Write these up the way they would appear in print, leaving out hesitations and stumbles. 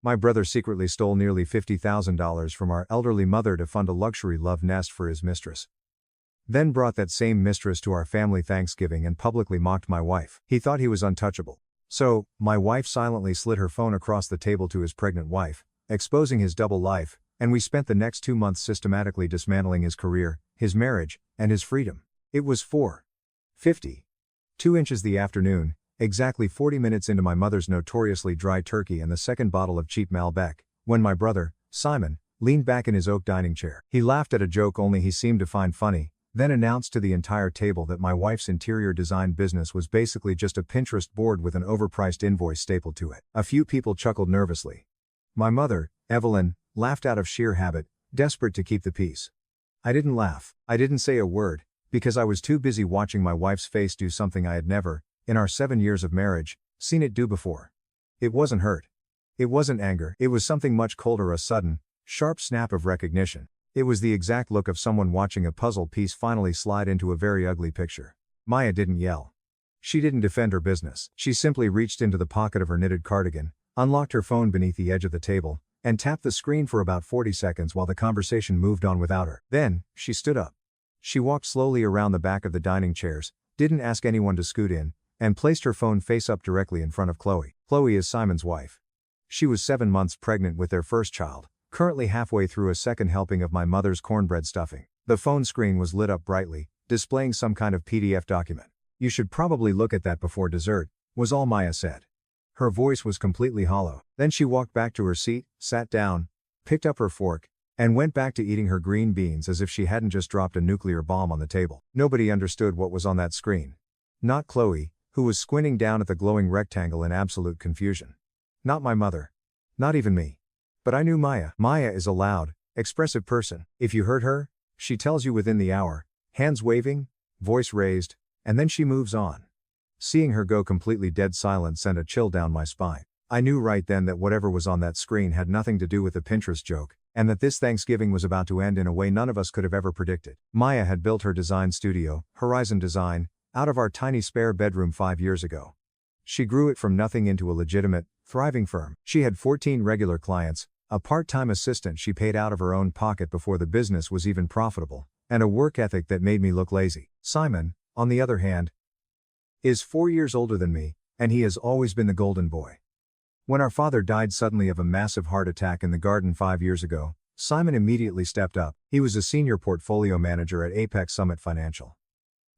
My brother secretly stole nearly $50,000 from our elderly mother to fund a luxury love nest for his mistress. Then brought that same mistress to our family Thanksgiving and publicly mocked my wife. He thought he was untouchable. So, my wife silently slid her phone across the table to his pregnant wife, exposing his double life, and we spent the next 2 months systematically dismantling his career, his marriage, and his freedom. It was 4:52 inches the afternoon, exactly 40 minutes into my mother's notoriously dry turkey and the second bottle of cheap Malbec, when my brother, Simon, leaned back in his oak dining chair. He laughed at a joke only he seemed to find funny, then announced to the entire table that my wife's interior design business was basically just a Pinterest board with an overpriced invoice stapled to it. A few people chuckled nervously. My mother, Evelyn, laughed out of sheer habit, desperate to keep the peace. I didn't laugh. I didn't say a word, because I was too busy watching my wife's face do something I had never, in our 7 years of marriage, seen it do before. It wasn't hurt. It wasn't anger. It was something much colder, a sudden, sharp snap of recognition. It was the exact look of someone watching a puzzle piece finally slide into a very ugly picture. Maya didn't yell. She didn't defend her business. She simply reached into the pocket of her knitted cardigan, unlocked her phone beneath the edge of the table, and tapped the screen for about 40 seconds while the conversation moved on without her. Then, she stood up. She walked slowly around the back of the dining chairs, didn't ask anyone to scoot in, and placed her phone face up directly in front of Chloe. Chloe is Simon's wife. She was 7 months pregnant with their first child, currently halfway through a second helping of my mother's cornbread stuffing. The phone screen was lit up brightly, displaying some kind of PDF document. "You should probably look at that before dessert," was all Maya said. Her voice was completely hollow. Then she walked back to her seat, sat down, picked up her fork, and went back to eating her green beans as if she hadn't just dropped a nuclear bomb on the table. Nobody understood what was on that screen. Not Chloe, who was squinting down at the glowing rectangle in absolute confusion. Not my mother. Not even me. But I knew Maya. Maya is a loud, expressive person. If you hurt her, she tells you within the hour, hands waving, voice raised, and then she moves on. Seeing her go completely dead silent sent a chill down my spine. I knew right then that whatever was on that screen had nothing to do with the Pinterest joke, and that this Thanksgiving was about to end in a way none of us could have ever predicted. Maya had built her design studio, Horizon Design, out of our tiny spare bedroom 5 years ago. She grew it from nothing into a legitimate, thriving firm. She had 14 regular clients, a part-time assistant she paid out of her own pocket before the business was even profitable, and a work ethic that made me look lazy. Simon, on the other hand, is 4 years older than me, and he has always been the golden boy. When our father died suddenly of a massive heart attack in the garden 5 years ago, Simon immediately stepped up. He was a senior portfolio manager at Apex Summit Financial.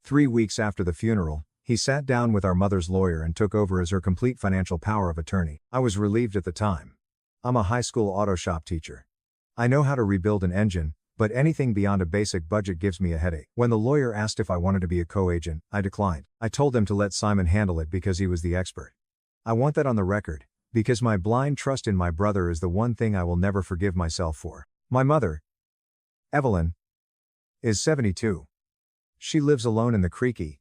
3 weeks after the funeral, he sat down with our mother's lawyer and took over as her complete financial power of attorney. I was relieved at the time. I'm a high school auto shop teacher. I know how to rebuild an engine, but anything beyond a basic budget gives me a headache. When the lawyer asked if I wanted to be a co-agent, I declined. I told them to let Simon handle it because he was the expert. I want that on the record, because my blind trust in my brother is the one thing I will never forgive myself for. My mother, Evelyn, is 72. She lives alone in the creaky,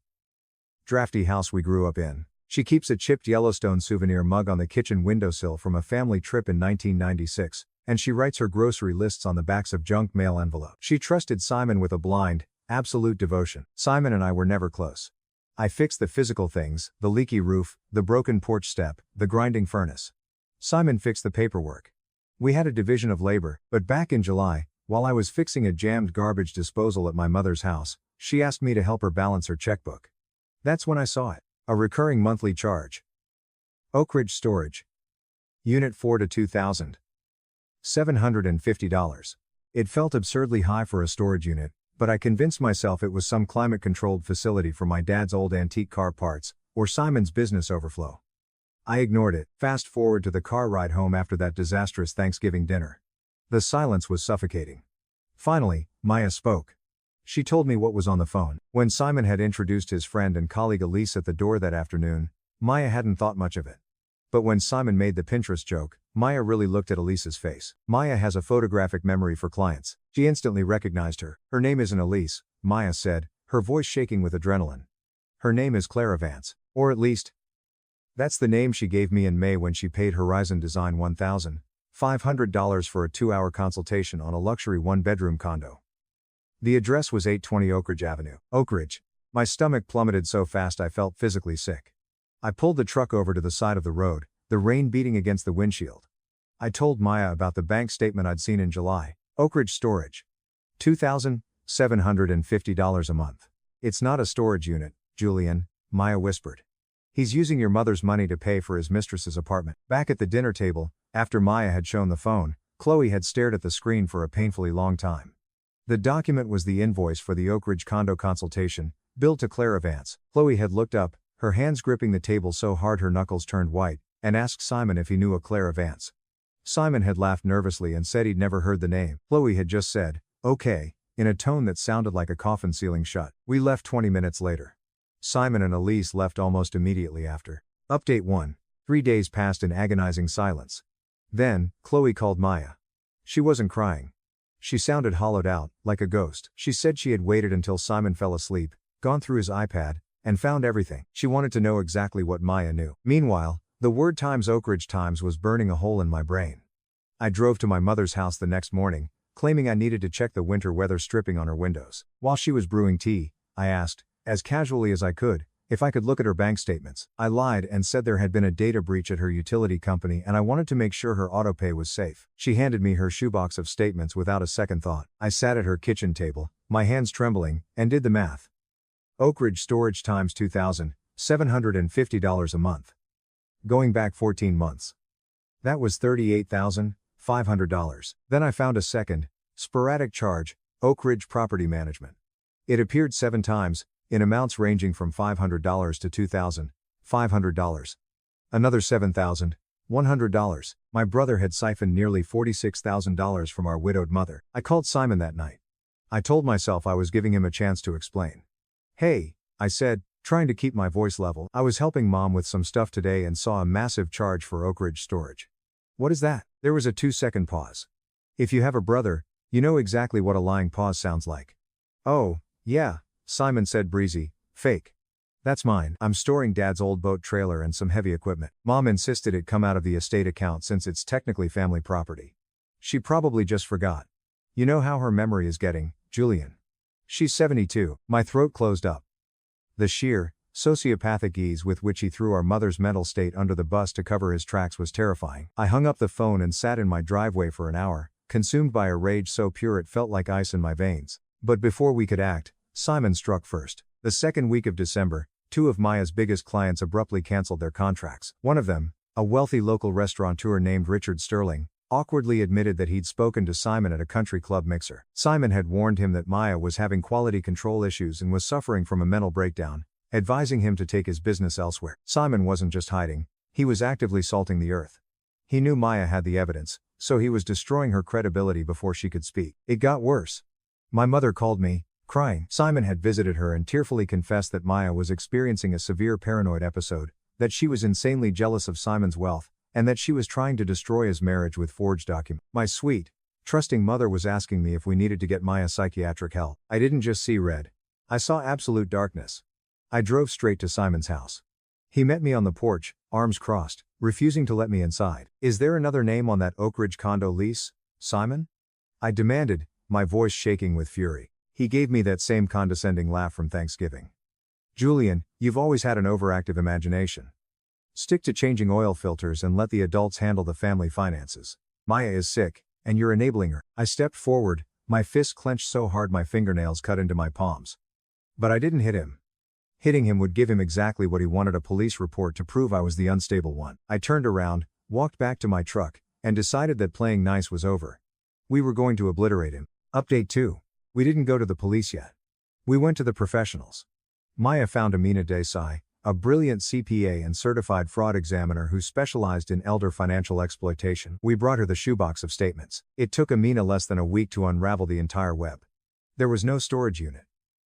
drafty house we grew up in. She keeps a chipped Yellowstone souvenir mug on the kitchen windowsill from a family trip in 1996, and she writes her grocery lists on the backs of junk mail envelopes. She trusted Simon with a blind, absolute devotion. Simon and I were never close. I fixed the physical things, the leaky roof, the broken porch step, the grinding furnace. Simon fixed the paperwork. We had a division of labor, but back in July, while I was fixing a jammed garbage disposal at my mother's house, she asked me to help her balance her checkbook. That's when I saw it. A recurring monthly charge. Oak Ridge Storage. Unit 4 to $2,750. It felt absurdly high for a storage unit, but I convinced myself it was some climate-controlled facility for my dad's old antique car parts, or Simon's business overflow. I ignored it. Fast forward to the car ride home after that disastrous Thanksgiving dinner. The silence was suffocating. Finally, Maya spoke. She told me what was on the phone. When Simon had introduced his friend and colleague Elise at the door that afternoon, Maya hadn't thought much of it. But when Simon made the Pinterest joke, Maya really looked at Elise's face. Maya has a photographic memory for clients. She instantly recognized her. Her name isn't Elise, Maya said, her voice shaking with adrenaline. Her name is Clara Vance. Or at least, that's the name she gave me in May when she paid Horizon Design $1,500 for a 2-hour consultation on a luxury one-bedroom condo. The address was 820 Oak Ridge Avenue. Oak Ridge. My stomach plummeted so fast I felt physically sick. I pulled the truck over to the side of the road, the rain beating against the windshield. I told Maya about the bank statement I'd seen in July. Oak Ridge Storage. $2,750 a month. It's not a storage unit, Julian, Maya whispered. He's using your mother's money to pay for his mistress's apartment. Back at the dinner table, after Maya had shown the phone, Chloe had stared at the screen for a painfully long time. The document was the invoice for the Oak Ridge condo consultation, billed to Clara Vance. Chloe had looked up, her hands gripping the table so hard her knuckles turned white, and asked Simon if he knew a Clara Vance. Simon had laughed nervously and said he'd never heard the name. Chloe had just said, "Okay," in a tone that sounded like a coffin sealing shut. We left 20 minutes later. Simon and Elise left almost immediately after. Update 1. 3 days passed in agonizing silence. Then, Chloe called Maya. She wasn't crying. She sounded hollowed out, like a ghost. She said she had waited until Simon fell asleep, gone through his iPad, and found everything. She wanted to know exactly what Maya knew. Meanwhile, the word Times Oak Ridge Times was burning a hole in my brain. I drove to my mother's house the next morning, claiming I needed to check the winter weather stripping on her windows. While she was brewing tea, I asked, as casually as I could, if I could look at her bank statements. I lied and said there had been a data breach at her utility company and I wanted to make sure her autopay was safe. She handed me her shoebox of statements without a second thought. I sat at her kitchen table, my hands trembling, and did the math. Oak Ridge Storage times $2,750 a month. Going back 14 months. That was $38,500. Then I found a second, sporadic charge, Oak Ridge Property Management. It appeared 7 times, in amounts ranging from $500 to $2,500. Another $7,100. My brother had siphoned nearly $46,000 from our widowed mother. I called Simon that night. I told myself I was giving him a chance to explain. "Hey," I said, trying to keep my voice level. "I was helping Mom with some stuff today and saw a massive charge for Oak Ridge Storage." "What is that?" There was a 2-second pause. If you have a brother, you know exactly what a lying pause sounds like. "Oh, yeah," Simon said breezy, "fake. That's mine. I'm storing Dad's old boat trailer and some heavy equipment. Mom insisted it come out of the estate account since it's technically family property. She probably just forgot. You know how her memory is getting, Julian. She's 72. My throat closed up. The sheer, sociopathic ease with which he threw our mother's mental state under the bus to cover his tracks was terrifying. I hung up the phone and sat in my driveway for an hour, consumed by a rage so pure it felt like ice in my veins. But before we could act, Simon struck first. The second week of December, 2 of Maya's biggest clients abruptly canceled their contracts. One of them, a wealthy local restaurateur named Richard Sterling, awkwardly admitted that he'd spoken to Simon at a country club mixer. Simon had warned him that Maya was having quality control issues and was suffering from a mental breakdown, advising him to take his business elsewhere. Simon wasn't just hiding, he was actively salting the earth. He knew Maya had the evidence, so he was destroying her credibility before she could speak. It got worse. My mother called me, crying. Simon had visited her and tearfully confessed that Maya was experiencing a severe paranoid episode, that she was insanely jealous of Simon's wealth, and that she was trying to destroy his marriage with forged documents. My sweet, trusting mother was asking me if we needed to get Maya psychiatric help. I didn't just see red. I saw absolute darkness. I drove straight to Simon's house. He met me on the porch, arms crossed, refusing to let me inside. "Is there another name on that Oak Ridge condo lease, Simon?" I demanded, my voice shaking with fury. He gave me that same condescending laugh from Thanksgiving. "Julian, you've always had an overactive imagination. Stick to changing oil filters and let the adults handle the family finances. Maya is sick, and you're enabling her." I stepped forward, my fists clenched so hard my fingernails cut into my palms. But I didn't hit him. Hitting him would give him exactly what he wanted, a police report to prove I was the unstable one. I turned around, walked back to my truck, and decided that playing nice was over. We were going to obliterate him. Update 2. We didn't go to the police yet. We went to the professionals. Maya found Amina Desai, a brilliant CPA and certified fraud examiner who specialized in elder financial exploitation. We brought her the shoebox of statements. It took Amina less than a week to unravel the entire web. There was no storage unit.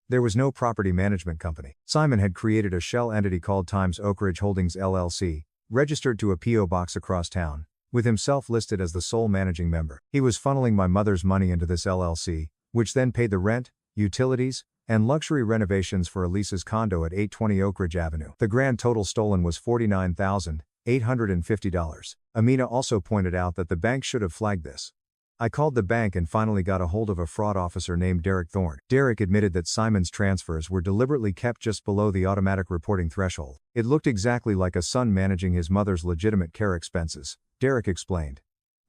There was no property management company. Simon had created a shell entity called Times Oak Ridge Holdings LLC, registered to a P.O. box across town, with himself listed as the sole managing member. He was funneling my mother's money into this LLC, which then paid the rent, utilities, and luxury renovations for Elisa's condo at 820 Oak Ridge Avenue. The grand total stolen was $49,850. Amina also pointed out that the bank should have flagged this. I called the bank and finally got a hold of a fraud officer named Derek Thorne. Derek admitted that Simon's transfers were deliberately kept just below the automatic reporting threshold. It looked exactly like a son managing his mother's legitimate care expenses, Derek explained.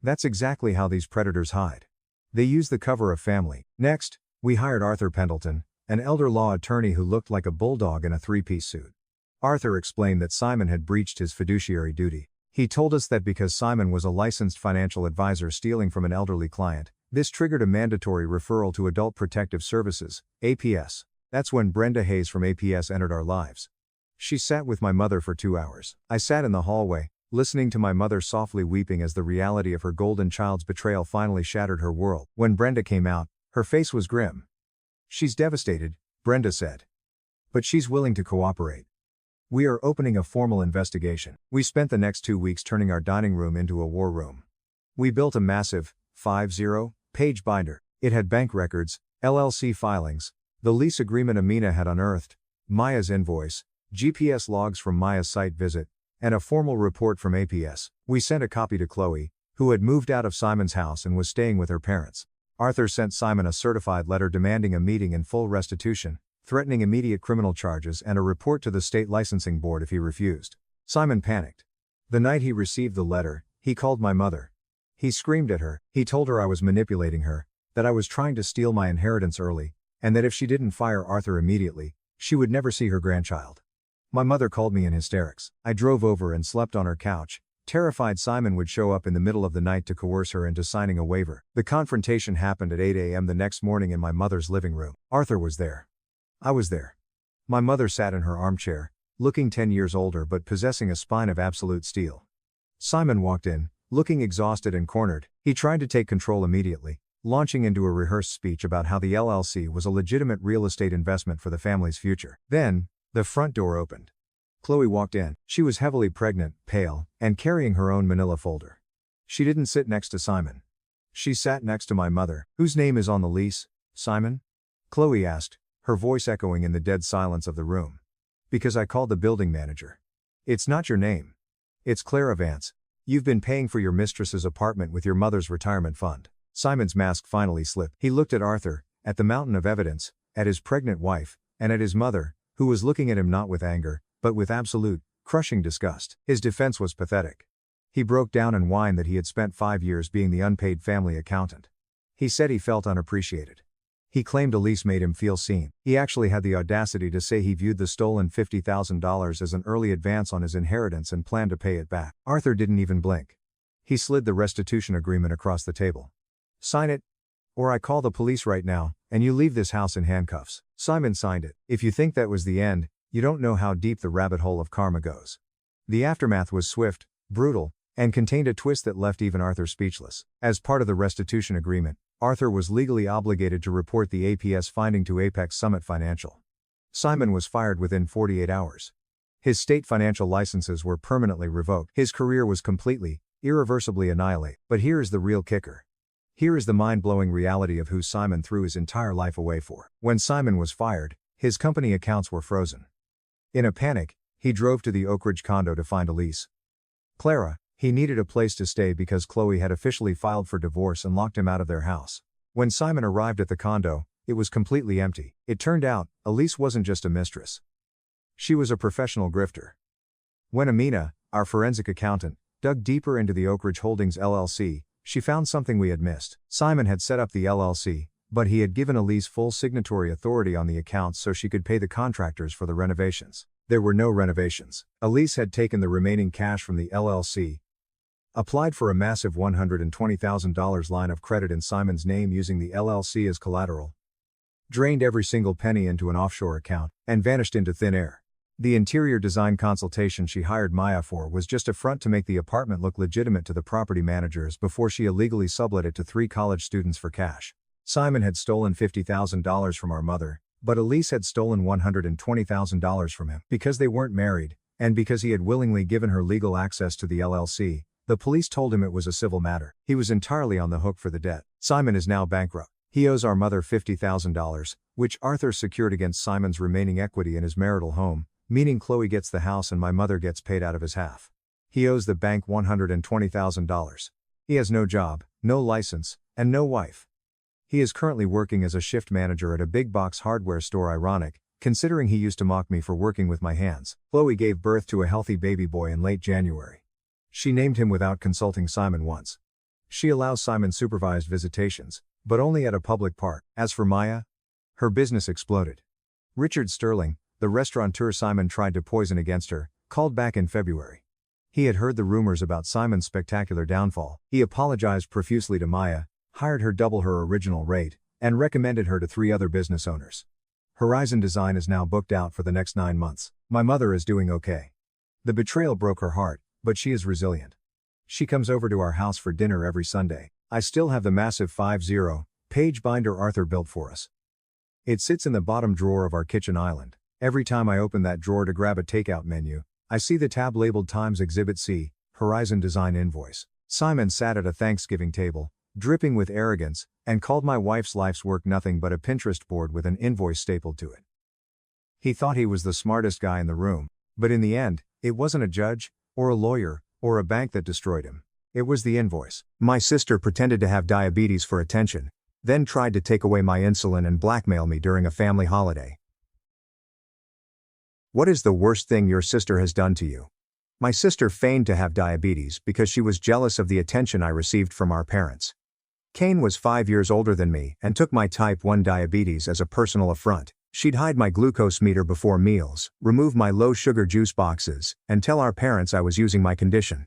That's exactly how these predators hide. They use the cover of family. Next, we hired Arthur Pendleton, an elder law attorney who looked like a bulldog in a three-piece suit. Arthur explained that Simon had breached his fiduciary duty. He told us that because Simon was a licensed financial advisor stealing from an elderly client, this triggered a mandatory referral to Adult Protective Services, APS. That's when Brenda Hayes from APS entered our lives. She sat with my mother for 2 hours. I sat in the hallway, listening to my mother softly weeping as the reality of her golden child's betrayal finally shattered her world. When Brenda came out, her face was grim. "She's devastated," Brenda said. "But she's willing to cooperate. We are opening a formal investigation." We spent the next 2 weeks turning our dining room into a war room. We built a massive, 50-page binder. It had bank records, LLC filings, the lease agreement Amina had unearthed, Maya's invoice, GPS logs from Maya's site visit, and a formal report from APS. We sent a copy to Chloe, who had moved out of Simon's house and was staying with her parents. Arthur sent Simon a certified letter demanding a meeting and full restitution, threatening immediate criminal charges and a report to the state licensing board if he refused. Simon panicked. The night he received the letter, he called my mother. He screamed at her. He told her I was manipulating her, that I was trying to steal my inheritance early, and that if she didn't fire Arthur immediately, she would never see her grandchild. My mother called me in hysterics. I drove over and slept on her couch, terrified Simon would show up in the middle of the night to coerce her into signing a waiver. The confrontation happened at 8 a.m. the next morning in my mother's living room. Arthur was there. I was there. My mother sat in her armchair, looking 10 years older but possessing a spine of absolute steel. Simon walked in, looking exhausted and cornered. He tried to take control immediately, launching into a rehearsed speech about how the LLC was a legitimate real estate investment for the family's future. Then, the front door opened. Chloe walked in. She was heavily pregnant, pale, and carrying her own manila folder. She didn't sit next to Simon. She sat next to my mother. "Whose name is on the lease, Simon?" Chloe asked, her voice echoing in the dead silence of the room. "Because I called the building manager. It's not your name. It's Clara Vance. You've been paying for your mistress's apartment with your mother's retirement fund." Simon's mask finally slipped. He looked at Arthur, at the mountain of evidence, at his pregnant wife, and at his mother, who was looking at him not with anger, but with absolute, crushing disgust. His defense was pathetic. He broke down and whined that he had spent 5 years being the unpaid family accountant. He said he felt unappreciated. He claimed Elise made him feel seen. He actually had the audacity to say he viewed the stolen $50,000 as an early advance on his inheritance and planned to pay it back. Arthur didn't even blink. He slid the restitution agreement across the table. "Sign it, or I call the police right now, and you leave this house in handcuffs." Simon signed it. If you think that was the end, you don't know how deep the rabbit hole of karma goes. The aftermath was swift, brutal, and contained a twist that left even Arthur speechless. As part of the restitution agreement, Arthur was legally obligated to report the APS finding to Apex Summit Financial. Simon was fired within 48 hours. His state financial licenses were permanently revoked. His career was completely, irreversibly annihilated. But here is the real kicker. Here is the mind-blowing reality of who Simon threw his entire life away for. When Simon was fired, his company accounts were frozen. In a panic, he drove to the Oak Ridge condo to find Elise. Clara. He needed a place to stay because Chloe had officially filed for divorce and locked him out of their house. When Simon arrived at the condo, it was completely empty. It turned out, Elise wasn't just a mistress. She was a professional grifter. When Amina, our forensic accountant, dug deeper into the Oak Ridge Holdings LLC, she found something we had missed. Simon had set up the LLC, but he had given Elise full signatory authority on the accounts so she could pay the contractors for the renovations. There were no renovations. Elise had taken the remaining cash from the LLC, applied for a massive $120,000 line of credit in Simon's name using the LLC as collateral, drained every single penny into an offshore account, and vanished into thin air. The interior design consultation she hired Maya for was just a front to make the apartment look legitimate to the property managers before she illegally sublet it to 3 college students for cash. Simon had stolen $50,000 from our mother, but Elise had stolen $120,000 from him. Because they weren't married, and because he had willingly given her legal access to the LLC, the police told him it was a civil matter. He was entirely on the hook for the debt. Simon is now bankrupt. He owes our mother $50,000, which Arthur secured against Simon's remaining equity in his marital home, meaning Chloe gets the house and my mother gets paid out of his half. He owes the bank $120,000. He has no job, no license, and no wife. He is currently working as a shift manager at a big box hardware store. Ironic, considering he used to mock me for working with my hands. Chloe gave birth to a healthy baby boy in late January. She named him without consulting Simon once. She allows Simon supervised visitations, but only at a public park. As for Maya, her business exploded. Richard Sterling, the restaurateur Simon tried to poison against her, called back in February. He had heard the rumors about Simon's spectacular downfall. He apologized profusely to Maya, hired her double her original rate, and recommended her to 3 other business owners. Horizon Design is now booked out for the next 9 months. My mother is doing okay. The betrayal broke her heart, but she is resilient. She comes over to our house for dinner every Sunday. I still have the massive 50-page binder Arthur built for us. It sits in the bottom drawer of our kitchen island. Every time I open that drawer to grab a takeout menu, I see the tab labeled Times Exhibit C, Horizon Design Invoice. Simon sat at a Thanksgiving table, dripping with arrogance, and called my wife's life's work nothing but a Pinterest board with an invoice stapled to it. He thought he was the smartest guy in the room, but in the end, it wasn't a judge, or a lawyer, or a bank that destroyed him. It was the invoice. My sister pretended to have diabetes for attention, then tried to take away my insulin and blackmail me during a family holiday. What is the worst thing your sister has done to you? My sister feigned to have diabetes because she was jealous of the attention I received from our parents. Kane was 5 years older than me and took my type 1 diabetes as a personal affront. She'd hide my glucose meter before meals, remove my low-sugar juice boxes, and tell our parents I was using my condition.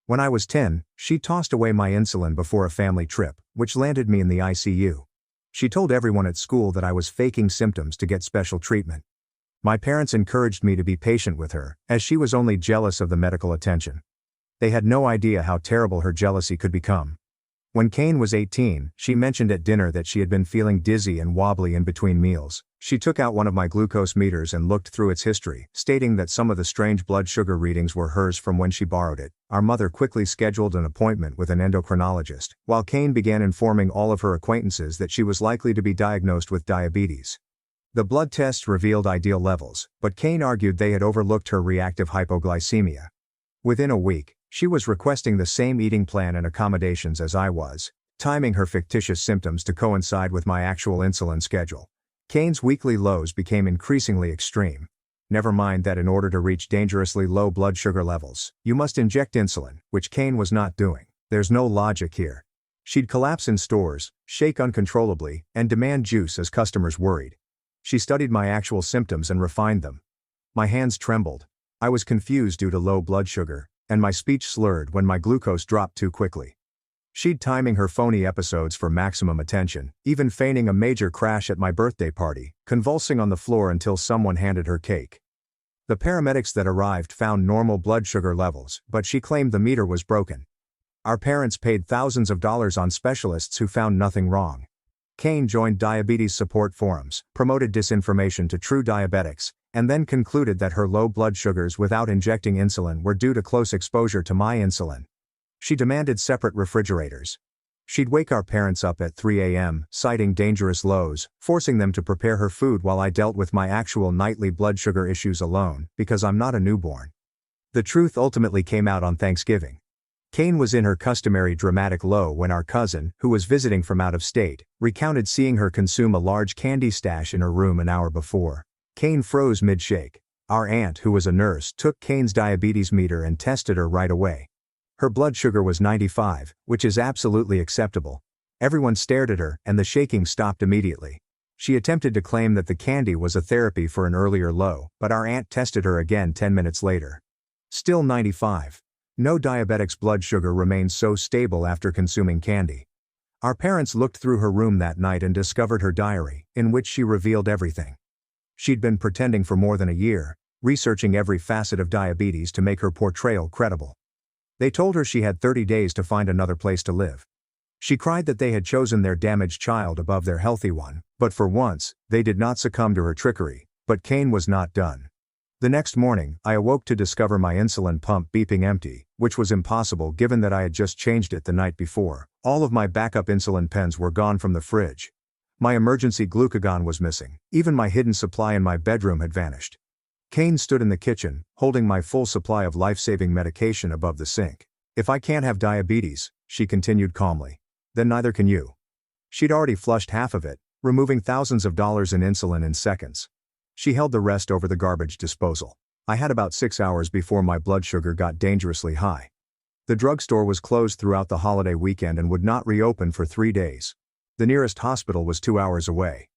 When I was 10, she tossed away my insulin before a family trip, which landed me in the ICU. She told everyone at school that I was faking symptoms to get special treatment. My parents encouraged me to be patient with her, as she was only jealous of the medical attention. They had no idea how terrible her jealousy could become. When Kane was 18, she mentioned at dinner that she had been feeling dizzy and wobbly in between meals. She took out one of my glucose meters and looked through its history, stating that some of the strange blood sugar readings were hers from when she borrowed it. Our mother quickly scheduled an appointment with an endocrinologist, while Kane began informing all of her acquaintances that she was likely to be diagnosed with diabetes. The blood tests revealed ideal levels, but Kane argued they had overlooked her reactive hypoglycemia. Within a week, she was requesting the same eating plan and accommodations as I was, timing her fictitious symptoms to coincide with my actual insulin schedule. Kane's weekly lows became increasingly extreme. Never mind that in order to reach dangerously low blood sugar levels, you must inject insulin, which Kane was not doing. There's no logic here. She'd collapse in stores, shake uncontrollably, and demand juice as customers worried. She studied my actual symptoms and refined them. My hands trembled. I was confused due to low blood sugar, and my speech slurred when my glucose dropped too quickly. She'd timing her phony episodes for maximum attention, even feigning a major crash at my birthday party, convulsing on the floor until someone handed her cake. The paramedics that arrived found normal blood sugar levels, but she claimed the meter was broken. Our parents paid thousands of dollars on specialists who found nothing wrong. Kane joined diabetes support forums, promoted disinformation to true diabetics, and then concluded that her low blood sugars without injecting insulin were due to close exposure to my insulin. She demanded separate refrigerators. She'd wake our parents up at 3 a.m., citing dangerous lows, forcing them to prepare her food while I dealt with my actual nightly blood sugar issues alone, because I'm not a newborn. The truth ultimately came out on Thanksgiving. Kane was in her customary dramatic low when our cousin, who was visiting from out of state, recounted seeing her consume a large candy stash in her room an hour before. Kane froze mid-shake. Our aunt, who was a nurse, took Kane's diabetes meter and tested her right away. Her blood sugar was 95, which is absolutely acceptable. Everyone stared at her, and the shaking stopped immediately. She attempted to claim that the candy was a therapy for an earlier low, but our aunt tested her again 10 minutes later. Still 95. No diabetic's blood sugar remains so stable after consuming candy. Our parents looked through her room that night and discovered her diary, in which she revealed everything. She'd been pretending for more than a year, researching every facet of diabetes to make her portrayal credible. They told her she had 30 days to find another place to live. She cried that they had chosen their damaged child above their healthy one, but for once, they did not succumb to her trickery. But Kane was not done. The next morning, I awoke to discover my insulin pump beeping empty, which was impossible given that I had just changed it the night before. All of my backup insulin pens were gone from the fridge. My emergency glucagon was missing. Even my hidden supply in my bedroom had vanished. Kane stood in the kitchen, holding my full supply of life-saving medication above the sink. "If I can't have diabetes," she continued calmly, "then neither can you." She'd already flushed half of it, removing thousands of dollars in insulin in seconds. She held the rest over the garbage disposal. I had about 6 hours before my blood sugar got dangerously high. The drugstore was closed throughout the holiday weekend and would not reopen for 3 days. The nearest hospital was 2 hours away.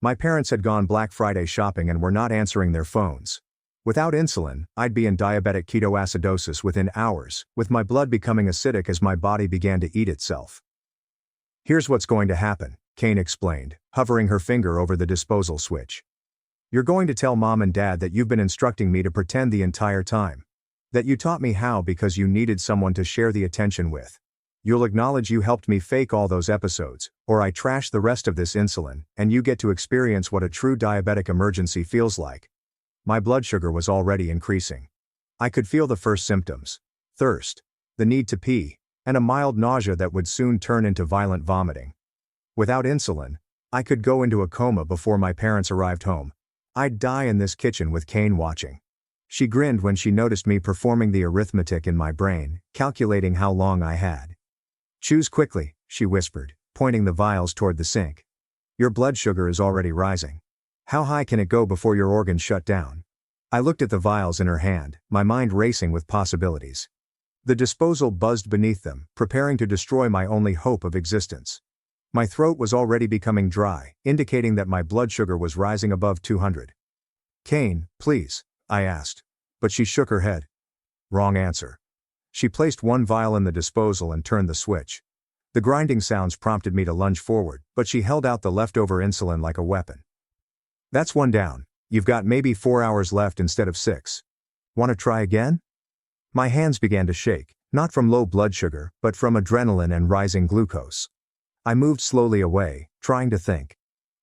My parents had gone Black Friday shopping and were not answering their phones. Without insulin, I'd be in diabetic ketoacidosis within hours, with my blood becoming acidic as my body began to eat itself. "Here's what's going to happen," Kane explained, hovering her finger over the disposal switch. "You're going to tell Mom and Dad that you've been instructing me to pretend the entire time. That you taught me how because you needed someone to share the attention with. You'll acknowledge you helped me fake all those episodes, or I trash the rest of this insulin, and you get to experience what a true diabetic emergency feels like." My blood sugar was already increasing. I could feel the first symptoms: thirst, the need to pee, and a mild nausea that would soon turn into violent vomiting. Without insulin, I could go into a coma before my parents arrived home. I'd die in this kitchen with Kane watching. She grinned when she noticed me performing the arithmetic in my brain, calculating how long I had. "Choose quickly," she whispered, pointing the vials toward the sink. "Your blood sugar is already rising. How high can it go before your organs shut down?" I looked at the vials in her hand, my mind racing with possibilities. The disposal buzzed beneath them, preparing to destroy my only hope of existence. My throat was already becoming dry, indicating that my blood sugar was rising above 200. "Kane, please," I asked. But she shook her head. Wrong answer. She placed one vial in the disposal and turned the switch. The grinding sounds prompted me to lunge forward, but she held out the leftover insulin like a weapon. "That's one down. You've got maybe 4 hours left instead of 6. Want to try again?" My hands began to shake, not from low blood sugar, but from adrenaline and rising glucose. I moved slowly away, trying to think.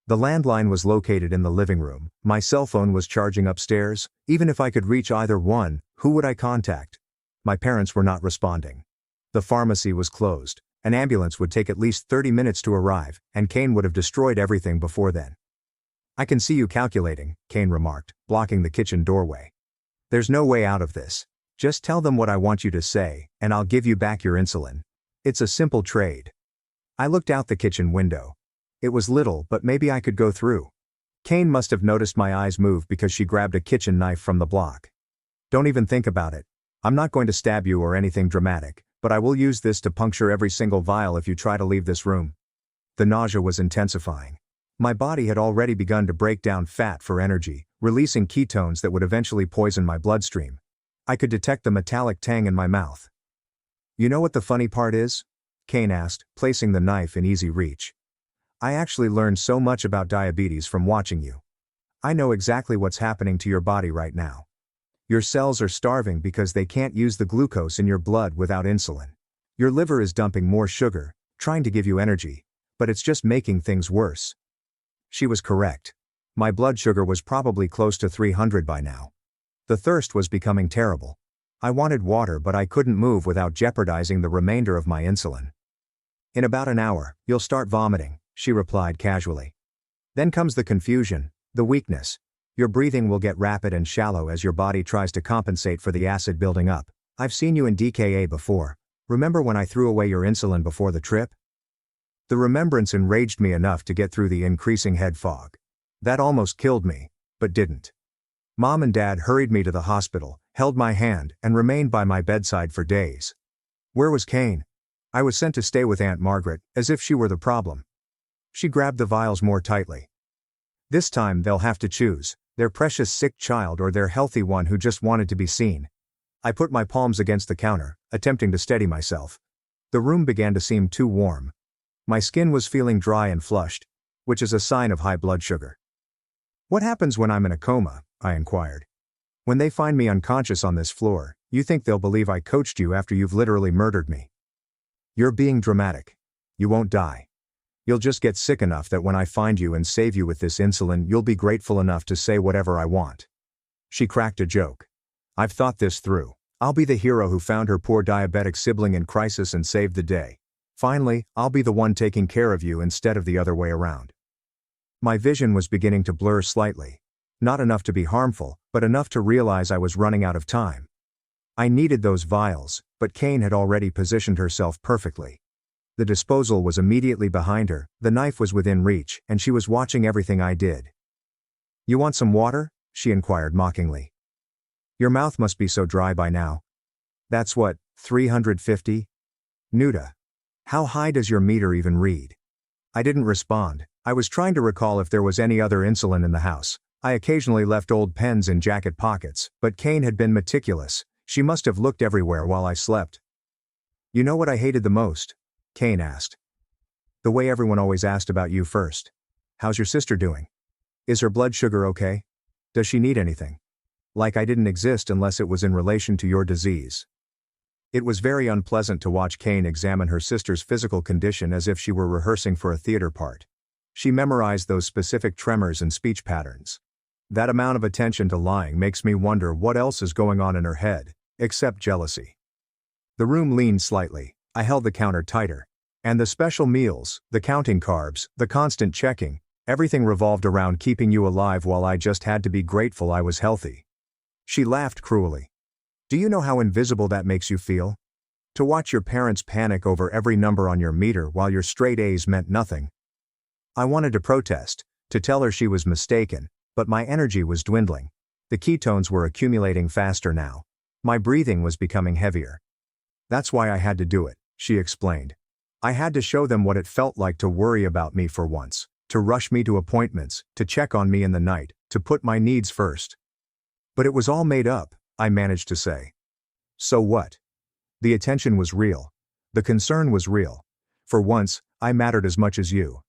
The landline was located in the living room, my cell phone was charging upstairs. Even if I could reach either one, who would I contact? My parents were not responding. The pharmacy was closed. An ambulance would take at least 30 minutes to arrive, and Kane would have destroyed everything before then. "I can see you calculating," Kane remarked, blocking the kitchen doorway. "There's no way out of this. Just tell them what I want you to say, and I'll give you back your insulin. It's a simple trade." I looked out the kitchen window. It was little, but maybe I could go through. Kane must have noticed my eyes move because she grabbed a kitchen knife from the block. "Don't even think about it. I'm not going to stab you or anything dramatic, but I will use this to puncture every single vial if you try to leave this room." The nausea was intensifying. My body had already begun to break down fat for energy, releasing ketones that would eventually poison my bloodstream. I could detect the metallic tang in my mouth. "You know what the funny part is?" Kane asked, placing the knife in easy reach. "I actually learned so much about diabetes from watching you. I know exactly what's happening to your body right now. Your cells are starving because they can't use the glucose in your blood without insulin. Your liver is dumping more sugar, trying to give you energy, but it's just making things worse." She was correct. My blood sugar was probably close to 300 by now. The thirst was becoming terrible. I wanted water, but I couldn't move without jeopardizing the remainder of my insulin. "In about an hour, you'll start vomiting," she replied casually. "Then comes the confusion, the weakness. Your breathing will get rapid and shallow as your body tries to compensate for the acid building up. I've seen you in DKA before. Remember when I threw away your insulin before the trip?" The remembrance enraged me enough to get through the increasing head fog. That almost killed me, but didn't. Mom and Dad hurried me to the hospital, held my hand, and remained by my bedside for days. Where was Kane? I was sent to stay with Aunt Margaret, as if she were the problem. She grabbed the vials more tightly. "This time they'll have to choose, their precious sick child or their healthy one who just wanted to be seen." I put my palms against the counter, attempting to steady myself. The room began to seem too warm. My skin was feeling dry and flushed, which is a sign of high blood sugar. "What happens when I'm in a coma?" I inquired. "When they find me unconscious on this floor, you think they'll believe I coached you after you've literally murdered me?" "You're being dramatic. You won't die. You'll just get sick enough that when I find you and save you with this insulin, you'll be grateful enough to say whatever I want." She cracked a joke. "I've thought this through. I'll be the hero who found her poor diabetic sibling in crisis and saved the day. Finally, I'll be the one taking care of you instead of the other way around." My vision was beginning to blur slightly. Not enough to be harmful, but enough to realize I was running out of time. I needed those vials, but Kane had already positioned herself perfectly. The disposal was immediately behind her, the knife was within reach, and she was watching everything I did. "You want some water?" she inquired mockingly. "Your mouth must be so dry by now." "That's what 350? Nuda. How high does your meter even read? I didn't respond. I was trying to recall if there was any other insulin in the house. I occasionally left old pens in jacket pockets, but Kane had been meticulous. She must have looked everywhere while I slept. You know what I hated the most? Kane asked. The way everyone always asked about you first. How's your sister doing? Is her blood sugar okay? Does she need anything? Like I didn't exist unless it was in relation to your disease. It was very unpleasant to watch Kane examine her sister's physical condition as if she were rehearsing for a theater part. She memorized those specific tremors and speech patterns. That amount of attention to lying makes me wonder what else is going on in her head, except jealousy. The room leaned slightly. I held the counter tighter. And the special meals, the counting carbs, the constant checking, everything revolved around keeping you alive while I just had to be grateful I was healthy. She laughed cruelly. Do you know how invisible that makes you feel? To watch your parents panic over every number on your meter while your straight A's meant nothing. I wanted to protest, to tell her she was mistaken, but my energy was dwindling. The ketones were accumulating faster now. My breathing was becoming heavier. That's why I had to do it, she explained. I had to show them what it felt like to worry about me for once, to rush me to appointments, to check on me in the night, to put my needs first. But it was all made up, I managed to say. So what? The attention was real. The concern was real. For once, I mattered as much as you.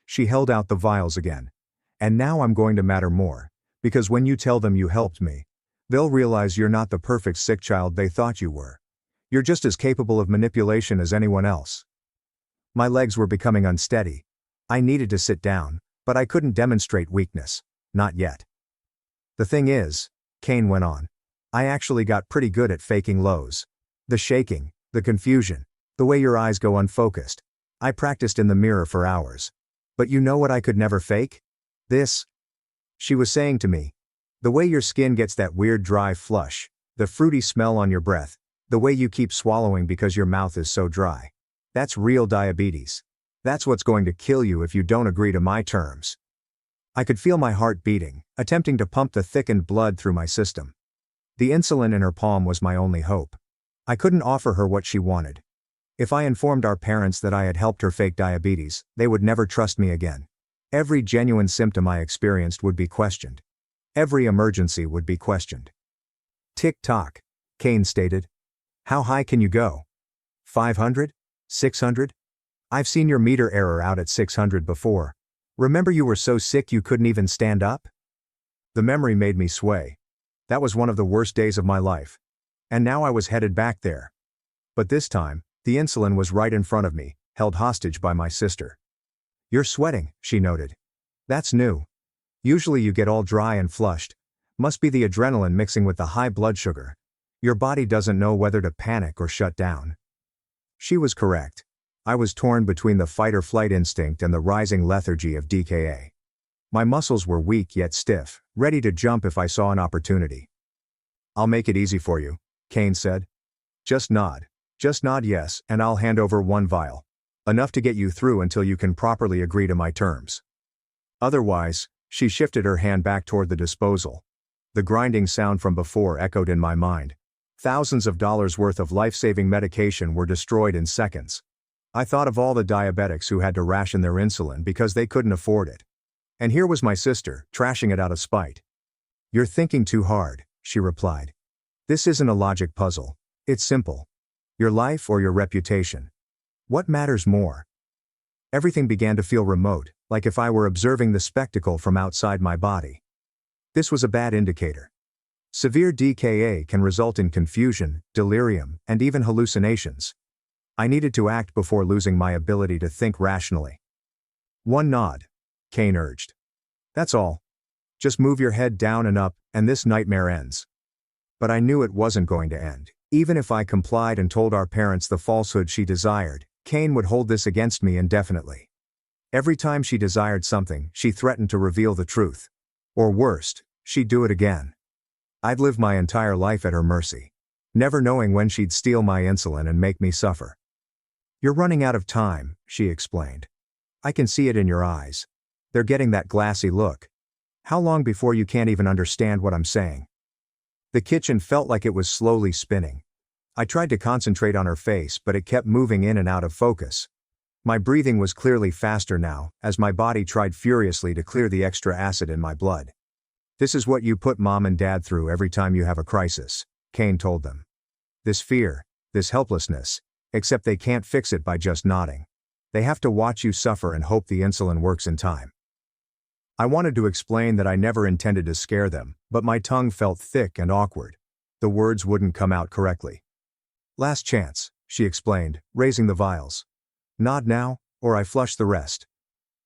She held out the vials again. And now I'm going to matter more, because when you tell them you helped me, they'll realize you're not the perfect sick child they thought you were. You're just as capable of manipulation as anyone else. My legs were becoming unsteady. I needed to sit down, but I couldn't demonstrate weakness. Not yet. The thing is, Kane went on, I actually got pretty good at faking lows. The shaking, the confusion, the way your eyes go unfocused. I practiced in the mirror for hours. But you know what I could never fake? This. She was saying to me. The way your skin gets that weird dry flush, the fruity smell on your breath, the way you keep swallowing because your mouth is so dry. That's real diabetes. That's what's going to kill you if you don't agree to my terms. I could feel my heart beating, attempting to pump the thickened blood through my system. The insulin in her palm was my only hope. I couldn't offer her what she wanted. If I informed our parents that I had helped her fake diabetes, they would never trust me again. Every genuine symptom I experienced would be questioned. Every emergency would be questioned. Tick-tock, Kane stated. How high can you go? 500? 600? I've seen your meter error out at 600 before. Remember you were so sick you couldn't even stand up? The memory made me sway. That was one of the worst days of my life. And now I was headed back there. But this time, the insulin was right in front of me, held hostage by my sister. You're sweating, she noted. That's new. Usually you get all dry and flushed. Must be the adrenaline mixing with the high blood sugar. Your body doesn't know whether to panic or shut down. She was correct. I was torn between the fight-or-flight instinct and the rising lethargy of DKA. My muscles were weak yet stiff, ready to jump if I saw an opportunity. I'll make it easy for you, Kane said. Just nod yes, and I'll hand over one vial. Enough to get you through until you can properly agree to my terms. Otherwise, she shifted her hand back toward the disposal. The grinding sound from before echoed in my mind. Thousands of dollars worth of life-saving medication were destroyed in seconds. I thought of all the diabetics who had to ration their insulin because they couldn't afford it. And here was my sister, trashing it out of spite. You're thinking too hard, she replied. This isn't a logic puzzle. It's simple. Your life or your reputation? What matters more? Everything began to feel remote, like if I were observing the spectacle from outside my body. This was a bad indicator. Severe DKA can result in confusion, delirium, and even hallucinations. I needed to act before losing my ability to think rationally. One nod, Kane urged. That's all. Just move your head down and up, and this nightmare ends. But I knew it wasn't going to end. Even if I complied and told our parents the falsehood she desired, Kane would hold this against me indefinitely. Every time she desired something, she threatened to reveal the truth. Or worst, she'd do it again. I'd live my entire life at her mercy, never knowing when she'd steal my insulin and make me suffer. You're running out of time, she explained. I can see it in your eyes. They're getting that glassy look. How long before you can't even understand what I'm saying? The kitchen felt like it was slowly spinning. I tried to concentrate on her face, but it kept moving in and out of focus. My breathing was clearly faster now, as my body tried furiously to clear the extra acid in my blood. "This is what you put mom and dad through every time you have a crisis," Kane told them. "This fear, this helplessness, except they can't fix it by just nodding. They have to watch you suffer and hope the insulin works in time." I wanted to explain that I never intended to scare them, but my tongue felt thick and awkward. The words wouldn't come out correctly. "Last chance," she explained, raising the vials. "Nod now, or I flush the rest."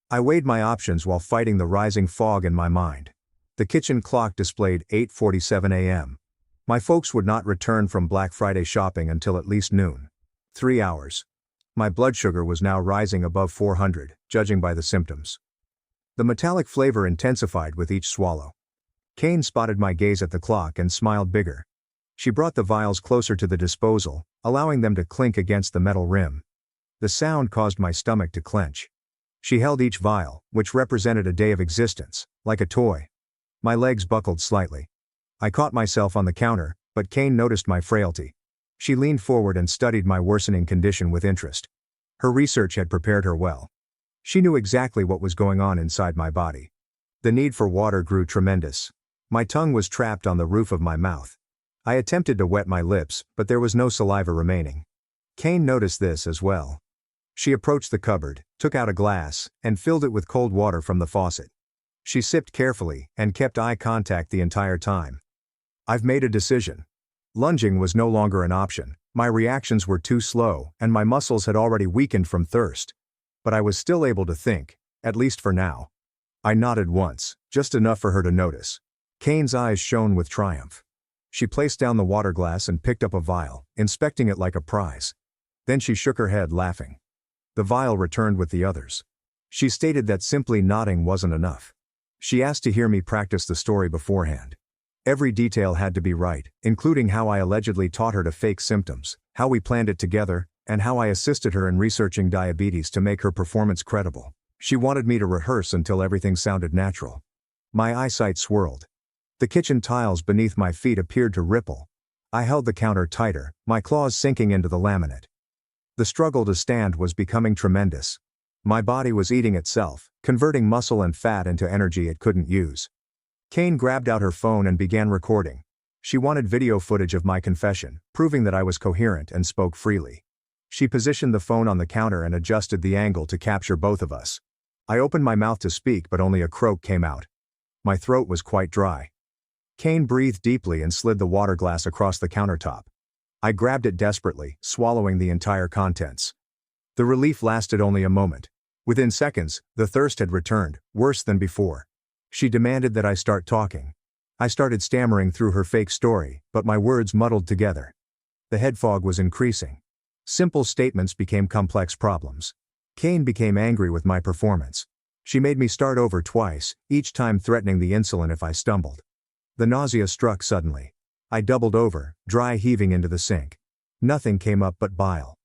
I weighed my options while fighting the rising fog in my mind. The kitchen clock displayed 8:47 a.m. My folks would not return from Black Friday shopping until at least noon. 3 hours. My blood sugar was now rising above 400, judging by the symptoms. The metallic flavor intensified with each swallow. Kane spotted my gaze at the clock and smiled bigger. She brought the vials closer to the disposal, allowing them to clink against the metal rim. The sound caused my stomach to clench. She held each vial, which represented a day of existence, like a toy. My legs buckled slightly. I caught myself on the counter, but Kane noticed my frailty. She leaned forward and studied my worsening condition with interest. Her research had prepared her well. She knew exactly what was going on inside my body. The need for water grew tremendous. My tongue was trapped on the roof of my mouth. I attempted to wet my lips, but there was no saliva remaining. Kane noticed this as well. She approached the cupboard, took out a glass, and filled it with cold water from the faucet. She sipped carefully and kept eye contact the entire time. "I've made a decision." Lunging was no longer an option. My reactions were too slow, and my muscles had already weakened from thirst. But I was still able to think, at least for now. I nodded once, just enough for her to notice. Kane's eyes shone with triumph. She placed down the water glass and picked up a vial, inspecting it like a prize. Then she shook her head, laughing. The vial returned with the others. She stated that simply nodding wasn't enough. She asked to hear me practice the story beforehand. Every detail had to be right, including how I allegedly taught her to fake symptoms, how we planned it together, and how I assisted her in researching diabetes to make her performance credible. She wanted me to rehearse until everything sounded natural. My eyesight swirled. The kitchen tiles beneath my feet appeared to ripple. I held the counter tighter, my claws sinking into the laminate. The struggle to stand was becoming tremendous. My body was eating itself, converting muscle and fat into energy it couldn't use. Kane grabbed out her phone and began recording. She wanted video footage of my confession, proving that I was coherent and spoke freely. She positioned the phone on the counter and adjusted the angle to capture both of us. I opened my mouth to speak, but only a croak came out. My throat was quite dry. Kane breathed deeply and slid the water glass across the countertop. I grabbed it desperately, swallowing the entire contents. The relief lasted only a moment. Within seconds, the thirst had returned, worse than before. She demanded that I start talking. I started stammering through her fake story, but my words muddled together. The head fog was increasing. Simple statements became complex problems. Kane became angry with my performance. She made me start over twice, each time threatening the insulin if I stumbled. The nausea struck suddenly. I doubled over, dry heaving into the sink. Nothing came up but bile.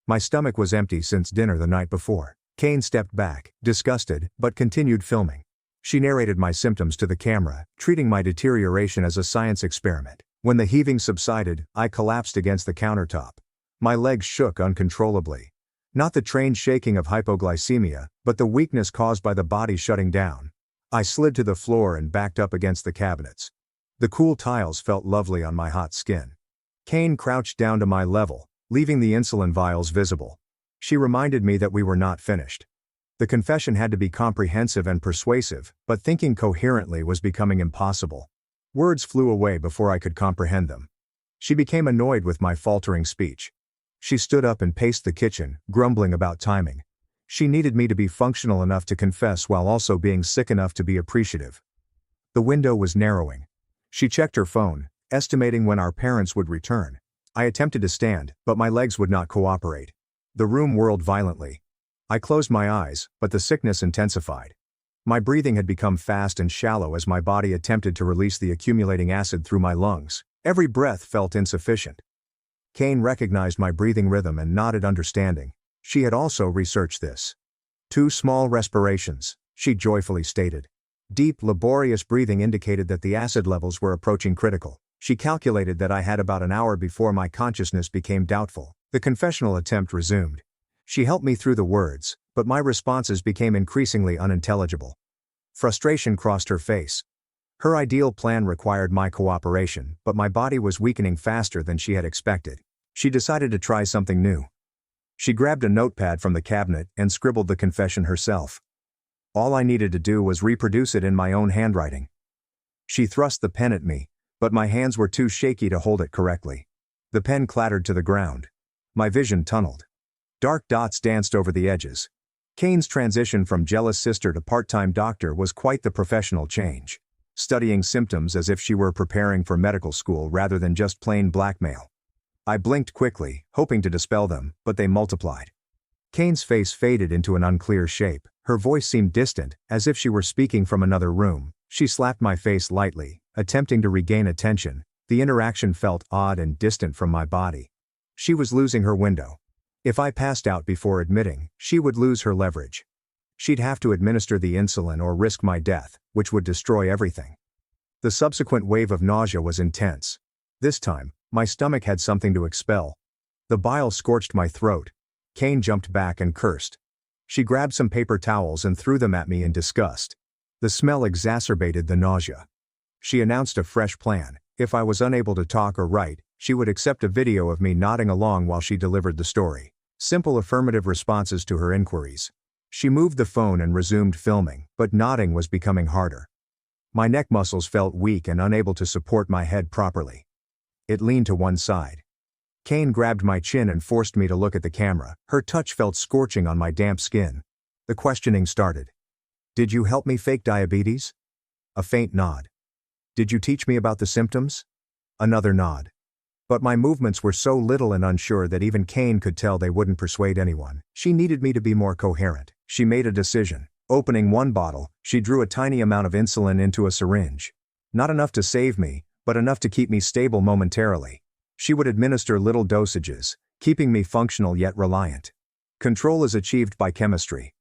My stomach was empty since dinner the night before. Kane stepped back, disgusted, but continued filming. She narrated my symptoms to the camera, treating my deterioration as a science experiment. When the heaving subsided, I collapsed against the countertop. My legs shook uncontrollably. Not the trained shaking of hypoglycemia, but the weakness caused by the body shutting down. I slid to the floor and backed up against the cabinets. The cool tiles felt lovely on my hot skin. Kane crouched down to my level, leaving the insulin vials visible. She reminded me that we were not finished. The confession had to be comprehensive and persuasive, but thinking coherently was becoming impossible. Words flew away before I could comprehend them. She became annoyed with my faltering speech. She stood up and paced the kitchen, grumbling about timing. She needed me to be functional enough to confess while also being sick enough to be appreciative. The window was narrowing. She checked her phone, estimating when our parents would return. I attempted to stand, but my legs would not cooperate. The room whirled violently. I closed my eyes, but the sickness intensified. My breathing had become fast and shallow as my body attempted to release the accumulating acid through my lungs. Every breath felt insufficient. Kane recognized my breathing rhythm and nodded understanding. She had also researched this. 2 small respirations, she joyfully stated. Deep, laborious breathing indicated that the acid levels were approaching critical. She calculated that I had about an hour before my consciousness became doubtful. The confessional attempt resumed. She helped me through the words, but my responses became increasingly unintelligible. Frustration crossed her face. Her ideal plan required my cooperation, but my body was weakening faster than she had expected. She decided to try something new. She grabbed a notepad from the cabinet and scribbled the confession herself. All I needed to do was reproduce it in my own handwriting. She thrust the pen at me, but my hands were too shaky to hold it correctly. The pen clattered to the ground. My vision tunneled. Dark dots danced over the edges. Kane's transition from jealous sister to part-time doctor was quite the professional change, studying symptoms as if she were preparing for medical school rather than just plain blackmail. I blinked quickly, hoping to dispel them, but they multiplied. Kane's face faded into an unclear shape. Her voice seemed distant, as if she were speaking from another room. She slapped my face lightly, attempting to regain attention. The interaction felt odd and distant from my body. She was losing her window. If I passed out before admitting, she would lose her leverage. She'd have to administer the insulin or risk my death, which would destroy everything. The subsequent wave of nausea was intense. This time, my stomach had something to expel. The bile scorched my throat. Kane jumped back and cursed. She grabbed some paper towels and threw them at me in disgust. The smell exacerbated the nausea. She announced a fresh plan. If I was unable to talk or write, she would accept a video of me nodding along while she delivered the story. Simple affirmative responses to her inquiries. She moved the phone and resumed filming, but nodding was becoming harder. My neck muscles felt weak and unable to support my head properly. It leaned to one side. Kane grabbed my chin and forced me to look at the camera. Her touch felt scorching on my damp skin. The questioning started. Did you help me fake diabetes? A faint nod. Did you teach me about the symptoms? Another nod. But my movements were so little and unsure that even Kane could tell they wouldn't persuade anyone. She needed me to be more coherent. She made a decision. Opening one bottle, she drew a tiny amount of insulin into a syringe. Not enough to save me, but enough to keep me stable momentarily. She would administer little dosages, keeping me functional yet reliant. Control is achieved by chemistry.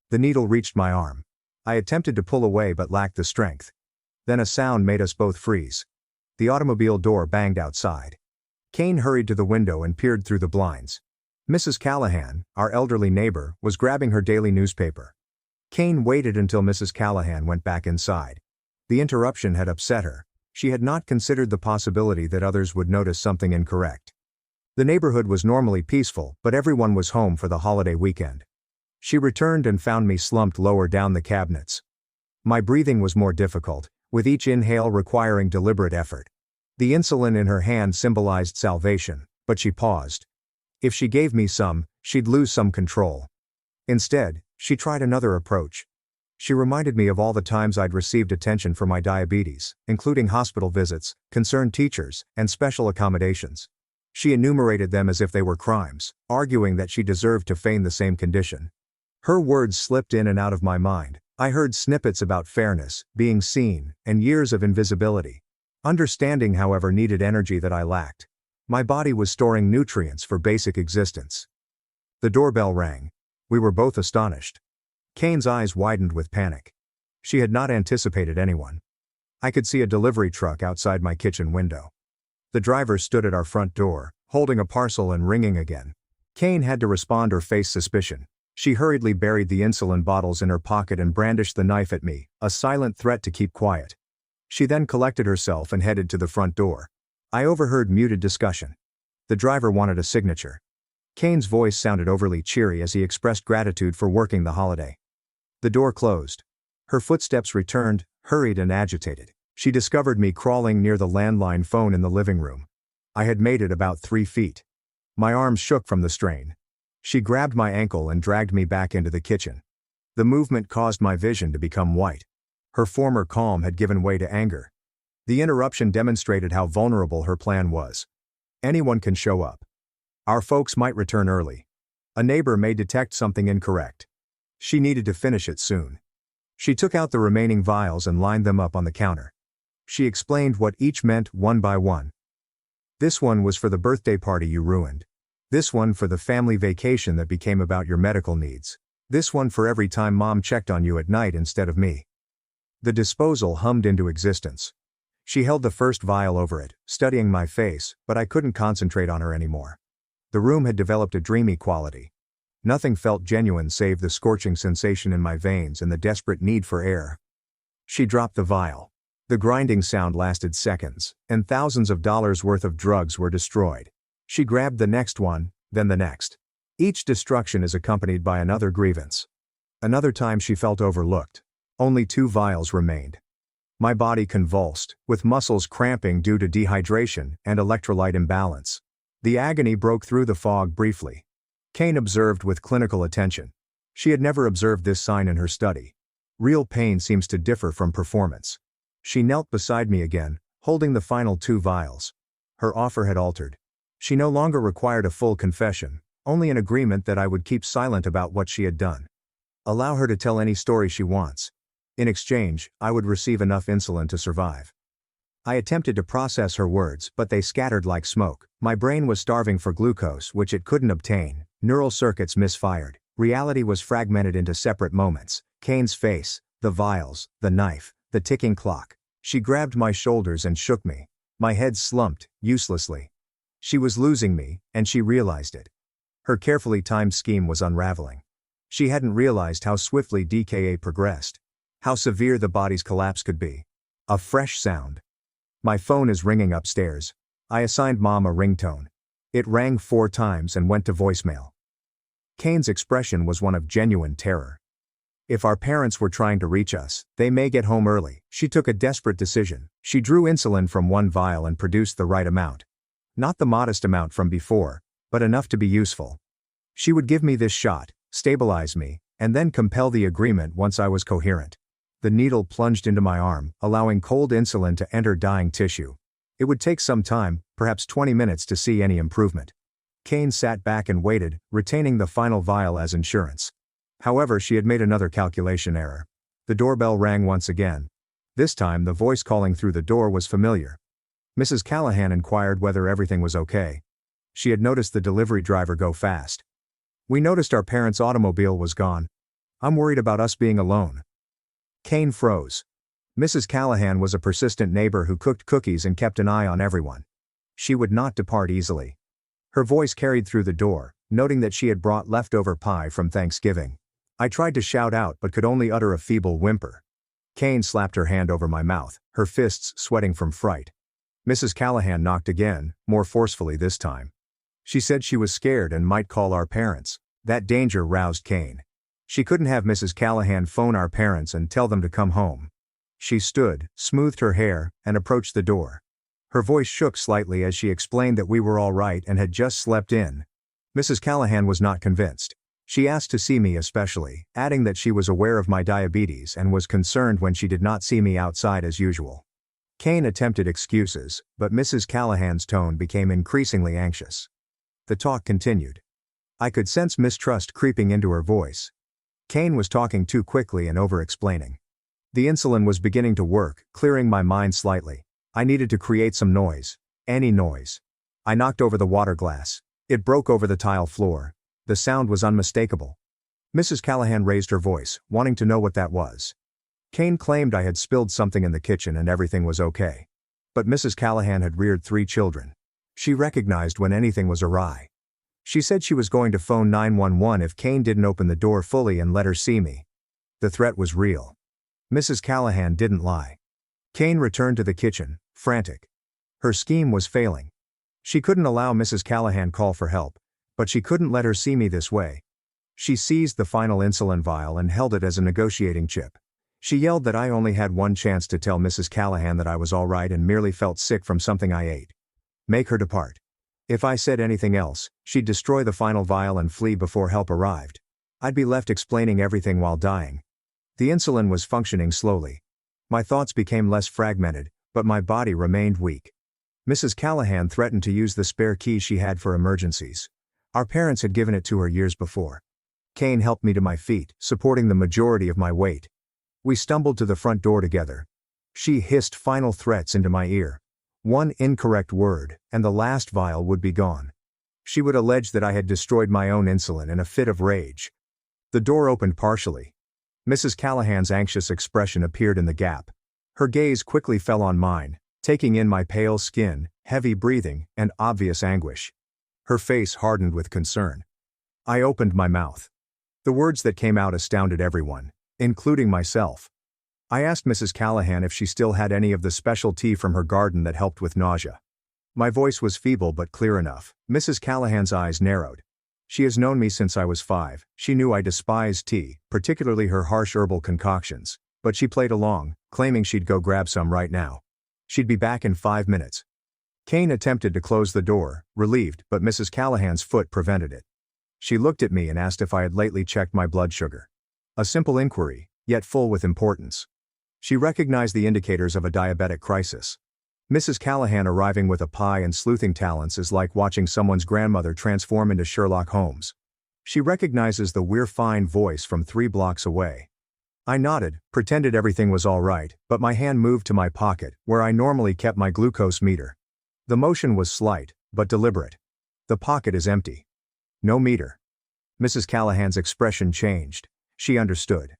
The needle reached my arm. I attempted to pull away but lacked the strength. Then a sound made us both freeze. The automobile door banged outside. Kane hurried to the window and peered through the blinds. Mrs. Callahan, our elderly neighbor, was grabbing her daily newspaper. Kane waited until Mrs. Callahan went back inside. The interruption had upset her. She had not considered the possibility that others would notice something incorrect. The neighborhood was normally peaceful, but everyone was home for the holiday weekend. She returned and found me slumped lower down the cabinets. My breathing was more difficult, with each inhale requiring deliberate effort. The insulin in her hand symbolized salvation, but she paused. If she gave me some, she'd lose some control. Instead, she tried another approach. She reminded me of all the times I'd received attention for my diabetes, including hospital visits, concerned teachers, and special accommodations. She enumerated them as if they were crimes, arguing that she deserved to feign the same condition. Her words slipped in and out of my mind. I heard snippets about fairness, being seen, and years of invisibility. Understanding, however, needed energy that I lacked. My body was storing nutrients for basic existence. The doorbell rang. We were both astonished. Kane's eyes widened with panic. She had not anticipated anyone. I could see a delivery truck outside my kitchen window. The driver stood at our front door, holding a parcel and ringing again. Kane had to respond or face suspicion. She hurriedly buried the insulin bottles in her pocket and brandished the knife at me, a silent threat to keep quiet. She then collected herself and headed to the front door. I overheard muted discussion. The driver wanted a signature. Kane's voice sounded overly cheery as he expressed gratitude for working the holiday. The door closed. Her footsteps returned, hurried and agitated. She discovered me crawling near the landline phone in the living room. I had made it about 3 feet. My arms shook from the strain. She grabbed my ankle and dragged me back into the kitchen. The movement caused my vision to become white. Her former calm had given way to anger. The interruption demonstrated how vulnerable her plan was. Anyone can show up. Our folks might return early. A neighbor may detect something incorrect. She needed to finish it soon. She took out the remaining vials and lined them up on the counter. She explained what each meant one by one. This one was for the birthday party you ruined. This one for the family vacation that became about your medical needs. This one for every time mom checked on you at night instead of me. The disposal hummed into existence. She held the first vial over it, studying my face, but I couldn't concentrate on her anymore. The room had developed a dreamy quality. Nothing felt genuine save the scorching sensation in my veins and the desperate need for air. She dropped the vial. The grinding sound lasted seconds, and thousands of dollars worth of drugs were destroyed. She grabbed the next one, then the next. Each destruction is accompanied by another grievance. Another time she felt overlooked. Only 2 vials remained. My body convulsed, with muscles cramping due to dehydration and electrolyte imbalance. The agony broke through the fog briefly. Kane observed with clinical attention. She had never observed this sign in her study. Real pain seems to differ from performance. She knelt beside me again, holding the final 2 vials. Her offer had altered. She no longer required a full confession, only an agreement that I would keep silent about what she had done. Allow her to tell any story she wants. In exchange, I would receive enough insulin to survive. I attempted to process her words, but they scattered like smoke. My brain was starving for glucose, which it couldn't obtain. Neural circuits misfired. Reality was fragmented into separate moments. Kane's face, the vials, the knife, the ticking clock. She grabbed my shoulders and shook me. My head slumped, uselessly. She was losing me, and she realized it. Her carefully timed scheme was unraveling. She hadn't realized how swiftly DKA progressed. How severe the body's collapse could be. A fresh sound. My phone is ringing upstairs. I assigned Mom a ringtone. It rang 4 times and went to voicemail. Kane's expression was one of genuine terror. If our parents were trying to reach us, they may get home early. She took a desperate decision. She drew insulin from 1 vial and produced the right amount. Not the modest amount from before, but enough to be useful. She would give me this shot, stabilize me, and then compel the agreement once I was coherent. The needle plunged into my arm, allowing cold insulin to enter dying tissue. It would take some time, perhaps 20 minutes, to see any improvement. Kane sat back and waited, retaining the final vial as insurance. However, she had made another calculation error. The doorbell rang once again. This time the voice calling through the door was familiar. Mrs. Callahan inquired whether everything was okay. She had noticed the delivery driver go fast. We noticed our parents' automobile was gone. I'm worried about us being alone. Kane froze. Mrs. Callahan was a persistent neighbor who cooked cookies and kept an eye on everyone. She would not depart easily. Her voice carried through the door, noting that she had brought leftover pie from Thanksgiving. I tried to shout out but could only utter a feeble whimper. Kane slapped her hand over my mouth, her fists sweating from fright. Mrs. Callahan knocked again, more forcefully this time. She said she was scared and might call our parents. That danger roused Kane. She couldn't have Mrs. Callahan phone our parents and tell them to come home. She stood, smoothed her hair, and approached the door. Her voice shook slightly as she explained that we were all right and had just slept in. Mrs. Callahan was not convinced. She asked to see me especially, adding that she was aware of my diabetes and was concerned when she did not see me outside as usual. Kane attempted excuses, but Mrs. Callahan's tone became increasingly anxious. The talk continued. I could sense mistrust creeping into her voice. Kane was talking too quickly and over-explaining. The insulin was beginning to work, clearing my mind slightly. I needed to create some noise. Any noise. I knocked over the water glass. It broke over the tile floor. The sound was unmistakable. Mrs. Callahan raised her voice, wanting to know what that was. Kane claimed I had spilled something in the kitchen and everything was okay. But Mrs. Callahan had reared 3 children. She recognized when anything was awry. She said she was going to phone 911 if Kane didn't open the door fully and let her see me. The threat was real. Mrs. Callahan didn't lie. Kane returned to the kitchen, frantic. Her scheme was failing. She couldn't allow Mrs. Callahan call for help, but she couldn't let her see me this way. She seized the final insulin vial and held it as a negotiating chip. She yelled that I only had one chance to tell Mrs. Callahan that I was all right and merely felt sick from something I ate. Make her depart. If I said anything else, she'd destroy the final vial and flee before help arrived. I'd be left explaining everything while dying. The insulin was functioning slowly. My thoughts became less fragmented, but my body remained weak. Mrs. Callahan threatened to use the spare key she had for emergencies. Our parents had given it to her years before. Kane helped me to my feet, supporting the majority of my weight. We stumbled to the front door together. She hissed final threats into my ear. One incorrect word, and the last vial would be gone. She would allege that I had destroyed my own insulin in a fit of rage. The door opened partially. Mrs. Callahan's anxious expression appeared in the gap. Her gaze quickly fell on mine. taking in my pale skin, heavy breathing, and obvious anguish. Her face hardened with concern. I opened my mouth. The words that came out astounded everyone, including myself. I asked Mrs. Callahan if she still had any of the special tea from her garden that helped with nausea. My voice was feeble but clear enough. Mrs. Callahan's eyes narrowed. She has known me since I was 5. She knew I despised tea, particularly her harsh herbal concoctions, but she played along, claiming she'd go grab some right now. She'd be back in 5 minutes. Kane attempted to close the door, relieved, but Mrs. Callahan's foot prevented it. She looked at me and asked if I had lately checked my blood sugar. A simple inquiry, yet full with importance. She recognized the indicators of a diabetic crisis. Mrs. Callahan arriving with a pie and sleuthing talents is like watching someone's grandmother transform into Sherlock Holmes. She recognizes the "we're fine" voice from 3 blocks away. I nodded, pretended everything was all right, but my hand moved to my pocket, where I normally kept my glucose meter. The motion was slight, but deliberate. The pocket is empty. No meter. Mrs. Callahan's expression changed. She understood.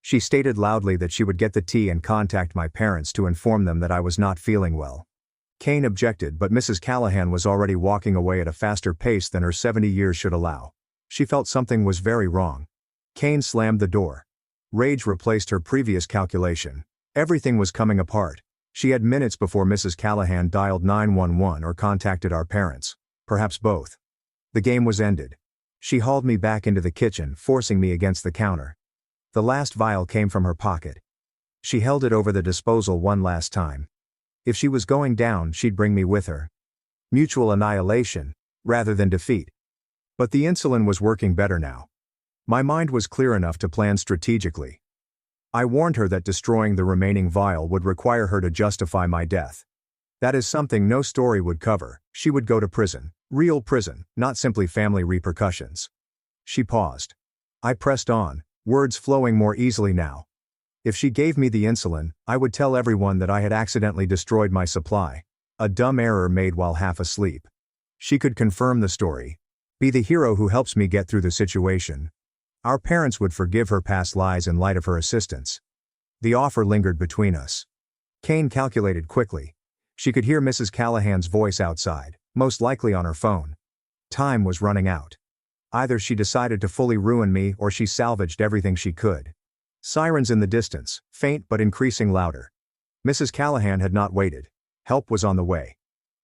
She stated loudly that she would get the tea and contact my parents to inform them that I was not feeling well. Kane objected, but Mrs. Callahan was already walking away at a faster pace than her 70 years should allow. She felt something was very wrong. Kane slammed the door. Rage replaced her previous calculation. Everything was coming apart. She had minutes before Mrs. Callahan dialed 911 or contacted our parents. Perhaps both. The game was ended. She hauled me back into the kitchen, forcing me against the counter. The last vial came from her pocket. She held it over the disposal one last time. If she was going down, she'd bring me with her. Mutual annihilation, rather than defeat. But the insulin was working better now. My mind was clear enough to plan strategically. I warned her that destroying the remaining vial would require her to justify my death. That is something no story would cover. She would go to prison. Real prison, not simply family repercussions. She paused. I pressed on, words flowing more easily now. If she gave me the insulin, I would tell everyone that I had accidentally destroyed my supply. A dumb error made while half asleep. She could confirm the story. Be the hero who helps me get through the situation. Our parents would forgive her past lies in light of her assistance. The offer lingered between us. Kane calculated quickly. She could hear Mrs. Callahan's voice outside, most likely on her phone. Time was running out. Either she decided to fully ruin me or she salvaged everything she could. Sirens in the distance, faint but increasing louder. Mrs. Callahan had not waited. Help was on the way.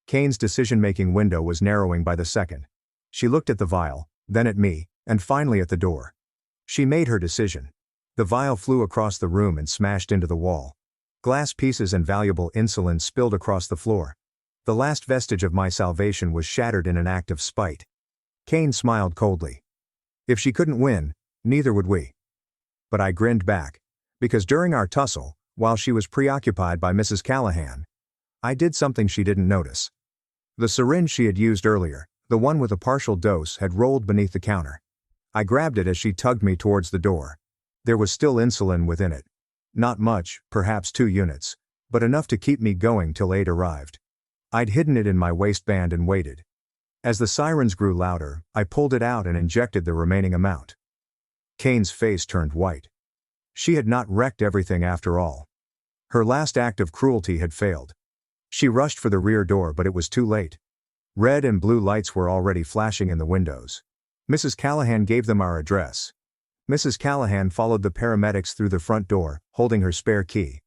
Kane's decision-making window was narrowing by the second. She looked at the vial, then at me, and finally at the door. She made her decision. The vial flew across the room and smashed into the wall. Glass pieces and valuable insulin spilled across the floor. The last vestige of my salvation was shattered in an act of spite. Kane smiled coldly. If she couldn't win, neither would we. But I grinned back. Because during our tussle, while she was preoccupied by Mrs. Callahan, I did something she didn't notice. The syringe she had used earlier, the one with a partial dose, had rolled beneath the counter. I grabbed it as she tugged me towards the door. There was still insulin within it. Not much, perhaps 2 units, but enough to keep me going till aid arrived. I'd hidden it in my waistband and waited. As the sirens grew louder, I pulled it out and injected the remaining amount. Kane's face turned white. She had not wrecked everything after all. Her last act of cruelty had failed. She rushed for the rear door, but it was too late. Red and blue lights were already flashing in the windows. Mrs. Callahan gave them our address. Mrs. Callahan followed the paramedics through the front door, holding her spare key.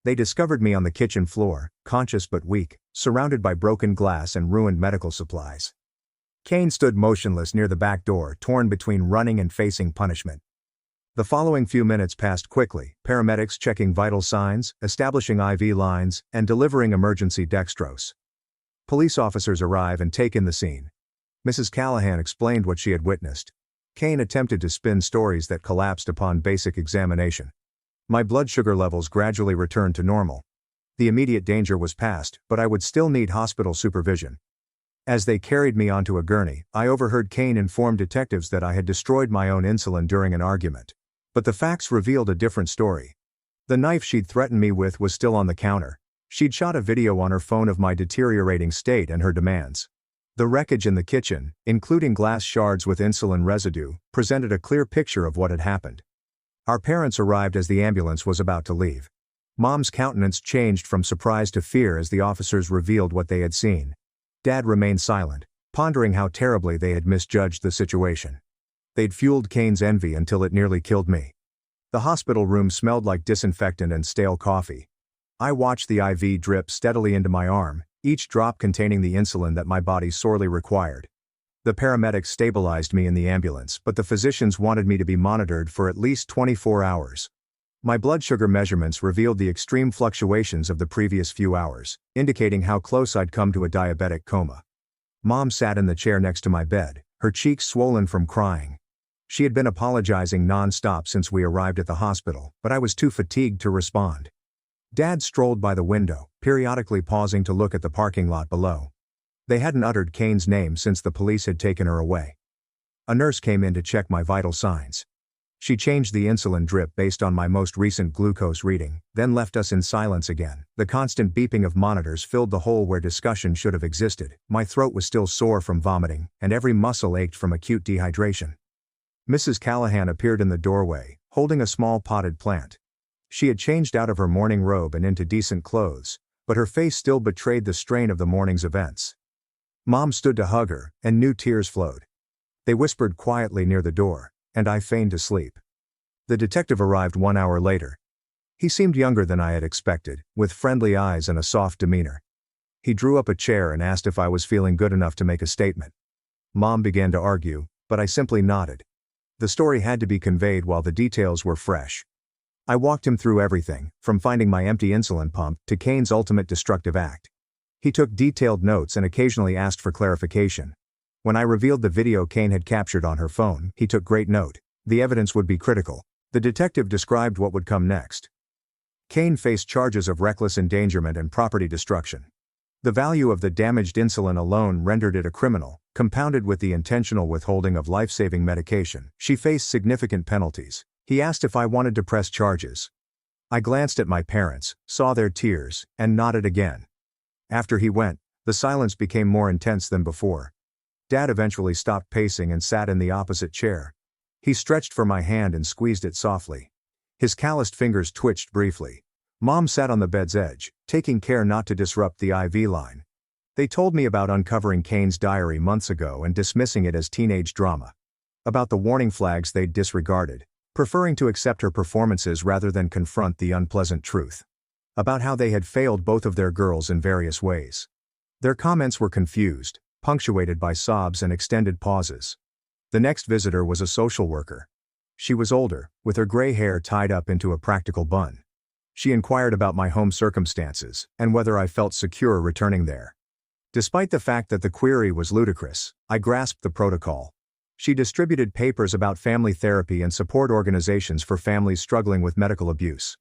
They discovered me on the kitchen floor, conscious but weak, surrounded by broken glass and ruined medical supplies. Kane stood motionless near the back door, torn between running and facing punishment. The following few minutes passed quickly, paramedics checking vital signs, establishing IV lines, and delivering emergency dextrose. Police officers arrive and take in the scene. Mrs. Callahan explained what she had witnessed. Kane attempted to spin stories that collapsed upon basic examination. My blood sugar levels gradually returned to normal. The immediate danger was past, but I would still need hospital supervision. As they carried me onto a gurney, I overheard Kane inform detectives that I had destroyed my own insulin during an argument. But the facts revealed a different story. The knife she'd threatened me with was still on the counter. She'd shot a video on her phone of my deteriorating state and her demands. The wreckage in the kitchen, including glass shards with insulin residue, presented a clear picture of what had happened. Our parents arrived as the ambulance was about to leave. Mom's countenance changed from surprise to fear as the officers revealed what they had seen. Dad remained silent, pondering how terribly they had misjudged the situation. They'd fueled Kane's envy until it nearly killed me. The hospital room smelled like disinfectant and stale coffee. I watched the IV drip steadily into my arm, each drop containing the insulin that my body sorely required. The paramedics stabilized me in the ambulance, but the physicians wanted me to be monitored for at least 24 hours. My blood sugar measurements revealed the extreme fluctuations of the previous few hours, indicating how close I'd come to a diabetic coma. Mom sat in the chair next to my bed, her cheeks swollen from crying. She had been apologizing non-stop since we arrived at the hospital, but I was too fatigued to respond. Dad strolled by the window, periodically pausing to look at the parking lot below. They hadn't uttered Kane's name since the police had taken her away. A nurse came in to check my vital signs. She changed the insulin drip based on my most recent glucose reading, then left us in silence again. The constant beeping of monitors filled the hole where discussion should have existed. My throat was still sore from vomiting, and every muscle ached from acute dehydration. Mrs. Callahan appeared in the doorway, holding a small potted plant. She had changed out of her morning robe and into decent clothes, but her face still betrayed the strain of the morning's events. Mom stood to hug her, and new tears flowed. They whispered quietly near the door, and I feigned to sleep. The detective arrived 1 hour later. He seemed younger than I had expected, with friendly eyes and a soft demeanor. He drew up a chair and asked if I was feeling good enough to make a statement. Mom began to argue, but I simply nodded. The story had to be conveyed while the details were fresh. I walked him through everything, from finding my empty insulin pump to Kane's ultimate destructive act. He took detailed notes and occasionally asked for clarification. When I revealed the video Kane had captured on her phone, he took great note. The evidence would be critical. The detective described what would come next. Kane faced charges of reckless endangerment and property destruction. The value of the damaged insulin alone rendered it a criminal, compounded with the intentional withholding of life-saving medication. She faced significant penalties. He asked if I wanted to press charges. I glanced at my parents, saw their tears, and nodded again. After he went, the silence became more intense than before. Dad eventually stopped pacing and sat in the opposite chair. He stretched for my hand and squeezed it softly. His calloused fingers twitched briefly. Mom sat on the bed's edge, taking care not to disrupt the IV line. They told me about uncovering Kane's diary months ago and dismissing it as teenage drama. About the warning flags they'd disregarded, preferring to accept her performances rather than confront the unpleasant truth. About how they had failed both of their girls in various ways. Their comments were confused, punctuated by sobs and extended pauses. The next visitor was a social worker. She was older, with her gray hair tied up into a practical bun. She inquired about my home circumstances, and whether I felt secure returning there. Despite the fact that the query was ludicrous, I grasped the protocol. She distributed papers about family therapy and support organizations for families struggling with medical abuse.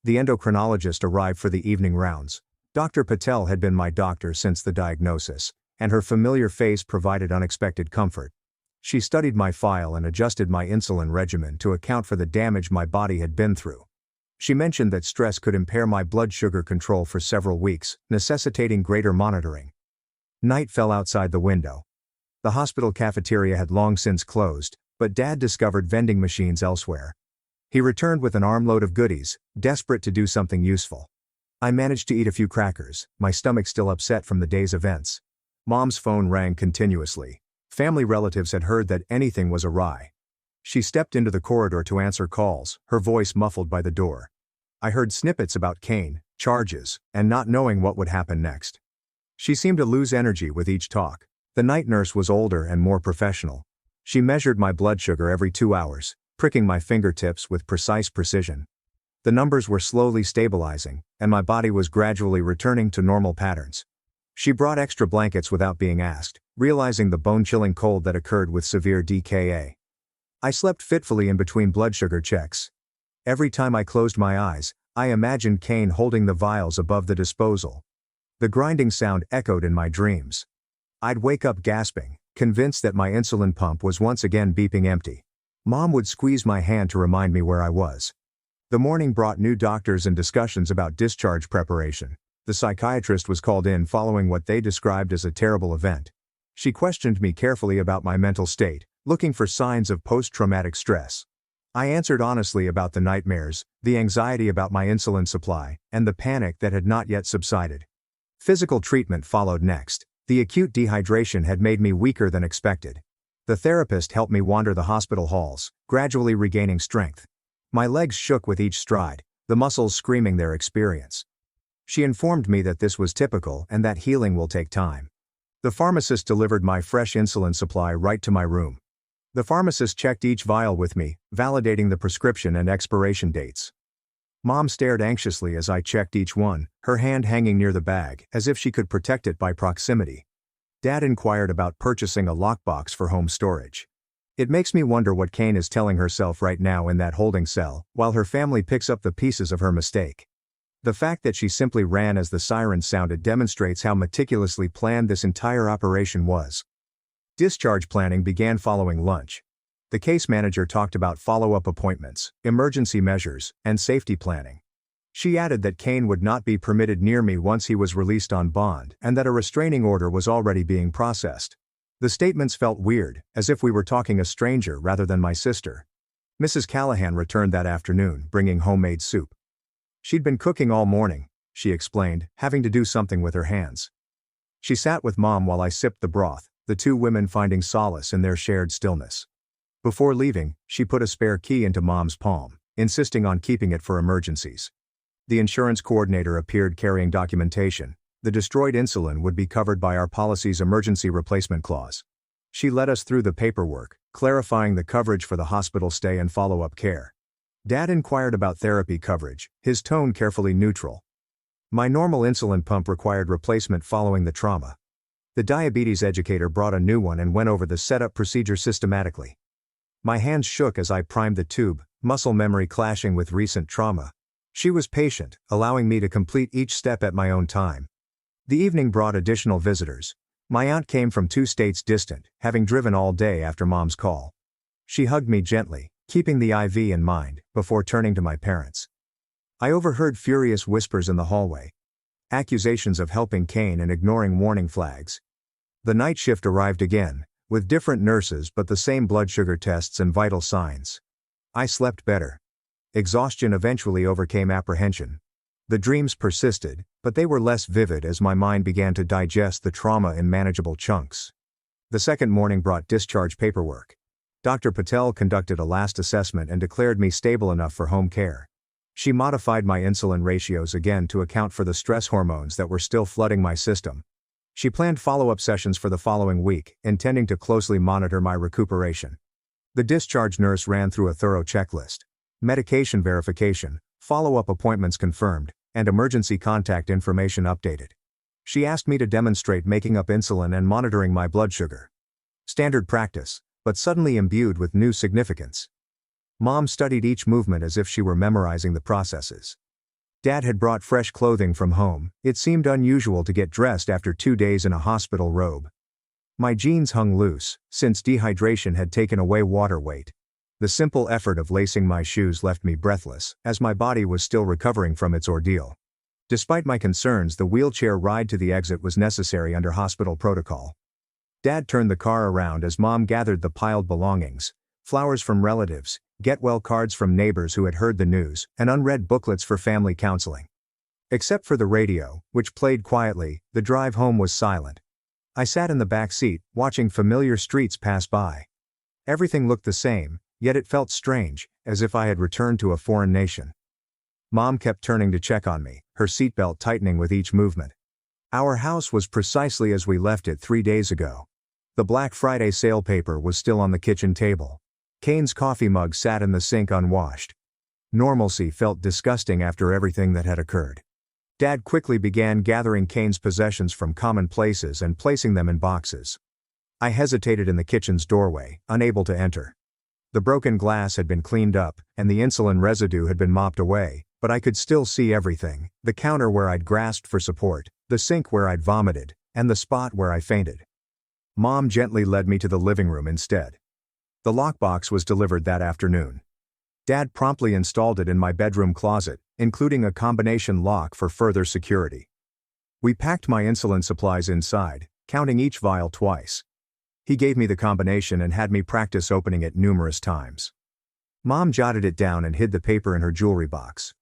The endocrinologist arrived for the evening rounds. Dr. Patel had been my doctor since the diagnosis, and her familiar face provided unexpected comfort. She studied my file and adjusted my insulin regimen to account for the damage my body had been through. She mentioned that stress could impair my blood sugar control for several weeks, necessitating greater monitoring. Night fell outside the window. The hospital cafeteria had long since closed, but Dad discovered vending machines elsewhere. He returned with an armload of goodies, desperate to do something useful. I managed to eat a few crackers, my stomach still upset from the day's events. Mom's phone rang continuously. Family relatives had heard that anything was awry. She stepped into the corridor to answer calls, her voice muffled by the door. I heard snippets about Kane, charges, and not knowing what would happen next. She seemed to lose energy with each talk. The night nurse was older and more professional. She measured my blood sugar every 2 hours, pricking my fingertips with precise precision. The numbers were slowly stabilizing, and my body was gradually returning to normal patterns. She brought extra blankets without being asked, realizing the bone-chilling cold that occurred with severe DKA. I slept fitfully in between blood sugar checks. Every time I closed my eyes, I imagined Kane holding the vials above the disposal. The grinding sound echoed in my dreams. I'd wake up gasping, convinced that my insulin pump was once again beeping empty. Mom would squeeze my hand to remind me where I was. The morning brought new doctors and discussions about discharge preparation. The psychiatrist was called in following what they described as a terrible event. She questioned me carefully about my mental state, looking for signs of post-traumatic stress. I answered honestly about the nightmares, the anxiety about my insulin supply, and the panic that had not yet subsided. Physical treatment followed next. The acute dehydration had made me weaker than expected. The therapist helped me wander the hospital halls, gradually regaining strength. My legs shook with each stride, the muscles screaming their experience. She informed me that this was typical and that healing will take time. The pharmacist delivered my fresh insulin supply right to my room. The pharmacist checked each vial with me, validating the prescription and expiration dates. Mom stared anxiously as I checked each one, her hand hanging near the bag, as if she could protect it by proximity. Dad inquired about purchasing a lockbox for home storage. It makes me wonder what Kane is telling herself right now in that holding cell, while her family picks up the pieces of her mistake. The fact that she simply ran as the sirens sounded demonstrates how meticulously planned this entire operation was. Discharge planning began following lunch. The case manager talked about follow-up appointments, emergency measures, and safety planning. She added that Kane would not be permitted near me once he was released on bond and that a restraining order was already being processed. The statements felt weird, as if we were talking a stranger rather than my sister. Mrs. Callahan returned that afternoon, bringing homemade soup. She'd been cooking all morning, she explained, having to do something with her hands. She sat with Mom while I sipped the broth, the two women finding solace in their shared stillness. Before leaving, she put a spare key into Mom's palm, insisting on keeping it for emergencies. The insurance coordinator appeared carrying documentation. The destroyed insulin would be covered by our policy's emergency replacement clause. She led us through the paperwork, clarifying the coverage for the hospital stay and follow-up care. Dad inquired about therapy coverage, his tone carefully neutral. My normal insulin pump required replacement following the trauma. The diabetes educator brought a new one and went over the setup procedure systematically. My hands shook as I primed the tube, muscle memory clashing with recent trauma. She was patient, allowing me to complete each step at my own time. The evening brought additional visitors. My aunt came from 2 states distant, having driven all day after Mom's call. She hugged me gently, keeping the IV in mind, before turning to my parents. I overheard furious whispers in the hallway. Accusations of helping Kane and ignoring warning flags. The night shift arrived again, with different nurses but the same blood sugar tests and vital signs. I slept better. Exhaustion eventually overcame apprehension. The dreams persisted, but they were less vivid as my mind began to digest the trauma in manageable chunks. The second morning brought discharge paperwork. Dr. Patel conducted a last assessment and declared me stable enough for home care. She modified my insulin ratios again to account for the stress hormones that were still flooding my system. She planned follow-up sessions for the following week, intending to closely monitor my recuperation. The discharge nurse ran through a thorough checklist. Medication verification, follow-up appointments confirmed, and emergency contact information updated. She asked me to demonstrate making up insulin and monitoring my blood sugar. Standard practice, but suddenly imbued with new significance. Mom studied each movement as if she were memorizing the processes. Dad had brought fresh clothing from home. It seemed unusual to get dressed after 2 days in a hospital robe. My jeans hung loose, since dehydration had taken away water weight. The simple effort of lacing my shoes left me breathless, as my body was still recovering from its ordeal. Despite my concerns, the wheelchair ride to the exit was necessary under hospital protocol. Dad turned the car around as Mom gathered the piled belongings: flowers from relatives, get-well cards from neighbors who had heard the news, and unread booklets for family counseling. Except for the radio, which played quietly, the drive home was silent. I sat in the back seat, watching familiar streets pass by. Everything looked the same, yet it felt strange, as if I had returned to a foreign nation. Mom kept turning to check on me, her seatbelt tightening with each movement. Our house was precisely as we left it 3 days ago. The Black Friday sale paper was still on the kitchen table. Kane's coffee mug sat in the sink unwashed. Normalcy felt disgusting after everything that had occurred. Dad quickly began gathering Kane's possessions from common places and placing them in boxes. I hesitated in the kitchen's doorway, unable to enter. The broken glass had been cleaned up, and the insulin residue had been mopped away, but I could still see everything: the counter where I'd grasped for support, the sink where I'd vomited, and the spot where I fainted. Mom gently led me to the living room instead. The lockbox was delivered that afternoon. Dad promptly installed it in my bedroom closet, including a combination lock for further security. We packed my insulin supplies inside, counting each vial twice. He gave me the combination and had me practice opening it numerous times. Mom jotted it down and hid the paper in her jewelry box.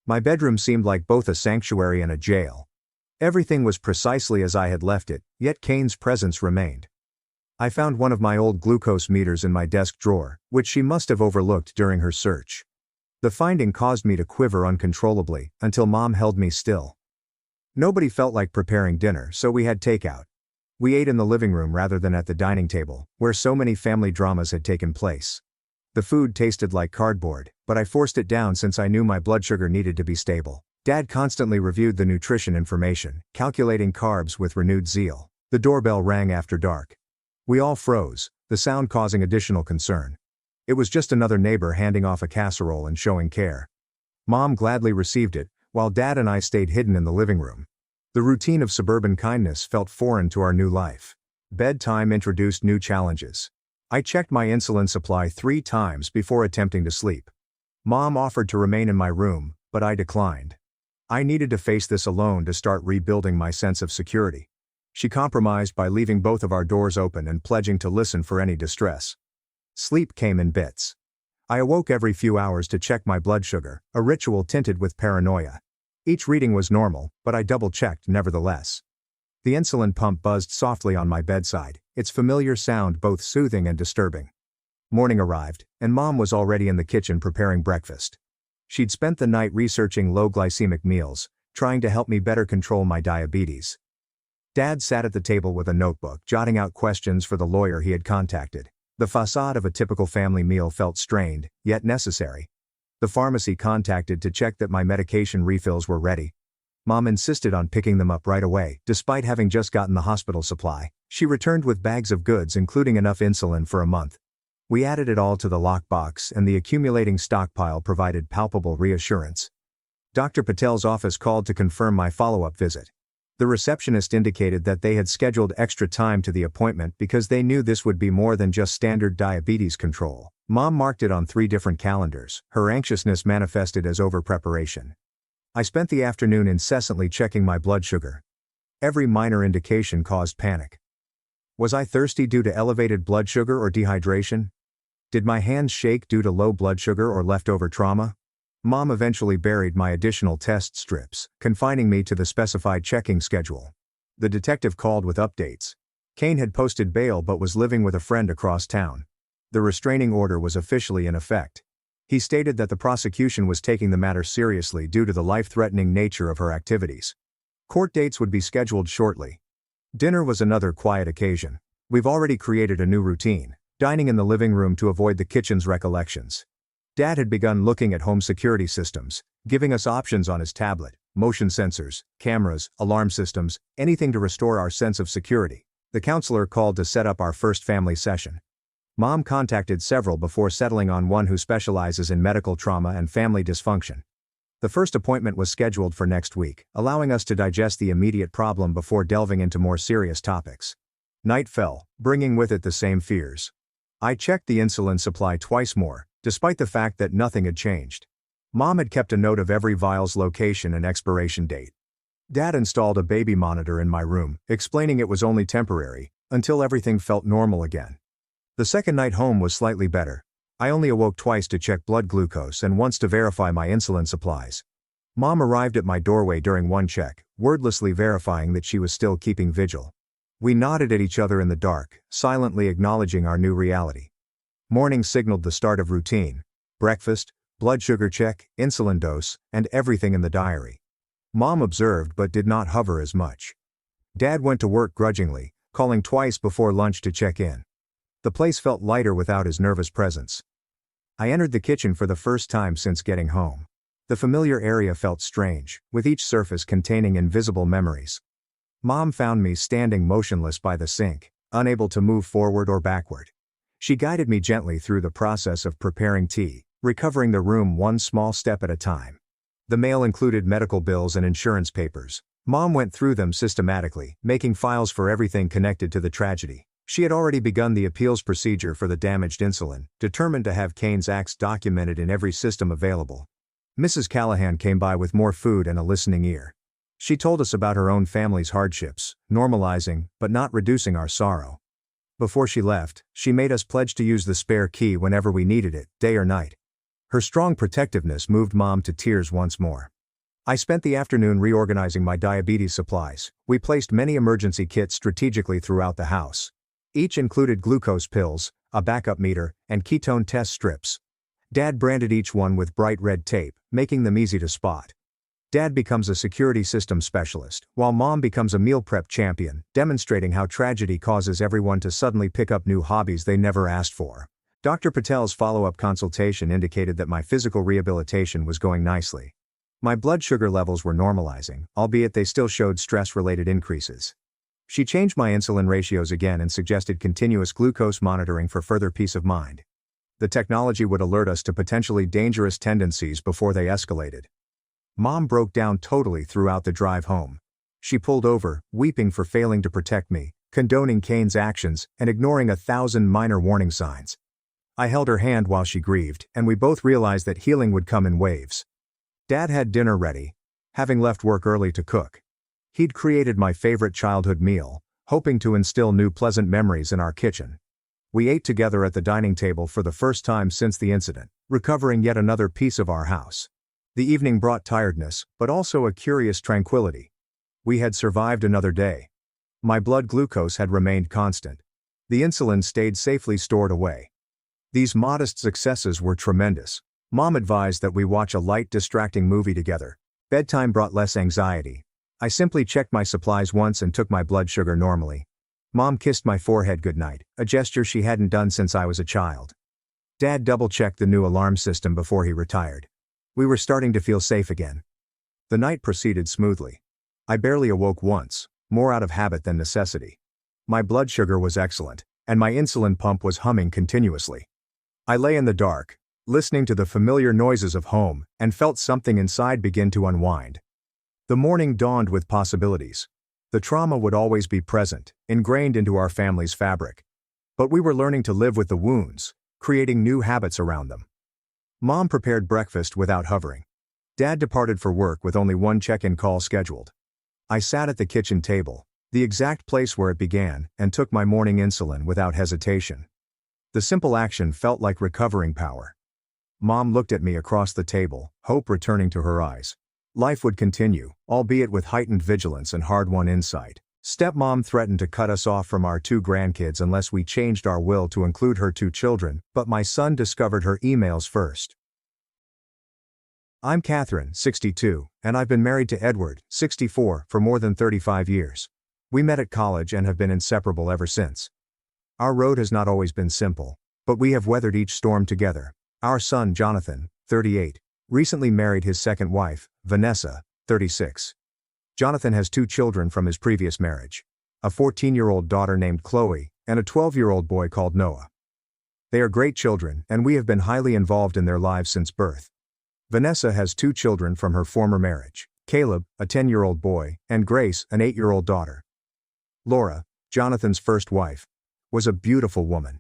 My bedroom seemed like both a sanctuary and a jail. Everything was precisely as I had left it, yet Kane's presence remained. I found one of my old glucose meters in my desk drawer, which she must have overlooked during her search. The finding caused me to quiver uncontrollably, until Mom held me still. Nobody felt like preparing dinner, so we had takeout. We ate in the living room rather than at the dining table, where so many family dramas had taken place. The food tasted like cardboard, but I forced it down since I knew my blood sugar needed to be stable. Dad constantly reviewed the nutrition information, calculating carbs with renewed zeal. The doorbell rang after dark. We all froze, the sound causing additional concern. It was just another neighbor handing off a casserole and showing care. Mom gladly received it, while Dad and I stayed hidden in the living room. The routine of suburban kindness felt foreign to our new life. Bedtime introduced new challenges. I checked my insulin supply 3 times before attempting to sleep. Mom offered to remain in my room, but I declined. I needed to face this alone to start rebuilding my sense of security. She compromised by leaving both of our doors open and pledging to listen for any distress. Sleep came in bits. I awoke every few hours to check my blood sugar, a ritual tinted with paranoia. Each reading was normal, but I double-checked nevertheless. The insulin pump buzzed softly on my bedside, its familiar sound both soothing and disturbing. Morning arrived, and Mom was already in the kitchen preparing breakfast. She'd spent the night researching low-glycemic meals, trying to help me better control my diabetes. Dad sat at the table with a notebook, jotting out questions for the lawyer he had contacted. The facade of a typical family meal felt strained, yet necessary. The pharmacy contacted to check that my medication refills were ready. Mom insisted on picking them up right away, despite having just gotten the hospital supply. She returned with bags of goods including enough insulin for a month. We added it all to the lockbox, and the accumulating stockpile provided palpable reassurance. Dr. Patel's office called to confirm my follow-up visit. The receptionist indicated that they had scheduled extra time to the appointment because they knew this would be more than just standard diabetes control. Mom marked it on 3 different calendars. Her anxiousness manifested as over-preparation. I spent the afternoon incessantly checking my blood sugar. Every minor indication caused panic. Was I thirsty due to elevated blood sugar or dehydration? Did my hands shake due to low blood sugar or leftover trauma? Mom eventually buried my additional test strips, confining me to the specified checking schedule. The detective called with updates. Kane had posted bail but was living with a friend across town. The restraining order was officially in effect. He stated that the prosecution was taking the matter seriously due to the life-threatening nature of her activities. Court dates would be scheduled shortly. Dinner was another quiet occasion. We've already created a new routine, dining in the living room to avoid the kitchen's recollections. Dad had begun looking at home security systems, giving us options on his tablet: motion sensors, cameras, alarm systems, anything to restore our sense of security. The counselor called to set up our first family session. Mom contacted several before settling on one who specializes in medical trauma and family dysfunction. The first appointment was scheduled for next week, allowing us to digest the immediate problem before delving into more serious topics. Night fell, bringing with it the same fears. I checked the insulin supply twice more, despite the fact that nothing had changed. Mom had kept a note of every vial's location and expiration date. Dad installed a baby monitor in my room, explaining it was only temporary, until everything felt normal again. The second night home was slightly better. I only awoke twice to check blood glucose and once to verify my insulin supplies. Mom arrived at my doorway during one check, wordlessly verifying that she was still keeping vigil. We nodded at each other in the dark, silently acknowledging our new reality. Morning signaled the start of routine: breakfast, blood sugar check, insulin dose, and everything in the diary. Mom observed but did not hover as much. Dad went to work grudgingly, calling twice before lunch to check in. The place felt lighter without his nervous presence. I entered the kitchen for the first time since getting home. The familiar area felt strange, with each surface containing invisible memories. Mom found me standing motionless by the sink, unable to move forward or backward. She guided me gently through the process of preparing tea, recovering the room one small step at a time. The mail included medical bills and insurance papers. Mom went through them systematically, making files for everything connected to the tragedy. She had already begun the appeals procedure for the damaged insulin, determined to have Kane's acts documented in every system available. Mrs. Callahan came by with more food and a listening ear. She told us about her own family's hardships, normalizing, but not reducing our sorrow. Before she left, she made us pledge to use the spare key whenever we needed it, day or night. Her strong protectiveness moved Mom to tears once more. I spent the afternoon reorganizing my diabetes supplies. We placed many emergency kits strategically throughout the house. Each included glucose pills, a backup meter, and ketone test strips. Dad branded each one with bright red tape, making them easy to spot. Dad becomes a security system specialist, while Mom becomes a meal prep champion, demonstrating how tragedy causes everyone to suddenly pick up new hobbies they never asked for. Dr. Patel's follow-up consultation indicated that my physical rehabilitation was going nicely. My blood sugar levels were normalizing, albeit they still showed stress-related increases. She changed my insulin ratios again and suggested continuous glucose monitoring for further peace of mind. The technology would alert us to potentially dangerous tendencies before they escalated. Mom broke down totally throughout the drive home. She pulled over, weeping for failing to protect me, condoning Kane's actions, and ignoring 1,000 minor warning signs. I held her hand while she grieved, and we both realized that healing would come in waves. Dad had dinner ready, having left work early to cook. He'd created my favorite childhood meal, hoping to instill new pleasant memories in our kitchen. We ate together at the dining table for the first time since the incident, recovering yet another piece of our house. The evening brought tiredness, but also a curious tranquility. We had survived another day. My blood glucose had remained constant. The insulin stayed safely stored away. These modest successes were tremendous. Mom advised that we watch a light, distracting movie together. Bedtime brought less anxiety. I simply checked my supplies once and took my blood sugar normally. Mom kissed my forehead goodnight, a gesture she hadn't done since I was a child. Dad double-checked the new alarm system before he retired. We were starting to feel safe again. The night proceeded smoothly. I barely awoke once, more out of habit than necessity. My blood sugar was excellent, and my insulin pump was humming continuously. I lay in the dark, listening to the familiar noises of home, and felt something inside begin to unwind. The morning dawned with possibilities. The trauma would always be present, ingrained into our family's fabric. But we were learning to live with the wounds, creating new habits around them. Mom prepared breakfast without hovering. Dad departed for work with only one check-in call scheduled. I sat at the kitchen table, the exact place where it began, and took my morning insulin without hesitation. The simple action felt like recovering power. Mom looked at me across the table, hope returning to her eyes. Life would continue, albeit with heightened vigilance and hard-won insight. Stepmom threatened to cut us off from our 2 grandkids unless we changed our will to include her 2 children, but my son discovered her emails first. I'm Catherine, 62, and I've been married to Edward, 64, for more than 35 years. We met at college and have been inseparable ever since. Our road has not always been simple, but we have weathered each storm together. Our son, Jonathan, 38, recently married his second wife, Vanessa, 36. Jonathan has 2 children from his previous marriage. A 14-year-old daughter named Chloe, and a 12-year-old boy called Noah. They are great children, and we have been highly involved in their lives since birth. Vanessa has 2 children from her former marriage, Caleb, a 10-year-old boy, and Grace, an 8-year-old daughter. Laura, Jonathan's first wife, was a beautiful woman.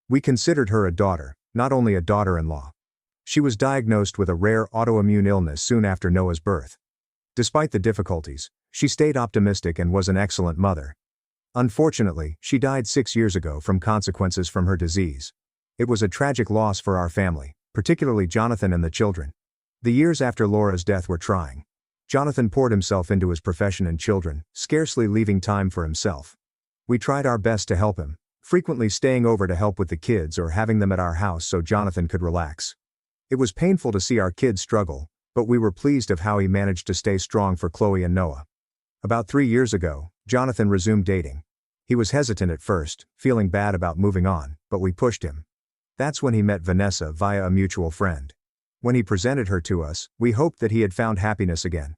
We considered her a daughter, not only a daughter-in-law. She was diagnosed with a rare autoimmune illness soon after Noah's birth. Despite the difficulties, she stayed optimistic and was an excellent mother. Unfortunately, she died 6 years ago from consequences from her disease. It was a tragic loss for our family, particularly Jonathan and the children. The years after Laura's death were trying. Jonathan poured himself into his profession and children, scarcely leaving time for himself. We tried our best to help him, frequently staying over to help with the kids or having them at our house so Jonathan could relax. It was painful to see our kids struggle, but we were pleased of how he managed to stay strong for Chloe and Noah. About 3 years ago, Jonathan resumed dating. He was hesitant at first, feeling bad about moving on, but we pushed him. That's when he met Vanessa via a mutual friend. When he presented her to us, we hoped that he had found happiness again.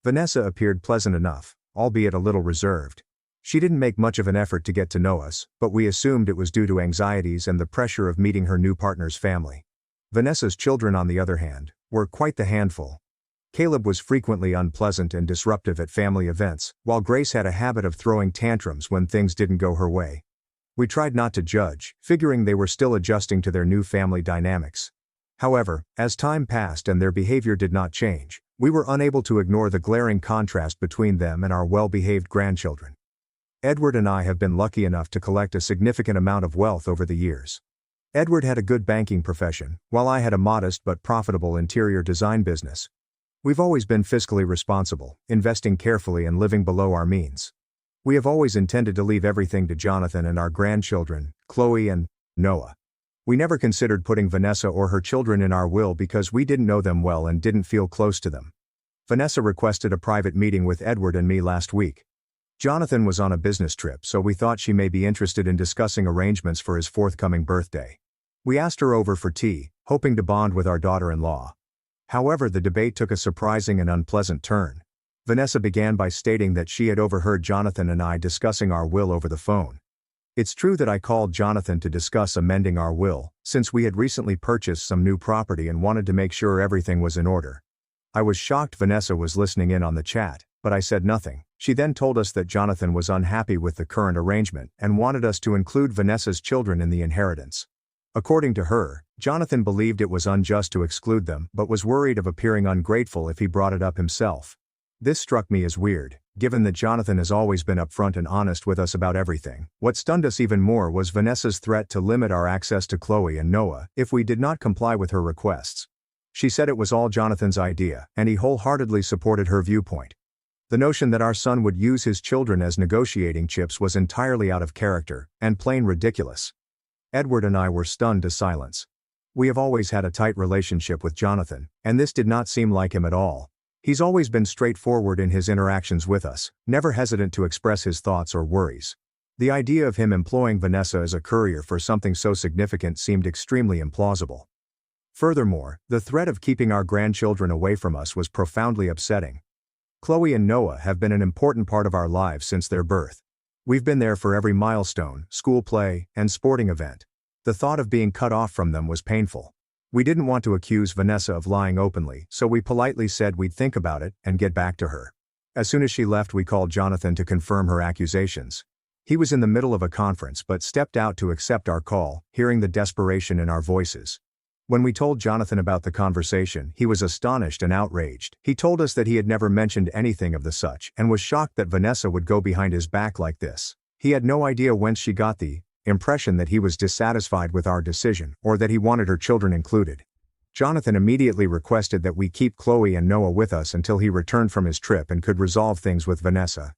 Vanessa appeared pleasant enough, albeit a little reserved. She didn't make much of an effort to get to know us, but we assumed it was due to anxieties and the pressure of meeting her new partner's family. Vanessa's children, on the other hand, were quite the handful. Caleb was frequently unpleasant and disruptive at family events, while Grace had a habit of throwing tantrums when things didn't go her way. We tried not to judge, figuring they were still adjusting to their new family dynamics. However, as time passed and their behavior did not change, we were unable to ignore the glaring contrast between them and our well-behaved grandchildren. Edward and I have been lucky enough to collect a significant amount of wealth over the years. Edward had a good banking profession, while I had a modest but profitable interior design business. We've always been fiscally responsible, investing carefully and living below our means. We have always intended to leave everything to Jonathan and our grandchildren, Chloe and Noah. We never considered putting Vanessa or her children in our will because we didn't know them well and didn't feel close to them. Vanessa requested a private meeting with Edward and me last week. Jonathan was on a business trip, so we thought she may be interested in discussing arrangements for his forthcoming birthday. We asked her over for tea, hoping to bond with our daughter-in-law. However, the debate took a surprising and unpleasant turn. Vanessa began by stating that she had overheard Jonathan and I discussing our will over the phone. It's true that I called Jonathan to discuss amending our will, since we had recently purchased some new property and wanted to make sure everything was in order. I was shocked Vanessa was listening in on the chat, but I said nothing. She then told us that Jonathan was unhappy with the current arrangement and wanted us to include Vanessa's children in the inheritance. According to her, Jonathan believed it was unjust to exclude them but was worried of appearing ungrateful if he brought it up himself. This struck me as weird, given that Jonathan has always been upfront and honest with us about everything. What stunned us even more was Vanessa's threat to limit our access to Chloe and Noah if we did not comply with her requests. She said it was all Jonathan's idea, and he wholeheartedly supported her viewpoint. The notion that our son would use his children as negotiating chips was entirely out of character, and plain ridiculous. Edward and I were stunned to silence. We have always had a tight relationship with Jonathan, and this did not seem like him at all. He's always been straightforward in his interactions with us, never hesitant to express his thoughts or worries. The idea of him employing Vanessa as a courier for something so significant seemed extremely implausible. Furthermore, the threat of keeping our grandchildren away from us was profoundly upsetting. Chloe and Noah have been an important part of our lives since their birth. We've been there for every milestone, school play, and sporting event. The thought of being cut off from them was painful. We didn't want to accuse Vanessa of lying openly, so we politely said we'd think about it and get back to her. As soon as she left, we called Jonathan to confirm her accusations. He was in the middle of a conference but stepped out to accept our call, hearing the desperation in our voices. When we told Jonathan about the conversation, he was astonished and outraged. He told us that he had never mentioned anything of the such and was shocked that Vanessa would go behind his back like this. He had no idea whence she got the impression that he was dissatisfied with our decision or that he wanted her children included. Jonathan immediately requested that we keep Chloe and Noah with us until he returned from his trip and could resolve things with Vanessa.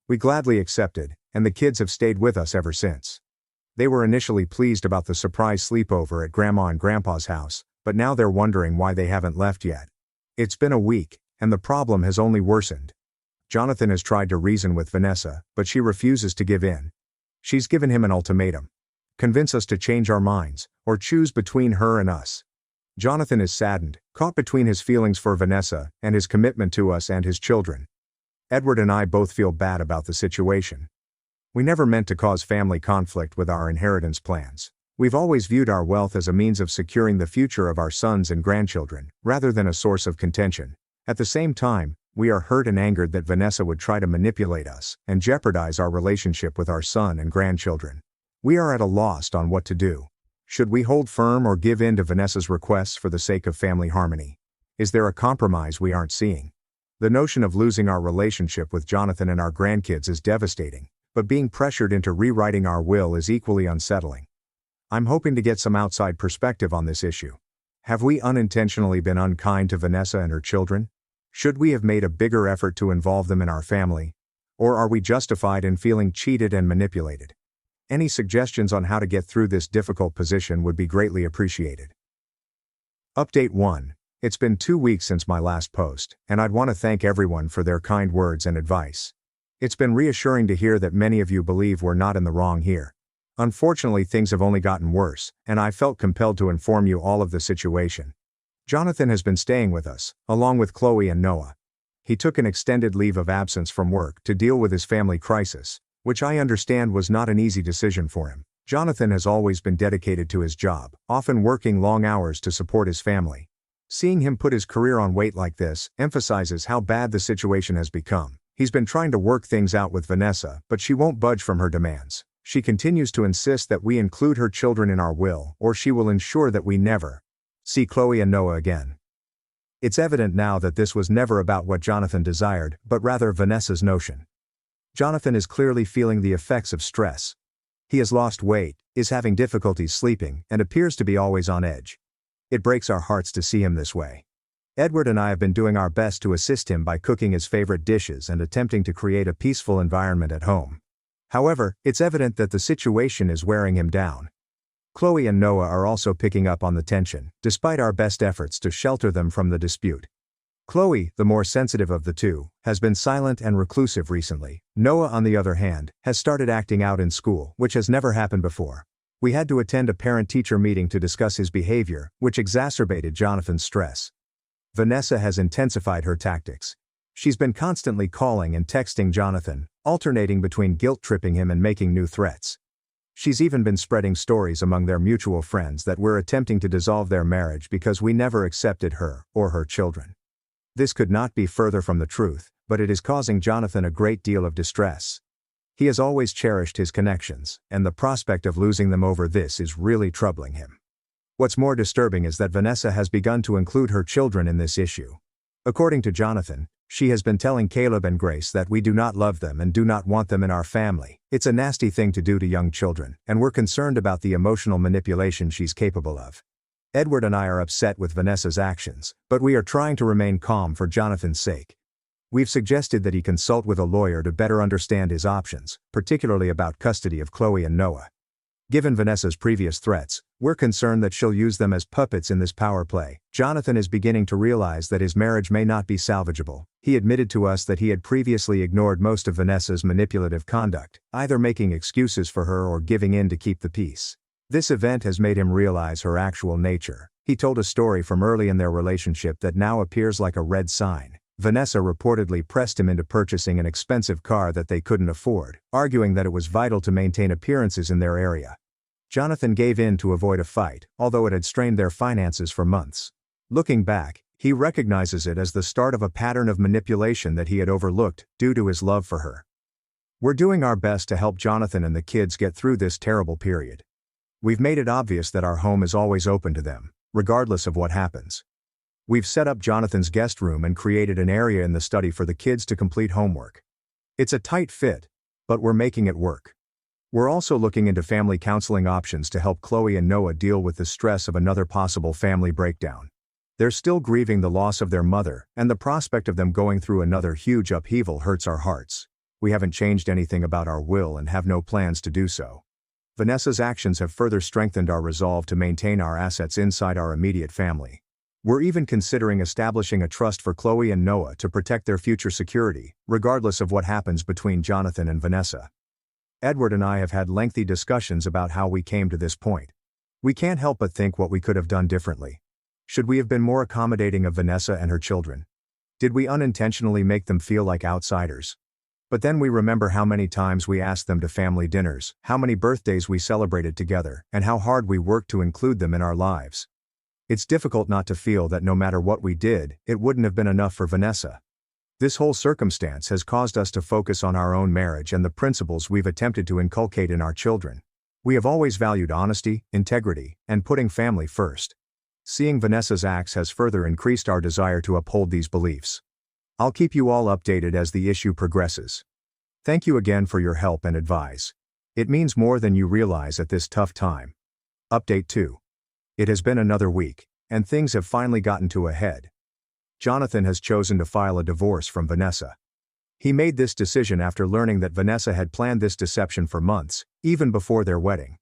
We gladly accepted, and the kids have stayed with us ever since. They were initially pleased about the surprise sleepover at Grandma and Grandpa's house, but now they're wondering why they haven't left yet. It's been a week, and the problem has only worsened. Jonathan has tried to reason with Vanessa, but she refuses to give in. She's given him an ultimatum. Convince us to change our minds, or choose between her and us. Jonathan is saddened, caught between his feelings for Vanessa and his commitment to us and his children. Edward and I both feel bad about the situation. We never meant to cause family conflict with our inheritance plans. We've always viewed our wealth as a means of securing the future of our sons and grandchildren, rather than a source of contention. At the same time, we are hurt and angered that Vanessa would try to manipulate us and jeopardize our relationship with our son and grandchildren. We are at a loss on what to do. Should we hold firm or give in to Vanessa's requests for the sake of family harmony? Is there a compromise we aren't seeing? The notion of losing our relationship with Jonathan and our grandkids is devastating, but being pressured into rewriting our will is equally unsettling. I'm hoping to get some outside perspective on this issue. Have we unintentionally been unkind to Vanessa and her children? Should we have made a bigger effort to involve them in our family? Or are we justified in feeling cheated and manipulated? Any suggestions on how to get through this difficult position would be greatly appreciated. Update 1. It's been 2 weeks since my last post, and I'd want to thank everyone for their kind words and advice. It's been reassuring to hear that many of you believe we're not in the wrong here. Unfortunately, things have only gotten worse, and I felt compelled to inform you all of the situation. Jonathan has been staying with us, along with Chloe and Noah. He took an extended leave of absence from work to deal with his family crisis, which I understand was not an easy decision for him. Jonathan has always been dedicated to his job, often working long hours to support his family. Seeing him put his career on wait like this emphasizes how bad the situation has become. He's been trying to work things out with Vanessa, but she won't budge from her demands. She continues to insist that we include her children in our will, or she will ensure that we never see Chloe and Noah again. It's evident now that this was never about what Jonathan desired, but rather Vanessa's notion. Jonathan is clearly feeling the effects of stress. He has lost weight, is having difficulties sleeping, and appears to be always on edge. It breaks our hearts to see him this way. Edward and I have been doing our best to assist him by cooking his favorite dishes and attempting to create a peaceful environment at home. However, it's evident that the situation is wearing him down. Chloe and Noah are also picking up on the tension, despite our best efforts to shelter them from the dispute. Chloe, the more sensitive of the two, has been silent and reclusive recently. Noah, on the other hand, has started acting out in school, which has never happened before. We had to attend a parent-teacher meeting to discuss his behavior, which exacerbated Jonathan's stress. Vanessa has intensified her tactics. She's been constantly calling and texting Jonathan, alternating between guilt-tripping him and making new threats. She's even been spreading stories among their mutual friends that we're attempting to dissolve their marriage because we never accepted her or her children. This could not be further from the truth, but it is causing Jonathan a great deal of distress. He has always cherished his connections, and the prospect of losing them over this is really troubling him. What's more disturbing is that Vanessa has begun to include her children in this issue. According to Jonathan, she has been telling Caleb and Grace that we do not love them and do not want them in our family. It's a nasty thing to do to young children, and we're concerned about the emotional manipulation she's capable of. Edward and I are upset with Vanessa's actions, but we are trying to remain calm for Jonathan's sake. We've suggested that he consult with a lawyer to better understand his options, particularly about custody of Chloe and Noah. Given Vanessa's previous threats, we're concerned that she'll use them as puppets in this power play. Jonathan is beginning to realize that his marriage may not be salvageable. He admitted to us that he had previously ignored most of Vanessa's manipulative conduct, either making excuses for her or giving in to keep the peace. This event has made him realize her actual nature. He told a story from early in their relationship that now appears like a red sign. Vanessa reportedly pressed him into purchasing an expensive car that they couldn't afford, arguing that it was vital to maintain appearances in their area. Jonathan gave in to avoid a fight, although it had strained their finances for months. Looking back, he recognizes it as the start of a pattern of manipulation that he had overlooked, due to his love for her. We're doing our best to help Jonathan and the kids get through this terrible period. We've made it obvious that our home is always open to them, regardless of what happens. We've set up Jonathan's guest room and created an area in the study for the kids to complete homework. It's a tight fit, but we're making it work. We're also looking into family counseling options to help Chloe and Noah deal with the stress of another possible family breakdown. They're still grieving the loss of their mother, and the prospect of them going through another huge upheaval hurts our hearts. We haven't changed anything about our will and have no plans to do so. Vanessa's actions have further strengthened our resolve to maintain our assets inside our immediate family. We're even considering establishing a trust for Chloe and Noah to protect their future security, regardless of what happens between Jonathan and Vanessa. Edward and I have had lengthy discussions about how we came to this point. We can't help but think what we could have done differently. Should we have been more accommodating of Vanessa and her children? Did we unintentionally make them feel like outsiders? But then we remember how many times we asked them to family dinners, how many birthdays we celebrated together, and how hard we worked to include them in our lives. It's difficult not to feel that no matter what we did, it wouldn't have been enough for Vanessa. This whole circumstance has caused us to focus on our own marriage and the principles we've attempted to inculcate in our children. We have always valued honesty, integrity, and putting family first. Seeing Vanessa's acts has further increased our desire to uphold these beliefs. I'll keep you all updated as the issue progresses. Thank you again for your help and advice. It means more than you realize at this tough time. Update 2. It has been another week, and things have finally gotten to a head. Jonathan has chosen to file a divorce from Vanessa. He made this decision after learning that Vanessa had planned this deception for months, even before their wedding.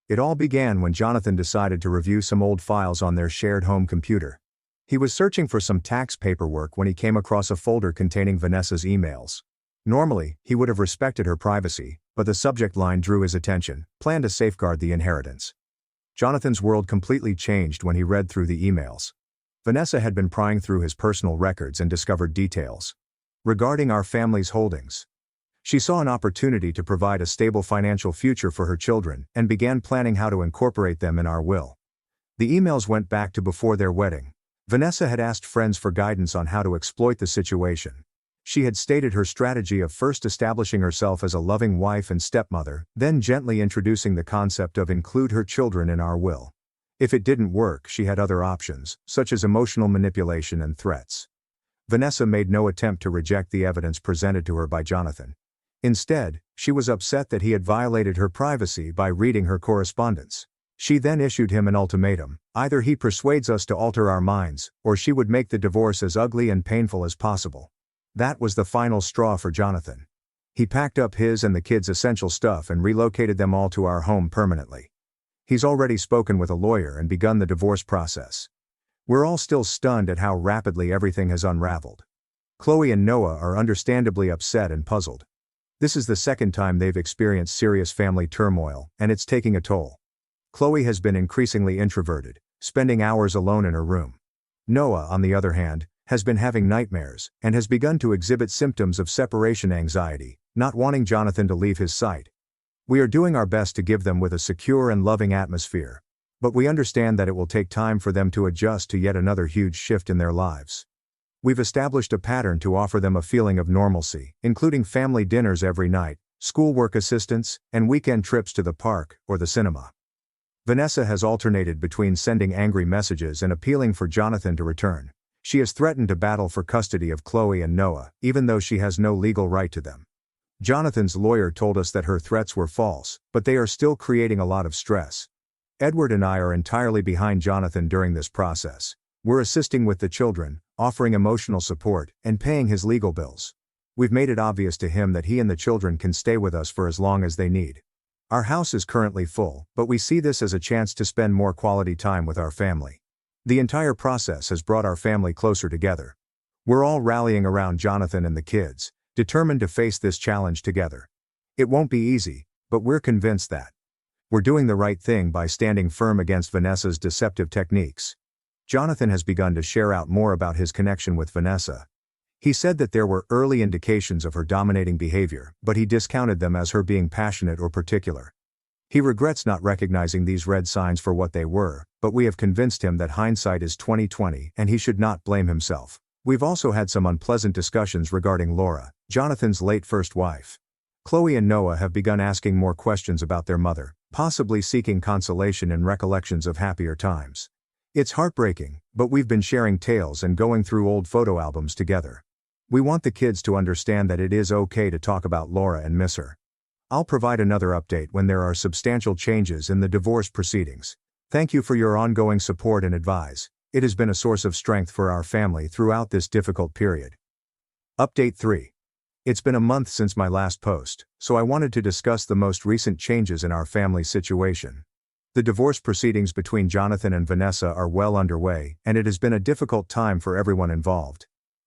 It all began when Jonathan decided to review some old files on their shared home computer. He was searching for some tax paperwork when he came across a folder containing Vanessa's emails. Normally, he would have respected her privacy, but the subject line drew his attention: plan to safeguard the inheritance. Jonathan's world completely changed when he read through the emails. Vanessa had been prying through his personal records and discovered details regarding our family's holdings. She saw an opportunity to provide a stable financial future for her children and began planning how to incorporate them in our will. The emails went back to before their wedding. Vanessa had asked friends for guidance on how to exploit the situation. She had stated her strategy of first establishing herself as a loving wife and stepmother, then gently introducing the concept of include her children in our will. If it didn't work, she had other options, such as emotional manipulation and threats. Vanessa made no attempt to reject the evidence presented to her by Jonathan. Instead, she was upset that he had violated her privacy by reading her correspondence. She then issued him an ultimatum: either he persuades us to alter our minds, or she would make the divorce as ugly and painful as possible. That was the final straw for Jonathan. He packed up his and the kids' essential stuff and relocated them all to our home permanently. He's already spoken with a lawyer and begun the divorce process. We're all still stunned at how rapidly everything has unraveled. Chloe and Noah are understandably upset and puzzled. This is the second time they've experienced serious family turmoil, and it's taking a toll. Chloe has been increasingly introverted, spending hours alone in her room. Noah, on the other hand, has been having nightmares, and has begun to exhibit symptoms of separation anxiety, not wanting Jonathan to leave his sight. We are doing our best to give them with a secure and loving atmosphere, but we understand that it will take time for them to adjust to yet another huge shift in their lives. We've established a pattern to offer them a feeling of normalcy, including family dinners every night, schoolwork assistance, and weekend trips to the park or the cinema. Vanessa has alternated between sending angry messages and appealing for Jonathan to return. She has threatened to battle for custody of Chloe and Noah, even though she has no legal right to them. Jonathan's lawyer told us that her threats were false, but they are still creating a lot of stress. Edward and I are entirely behind Jonathan during this process. We're assisting with the children, offering emotional support, and paying his legal bills. We've made it obvious to him that he and the children can stay with us for as long as they need. Our house is currently full, but we see this as a chance to spend more quality time with our family. The entire process has brought our family closer together. We're all rallying around Jonathan and the kids, determined to face this challenge together. It won't be easy, but we're convinced that we're doing the right thing by standing firm against Vanessa's deceptive techniques. Jonathan has begun to share out more about his connection with Vanessa. He said that there were early indications of her dominating behavior, but he discounted them as her being passionate or particular. He regrets not recognizing these red signs for what they were, but we have convinced him that hindsight is 20/20 and he should not blame himself. We've also had some unpleasant discussions regarding Laura, Jonathan's late first wife. Chloe and Noah have begun asking more questions about their mother, possibly seeking consolation in recollections of happier times. It's heartbreaking, but we've been sharing tales and going through old photo albums together. We want the kids to understand that it is okay to talk about Laura and miss her. I'll provide another update when there are substantial changes in the divorce proceedings. Thank you for your ongoing support and advice. It has been a source of strength for our family throughout this difficult period. Update 3. It's been a month since my last post, so I wanted to discuss the most recent changes in our family situation. The divorce proceedings between Jonathan and Vanessa are well underway, and it has been a difficult time for everyone involved.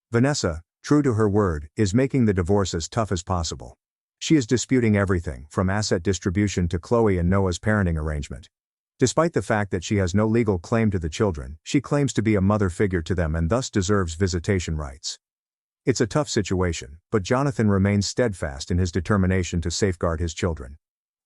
Vanessa, true to her word, is making the divorce as tough as possible. She is disputing everything from asset distribution to Chloe and Noah's parenting arrangement. Despite the fact that she has no legal claim to the children, she claims to be a mother figure to them and thus deserves visitation rights. It's a tough situation, but Jonathan remains steadfast in his determination to safeguard his children.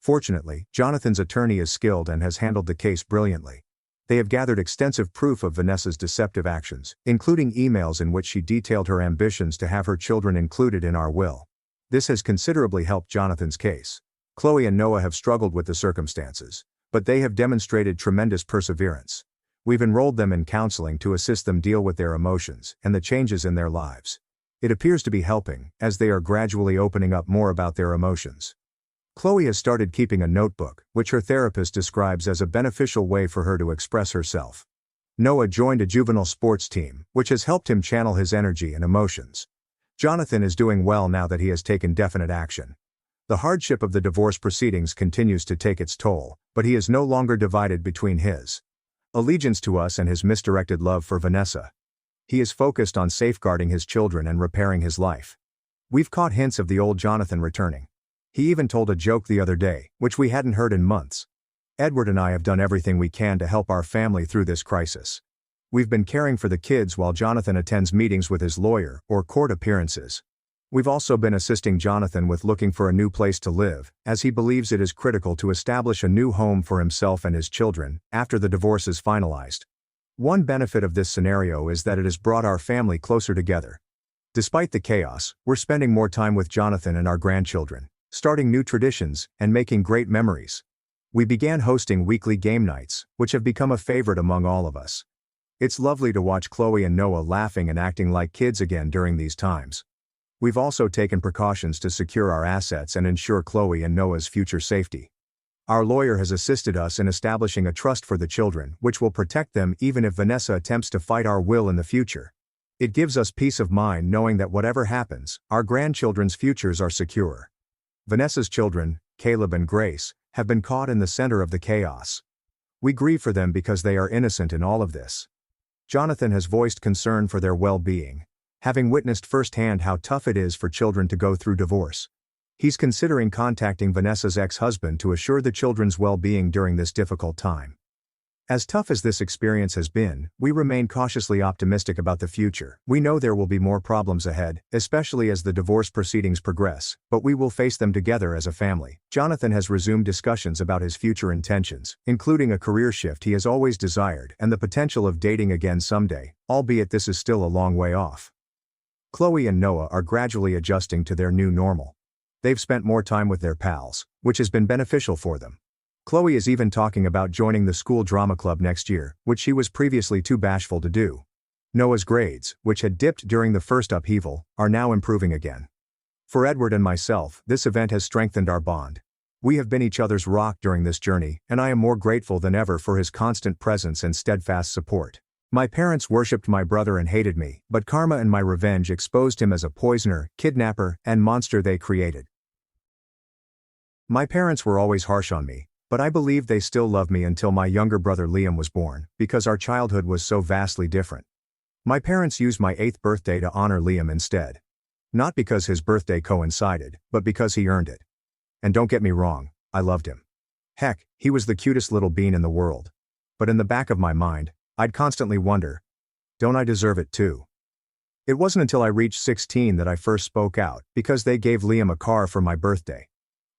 Fortunately, Jonathan's attorney is skilled and has handled the case brilliantly. They have gathered extensive proof of Vanessa's deceptive actions, including emails in which she detailed her ambitions to have her children included in our will. This has considerably helped Jonathan's case. Chloe and Noah have struggled with the circumstances, but they have demonstrated tremendous perseverance. We've enrolled them in counseling to assist them deal with their emotions and the changes in their lives. It appears to be helping, as they are gradually opening up more about their emotions. Chloe has started keeping a notebook, which her therapist describes as a beneficial way for her to express herself. Noah joined a juvenile sports team, which has helped him channel his energy and emotions. Jonathan is doing well now that he has taken definite action. The hardship of the divorce proceedings continues to take its toll, but he is no longer divided between his allegiance to us and his misdirected love for Vanessa. He is focused on safeguarding his children and repairing his life. We've caught hints of the old Jonathan returning. He even told a joke the other day, which we hadn't heard in months. Edward and I have done everything we can to help our family through this crisis. We've been caring for the kids while Jonathan attends meetings with his lawyer or court appearances. We've also been assisting Jonathan with looking for a new place to live, as he believes it is critical to establish a new home for himself and his children after the divorce is finalized. One benefit of this scenario is that it has brought our family closer together. Despite the chaos, we're spending more time with Jonathan and our grandchildren, starting new traditions, and making great memories. We began hosting weekly game nights, which have become a favorite among all of us. It's lovely to watch Chloe and Noah laughing and acting like kids again during these times. We've also taken precautions to secure our assets and ensure Chloe and Noah's future safety. Our lawyer has assisted us in establishing a trust for the children, which will protect them even if Vanessa attempts to fight our will in the future. It gives us peace of mind knowing that whatever happens, our grandchildren's futures are secure. Vanessa's children, Caleb and Grace, have been caught in the center of the chaos. We grieve for them because they are innocent in all of this. Jonathan has voiced concern for their well-being, having witnessed firsthand how tough it is for children to go through divorce. He's considering contacting Vanessa's ex-husband to assure the children's well-being during this difficult time. As tough as this experience has been, we remain cautiously optimistic about the future. We know there will be more problems ahead, especially as the divorce proceedings progress, but we will face them together as a family. Jonathan has resumed discussions about his future intentions, including a career shift he has always desired and the potential of dating again someday, albeit this is still a long way off. Chloe and Noah are gradually adjusting to their new normal. They've spent more time with their pals, which has been beneficial for them. Chloe is even talking about joining the school drama club next year, which she was previously too bashful to do. Noah's grades, which had dipped during the first upheaval, are now improving again. For Edward and myself, this event has strengthened our bond. We have been each other's rock during this journey, and I am more grateful than ever for his constant presence and steadfast support. My parents worshipped my brother and hated me, but karma and my revenge exposed him as a poisoner, kidnapper, and monster they created. My parents were always harsh on me, but I believe they still loved me until my younger brother Liam was born, because our childhood was so vastly different. My parents used my 8th birthday to honor Liam instead. Not because his birthday coincided, but because he earned it. And don't get me wrong, I loved him. Heck, he was the cutest little bean in the world. But in the back of my mind, I'd constantly wonder, don't I deserve it too? It wasn't until I reached 16 that I first spoke out, because they gave Liam a car for my birthday.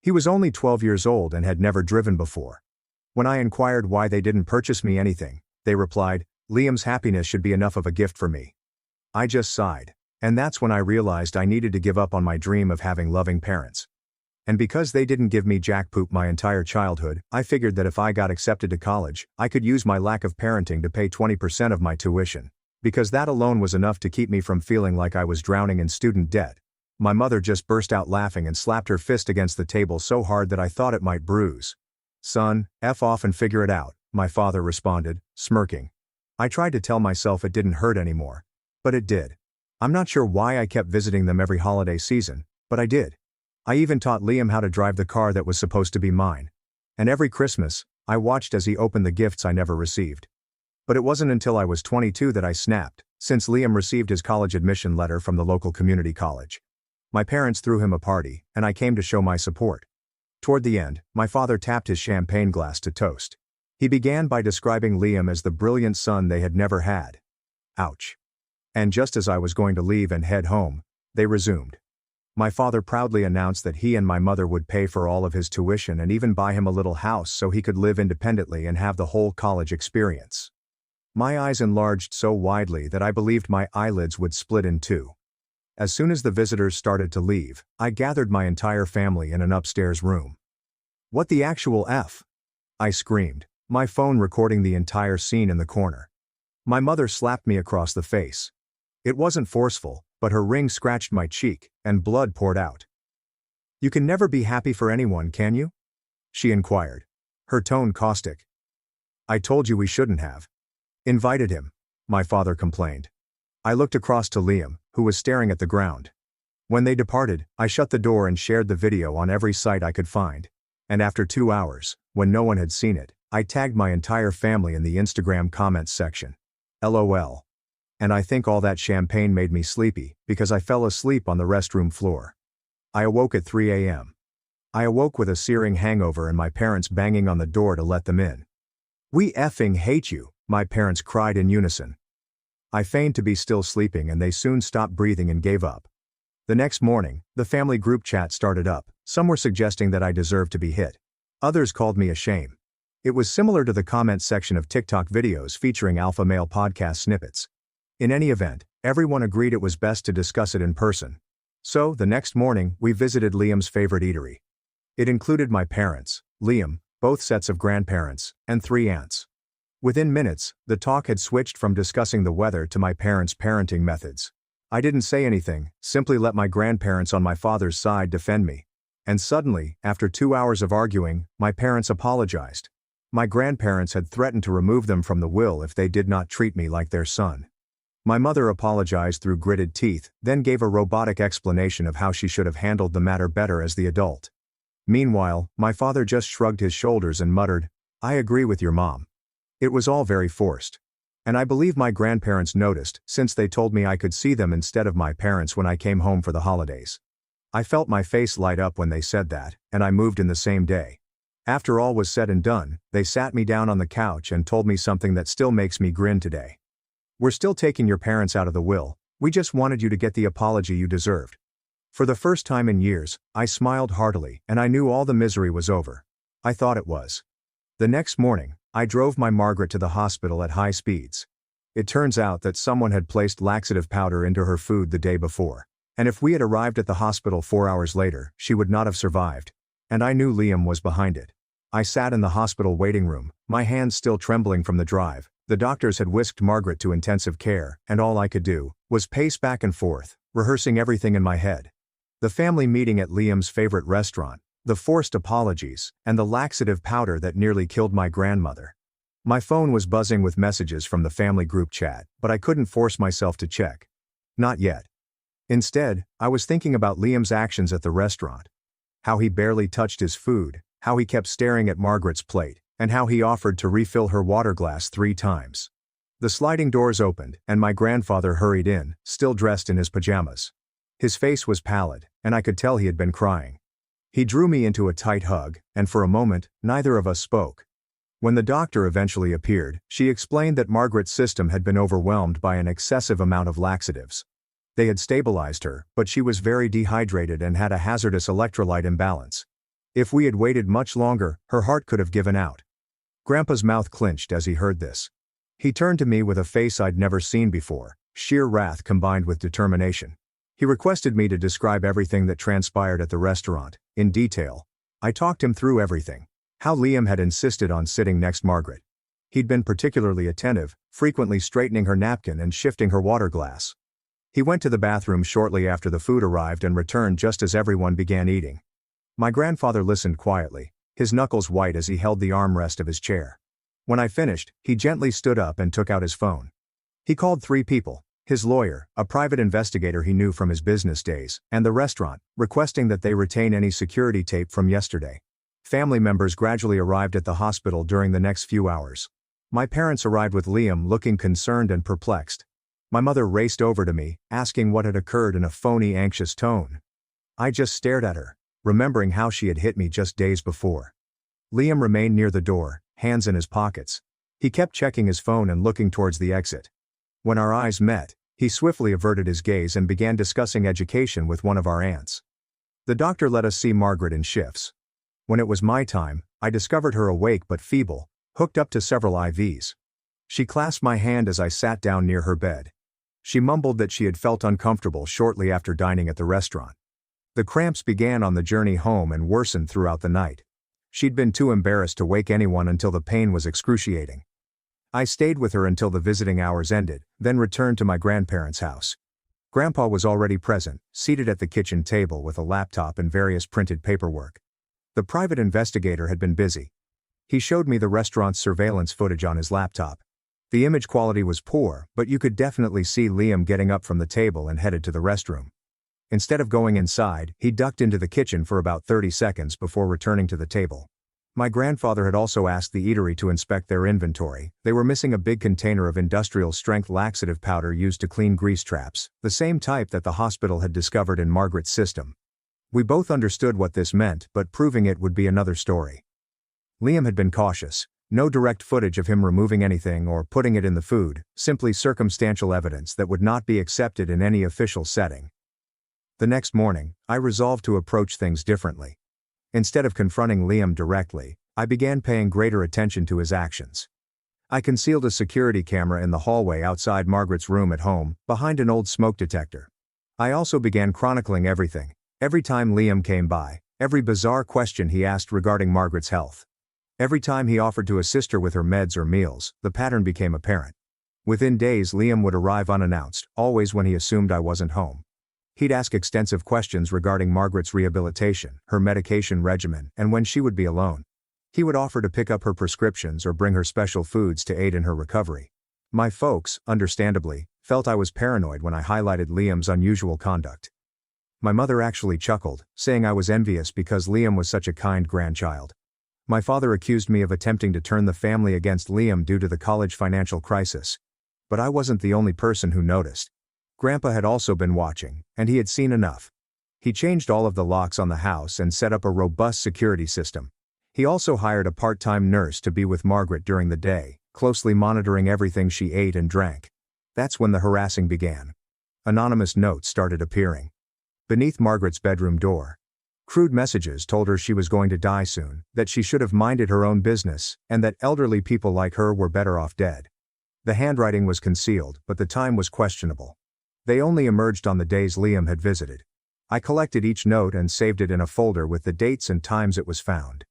He was only 12 years old and had never driven before. When I inquired why they didn't purchase me anything, they replied, Liam's happiness should be enough of a gift for me. I just sighed, and that's when I realized I needed to give up on my dream of having loving parents. And because they didn't give me jack poop my entire childhood, I figured that if I got accepted to college, I could use my lack of parenting to pay 20% of my tuition. Because that alone was enough to keep me from feeling like I was drowning in student debt. My mother just burst out laughing and slapped her fist against the table so hard that I thought it might bruise. Son, F off and figure it out, my father responded, smirking. I tried to tell myself it didn't hurt anymore. But it did. I'm not sure why I kept visiting them every holiday season, but I did. I even taught Liam how to drive the car that was supposed to be mine. And every Christmas, I watched as he opened the gifts I never received. But it wasn't until I was 22 that I snapped, since Liam received his college admission letter from the local community college. My parents threw him a party, and I came to show my support. Toward the end, my father tapped his champagne glass to toast. He began by describing Liam as the brilliant son they had never had. Ouch. And just as I was going to leave and head home, they resumed. My father proudly announced that he and my mother would pay for all of his tuition and even buy him a little house so he could live independently and have the whole college experience. My eyes enlarged so widely that I believed my eyelids would split in two. As soon as the visitors started to leave, I gathered my entire family in an upstairs room. What the actual F? I screamed, my phone recording the entire scene in the corner. My mother slapped me across the face. It wasn't forceful, but her ring scratched my cheek, and blood poured out. You can never be happy for anyone, can you? She inquired, her tone caustic. I told you we shouldn't have invited him, my father complained. I looked across to Liam, who was staring at the ground. When they departed, I shut the door and shared the video on every site I could find. And after 2 hours, when no one had seen it, I tagged my entire family in the Instagram comments section. LOL. And I think all that champagne made me sleepy, because I fell asleep on the restroom floor. I awoke at 3 a.m. I awoke with a searing hangover and my parents banging on the door to let them in. We effing hate you, my parents cried in unison. I feigned to be still sleeping and they soon stopped breathing and gave up. The next morning, the family group chat started up. Some were suggesting that I deserved to be hit. Others called me a shame. It was similar to the comment section of TikTok videos featuring alpha male podcast snippets. In any event, everyone agreed it was best to discuss it in person. So, the next morning, we visited Liam's favorite eatery. It included my parents, Liam, both sets of grandparents, and 3 aunts. Within minutes, the talk had switched from discussing the weather to my parents' parenting methods. I didn't say anything, simply let my grandparents on my father's side defend me. And suddenly, after 2 hours of arguing, my parents apologized. My grandparents had threatened to remove them from the will if they did not treat me like their son. My mother apologized through gritted teeth, then gave a robotic explanation of how she should have handled the matter better as the adult. Meanwhile, my father just shrugged his shoulders and muttered, "I agree with your mom." It was all very forced. And I believe my grandparents noticed, since they told me I could see them instead of my parents when I came home for the holidays. I felt my face light up when they said that, and I moved in the same day. After all was said and done, they sat me down on the couch and told me something that still makes me grin today. "We're still taking your parents out of the will, we just wanted you to get the apology you deserved." For the first time in years, I smiled heartily, and I knew all the misery was over. I thought it was. The next morning, I drove my Margaret to the hospital at high speeds. It turns out that someone had placed laxative powder into her food the day before. And if we had arrived at the hospital 4 hours later, she would not have survived. And I knew Liam was behind it. I sat in the hospital waiting room, my hands still trembling from the drive. The doctors had whisked Margaret to intensive care, and all I could do was pace back and forth, rehearsing everything in my head. The family meeting at Liam's favorite restaurant, the forced apologies, and the laxative powder that nearly killed my grandmother. My phone was buzzing with messages from the family group chat, but I couldn't force myself to check. Not yet. Instead, I was thinking about Liam's actions at the restaurant. How he barely touched his food, how he kept staring at Margaret's plate, and how he offered to refill her water glass 3 times. The sliding doors opened, and my grandfather hurried in, still dressed in his pajamas. His face was pallid, and I could tell he had been crying. He drew me into a tight hug, and for a moment, neither of us spoke. When the doctor eventually appeared, she explained that Margaret's system had been overwhelmed by an excessive amount of laxatives. They had stabilized her, but she was very dehydrated and had a hazardous electrolyte imbalance. If we had waited much longer, her heart could have given out. Grandpa's mouth clenched as he heard this. He turned to me with a face I'd never seen before, sheer wrath combined with determination. He requested me to describe everything that transpired at the restaurant, in detail. I talked him through everything. How Liam had insisted on sitting next Margaret. He'd been particularly attentive, frequently straightening her napkin and shifting her water glass. He went to the bathroom shortly after the food arrived and returned just as everyone began eating. My grandfather listened quietly, his knuckles white as he held the armrest of his chair. When I finished, he gently stood up and took out his phone. He called 3 people, his lawyer, a private investigator he knew from his business days, and the restaurant, requesting that they retain any security tape from yesterday. Family members gradually arrived at the hospital during the next few hours. My parents arrived with Liam looking concerned and perplexed. My mother raced over to me, asking what had occurred in a phony, anxious tone. I just stared at her, remembering how she had hit me just days before. Liam remained near the door, hands in his pockets. He kept checking his phone and looking towards the exit. When our eyes met, he swiftly averted his gaze and began discussing education with one of our aunts. The doctor let us see Margaret in shifts. When it was my time, I discovered her awake but feeble, hooked up to several IVs. She clasped my hand as I sat down near her bed. She mumbled that she had felt uncomfortable shortly after dining at the restaurant. The cramps began on the journey home and worsened throughout the night. She'd been too embarrassed to wake anyone until the pain was excruciating. I stayed with her until the visiting hours ended, then returned to my grandparents' house. Grandpa was already present, seated at the kitchen table with a laptop and various printed paperwork. The private investigator had been busy. He showed me the restaurant's surveillance footage on his laptop. The image quality was poor, but you could definitely see Liam getting up from the table and headed to the restroom. Instead of going inside, he ducked into the kitchen for about 30 seconds before returning to the table. My grandfather had also asked the eatery to inspect their inventory. They were missing a big container of industrial-strength laxative powder used to clean grease traps, the same type that the hospital had discovered in Margaret's system. We both understood what this meant, but proving it would be another story. Liam had been cautious. No direct footage of him removing anything or putting it in the food, simply circumstantial evidence that would not be accepted in any official setting. The next morning, I resolved to approach things differently. Instead of confronting Liam directly, I began paying greater attention to his actions. I concealed a security camera in the hallway outside Margaret's room at home, behind an old smoke detector. I also began chronicling everything. Every time Liam came by, every bizarre question he asked regarding Margaret's health. Every time he offered to assist her with her meds or meals, the pattern became apparent. Within days, Liam would arrive unannounced, always when he assumed I wasn't home. He'd ask extensive questions regarding Margaret's rehabilitation, her medication regimen, and when she would be alone. He would offer to pick up her prescriptions or bring her special foods to aid in her recovery. My folks, understandably, felt I was paranoid when I highlighted Liam's unusual conduct. My mother actually chuckled, saying I was envious because Liam was such a kind grandchild. My father accused me of attempting to turn the family against Liam due to the college financial crisis. But I wasn't the only person who noticed. Grandpa had also been watching, and he had seen enough. He changed all of the locks on the house and set up a robust security system. He also hired a part-time nurse to be with Margaret during the day, closely monitoring everything she ate and drank. That's when the harassing began. Anonymous notes started appearing beneath Margaret's bedroom door. Crude messages told her she was going to die soon, that she should have minded her own business, and that elderly people like her were better off dead. The handwriting was concealed, but the time was questionable. They only emerged on the days Liam had visited. I collected each note and saved it in a folder with the dates and times it was found.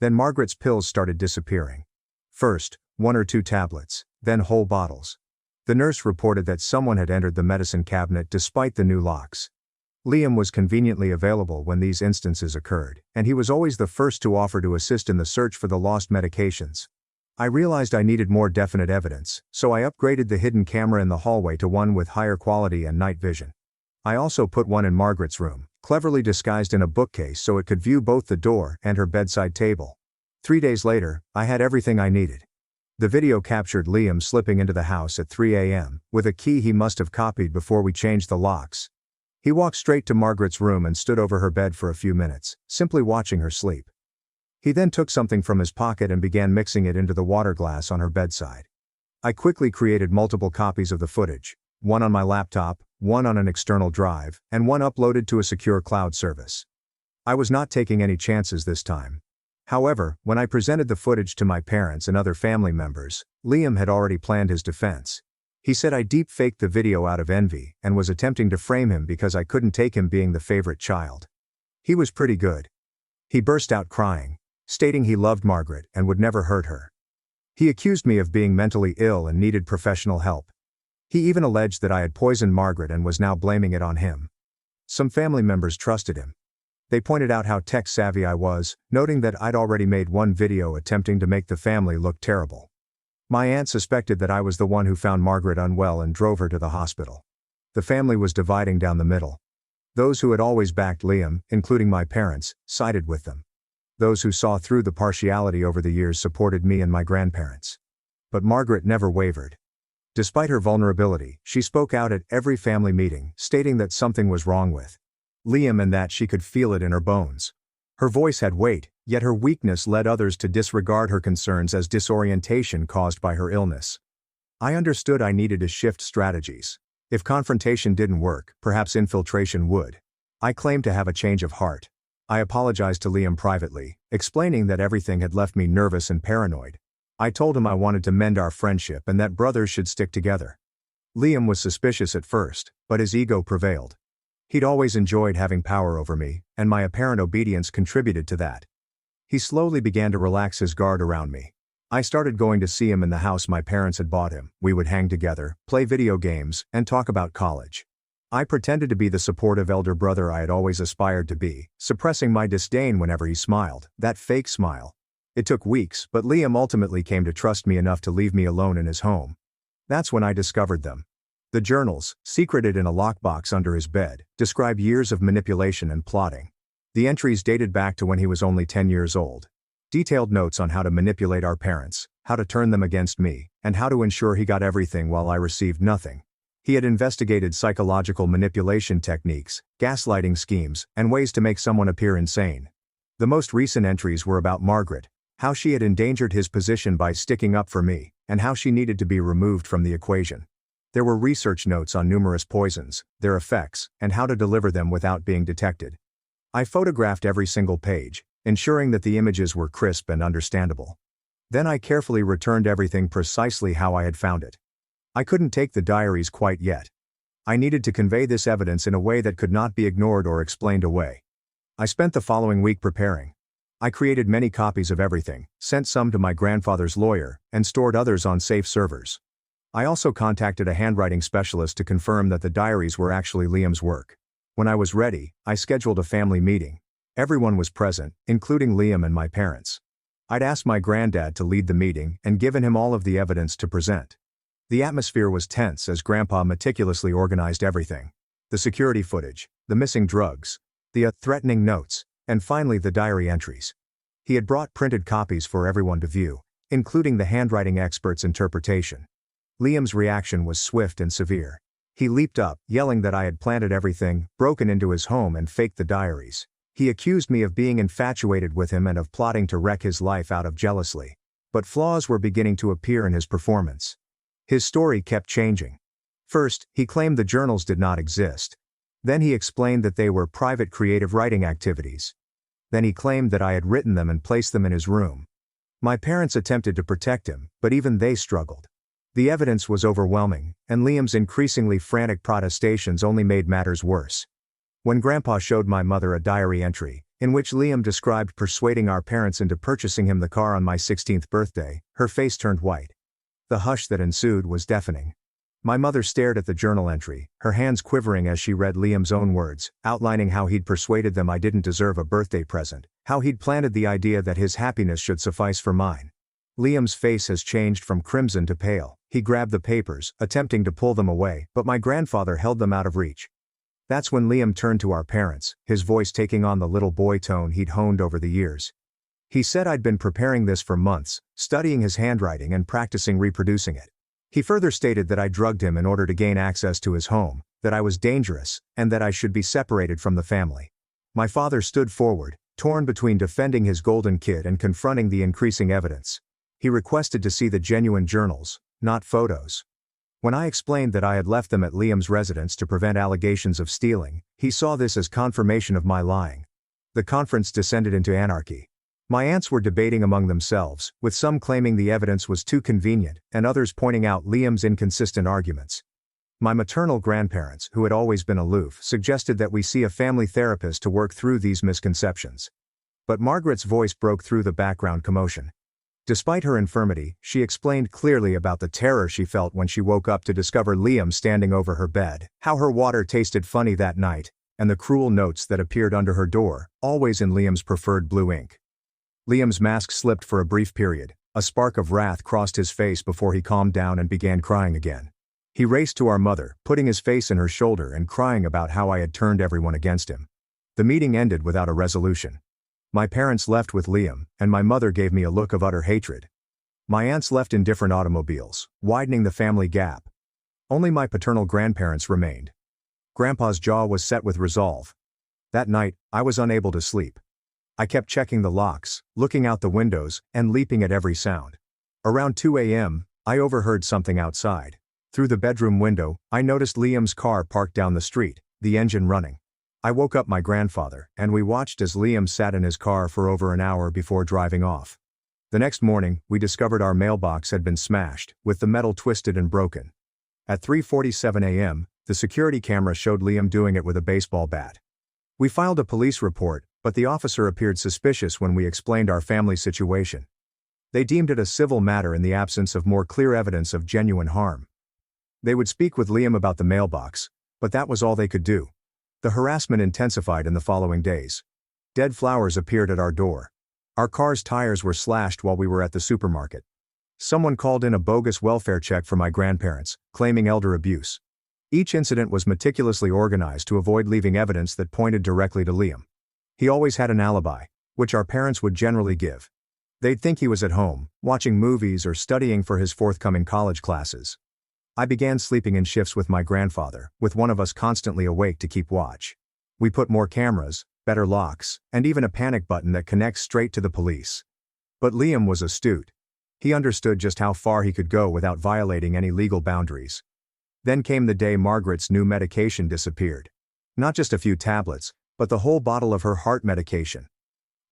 Then Margaret's pills started disappearing. First, 1 or 2 tablets, then whole bottles. The nurse reported that someone had entered the medicine cabinet despite the new locks. Liam was conveniently available when these instances occurred, and he was always the first to offer to assist in the search for the lost medications. I realized I needed more definite evidence, so I upgraded the hidden camera in the hallway to one with higher quality and night vision. I also put one in Margaret's room, cleverly disguised in a bookcase so it could view both the door and her bedside table. 3 days later, I had everything I needed. The video captured Liam slipping into the house at 3 a.m., with a key he must have copied before we changed the locks. He walked straight to Margaret's room and stood over her bed for a few minutes, simply watching her sleep. He then took something from his pocket and began mixing it into the water glass on her bedside. I quickly created multiple copies of the footage, one on my laptop, one on an external drive, and one uploaded to a secure cloud service. I was not taking any chances this time. However, when I presented the footage to my parents and other family members, Liam had already planned his defense. He said I deep-faked the video out of envy and was attempting to frame him because I couldn't take him being the favorite child. He was pretty good. He burst out crying, stating he loved Margaret and would never hurt her. He accused me of being mentally ill and needed professional help. He even alleged that I had poisoned Margaret and was now blaming it on him. Some family members trusted him. They pointed out how tech-savvy I was, noting that I'd already made one video attempting to make the family look terrible. My aunt suspected that I was the one who found Margaret unwell and drove her to the hospital. The family was dividing down the middle. Those who had always backed Liam, including my parents, sided with them. Those who saw through the partiality over the years supported me and my grandparents. But Margaret never wavered. Despite her vulnerability, she spoke out at every family meeting, stating that something was wrong with Liam and that she could feel it in her bones. Her voice had weight, yet her weakness led others to disregard her concerns as disorientation caused by her illness. I understood I needed to shift strategies. If confrontation didn't work, perhaps infiltration would. I claimed to have a change of heart. I apologized to Liam privately, explaining that everything had left me nervous and paranoid. I told him I wanted to mend our friendship and that brothers should stick together. Liam was suspicious at first, but his ego prevailed. He'd always enjoyed having power over me, and my apparent obedience contributed to that. He slowly began to relax his guard around me. I started going to see him in the house my parents had bought him. We would hang together, play video games, and talk about college. I pretended to be the supportive elder brother I had always aspired to be, suppressing my disdain whenever he smiled, that fake smile. It took weeks, but Liam ultimately came to trust me enough to leave me alone in his home. That's when I discovered them. The journals, secreted in a lockbox under his bed, describe years of manipulation and plotting. The entries dated back to when he was only 10 years old. Detailed notes on how to manipulate our parents, how to turn them against me, and how to ensure he got everything while I received nothing. He had investigated psychological manipulation techniques, gaslighting schemes, and ways to make someone appear insane. The most recent entries were about Margaret, how she had endangered his position by sticking up for me, and how she needed to be removed from the equation. There were research notes on numerous poisons, their effects, and how to deliver them without being detected. I photographed every single page, ensuring that the images were crisp and understandable. Then I carefully returned everything precisely how I had found it. I couldn't take the diaries quite yet. I needed to convey this evidence in a way that could not be ignored or explained away. I spent the following week preparing. I created many copies of everything, sent some to my grandfather's lawyer, and stored others on safe servers. I also contacted a handwriting specialist to confirm that the diaries were actually Liam's work. When I was ready, I scheduled a family meeting. Everyone was present, including Liam and my parents. I'd asked my granddad to lead the meeting and given him all of the evidence to present. The atmosphere was tense as Grandpa meticulously organized everything. The security footage, the missing drugs, the threatening notes, and finally the diary entries. He had brought printed copies for everyone to view, including the handwriting expert's interpretation. Liam's reaction was swift and severe. He leaped up, yelling that I had planted everything, broken into his home and faked the diaries. He accused me of being infatuated with him and of plotting to wreck his life out of jealousy. But flaws were beginning to appear in his performance. His story kept changing. First, he claimed the journals did not exist. Then he explained that they were private creative writing activities. Then he claimed that I had written them and placed them in his room. My parents attempted to protect him, but even they struggled. The evidence was overwhelming, and Liam's increasingly frantic protestations only made matters worse. When Grandpa showed my mother a diary entry, in which Liam described persuading our parents into purchasing him the car on my 16th birthday, her face turned white. The hush that ensued was deafening. My mother stared at the journal entry, her hands quivering as she read Liam's own words, outlining how he'd persuaded them I didn't deserve a birthday present, how he'd planted the idea that his happiness should suffice for mine. Liam's face has changed from crimson to pale. He grabbed the papers, attempting to pull them away, but my grandfather held them out of reach. That's when Liam turned to our parents, his voice taking on the little boy tone he'd honed over the years. He said I'd been preparing this for months, studying his handwriting and practicing reproducing it. He further stated that I drugged him in order to gain access to his home, that I was dangerous, and that I should be separated from the family. My father stood forward, torn between defending his golden kid and confronting the increasing evidence. He requested to see the genuine journals, not photos. When I explained that I had left them at Liam's residence to prevent allegations of stealing, he saw this as confirmation of my lying. The conference descended into anarchy. My aunts were debating among themselves, with some claiming the evidence was too convenient, and others pointing out Liam's inconsistent arguments. My maternal grandparents, who had always been aloof, suggested that we see a family therapist to work through these misconceptions. But Margaret's voice broke through the background commotion. Despite her infirmity, she explained clearly about the terror she felt when she woke up to discover Liam standing over her bed, how her water tasted funny that night, and the cruel notes that appeared under her door, always in Liam's preferred blue ink. Liam's mask slipped for a brief period. A spark of wrath crossed his face before he calmed down and began crying again. He raced to our mother, putting his face in her shoulder and crying about how I had turned everyone against him. The meeting ended without a resolution. My parents left with Liam, and my mother gave me a look of utter hatred. My aunts left in different automobiles, widening the family gap. Only my paternal grandparents remained. Grandpa's jaw was set with resolve. That night, I was unable to sleep. I kept checking the locks, looking out the windows, and leaping at every sound. Around 2 a.m., I overheard something outside. Through the bedroom window, I noticed Liam's car parked down the street, the engine running. I woke up my grandfather, and we watched as Liam sat in his car for over an hour before driving off. The next morning, we discovered our mailbox had been smashed, with the metal twisted and broken. At 3:47 a.m., the security camera showed Liam doing it with a baseball bat. We filed a police report, but the officer appeared suspicious when we explained our family situation. They deemed it a civil matter in the absence of more clear evidence of genuine harm. They would speak with Liam about the mailbox, but that was all they could do. The harassment intensified in the following days. Dead flowers appeared at our door. Our car's tires were slashed while we were at the supermarket. Someone called in a bogus welfare check for my grandparents, claiming elder abuse. Each incident was meticulously organized to avoid leaving evidence that pointed directly to Liam. He always had an alibi, which our parents would generally give. They'd think he was at home, watching movies or studying for his forthcoming college classes. I began sleeping in shifts with my grandfather, with one of us constantly awake to keep watch. We put more cameras, better locks, and even a panic button that connects straight to the police. But Liam was astute. He understood just how far he could go without violating any legal boundaries. Then came the day Margaret's new medication disappeared. Not just a few tablets, but the whole bottle of her heart medication.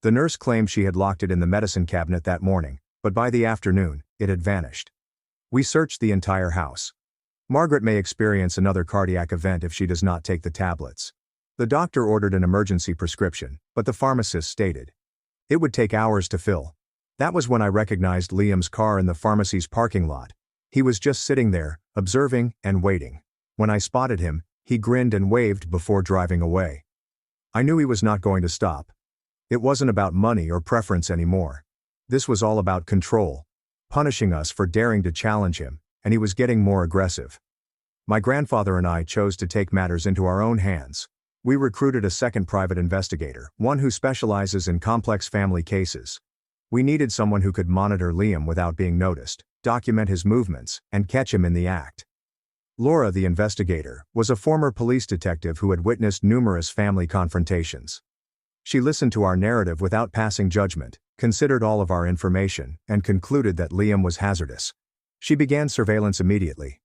The nurse claimed she had locked it in the medicine cabinet that morning, but by the afternoon, it had vanished. We searched the entire house. Margaret may experience another cardiac event if she does not take the tablets. The doctor ordered an emergency prescription, but the pharmacist stated it would take hours to fill. That was when I recognized Liam's car in the pharmacy's parking lot. He was just sitting there, observing and waiting. When I spotted him, he grinned and waved before driving away. I knew he was not going to stop. It wasn't about money or preference anymore. This was all about control, punishing us for daring to challenge him, and he was getting more aggressive. My grandfather and I chose to take matters into our own hands. We recruited a second private investigator, one who specializes in complex family cases. We needed someone who could monitor Liam without being noticed, document his movements, and catch him in the act. Laura, the investigator, was a former police detective who had witnessed numerous family confrontations. She listened to our narrative without passing judgment, considered all of our information, and concluded that Liam was hazardous. She began surveillance immediately.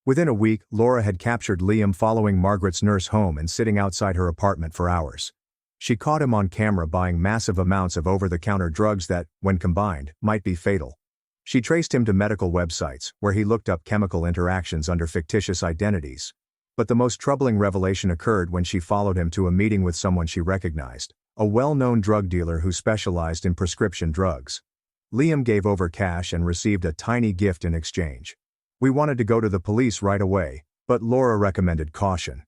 Within a week, Laura had captured Liam following Margaret's nurse home and sitting outside her apartment for hours. She caught him on camera buying massive amounts of over-the-counter drugs that, when combined, might be fatal. She traced him to medical websites, where he looked up chemical interactions under fictitious identities. But the most troubling revelation occurred when she followed him to a meeting with someone she recognized, a well-known drug dealer who specialized in prescription drugs. Liam gave over cash and received a tiny gift in exchange. We wanted to go to the police right away, but Laura recommended caution.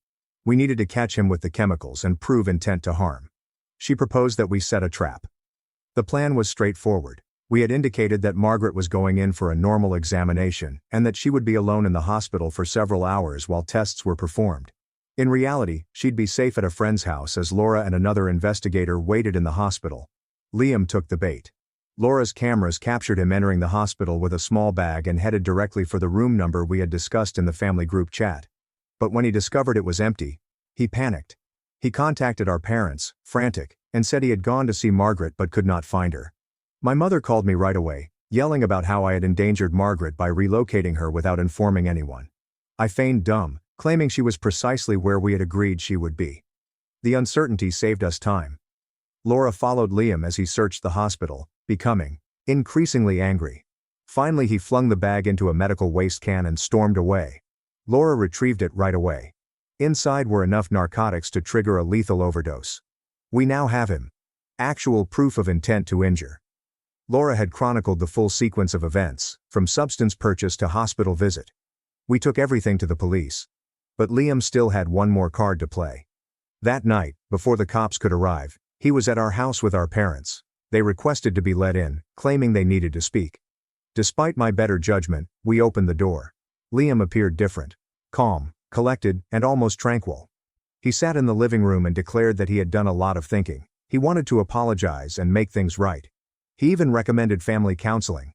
We needed to catch him with the chemicals and prove intent to harm. She proposed that we set a trap. The plan was straightforward. We had indicated that Margaret was going in for a normal examination and that she would be alone in the hospital for several hours while tests were performed. In reality, she'd be safe at a friend's house as Laura and another investigator waited in the hospital. Liam took the bait. Laura's cameras captured him entering the hospital with a small bag and headed directly for the room number we had discussed in the family group chat. But when he discovered it was empty, he panicked. He contacted our parents, frantic, and said he had gone to see Margaret but could not find her. My mother called me right away, yelling about how I had endangered Margaret by relocating her without informing anyone. I feigned dumb, claiming she was precisely where we had agreed she would be. The uncertainty saved us time. Laura followed Liam as he searched the hospital, becoming increasingly angry. Finally, he flung the bag into a medical waste can and stormed away. Laura retrieved it right away. Inside were enough narcotics to trigger a lethal overdose. We now have him. Actual proof of intent to injure. Laura had chronicled the full sequence of events, from substance purchase to hospital visit. We took everything to the police. But Liam still had one more card to play. That night, before the cops could arrive, he was at our house with our parents. They requested to be let in, claiming they needed to speak. Despite my better judgment, we opened the door. Liam appeared different. Calm, collected, and almost tranquil. He sat in the living room and declared that he had done a lot of thinking. He wanted to apologize and make things right. He even recommended family counseling.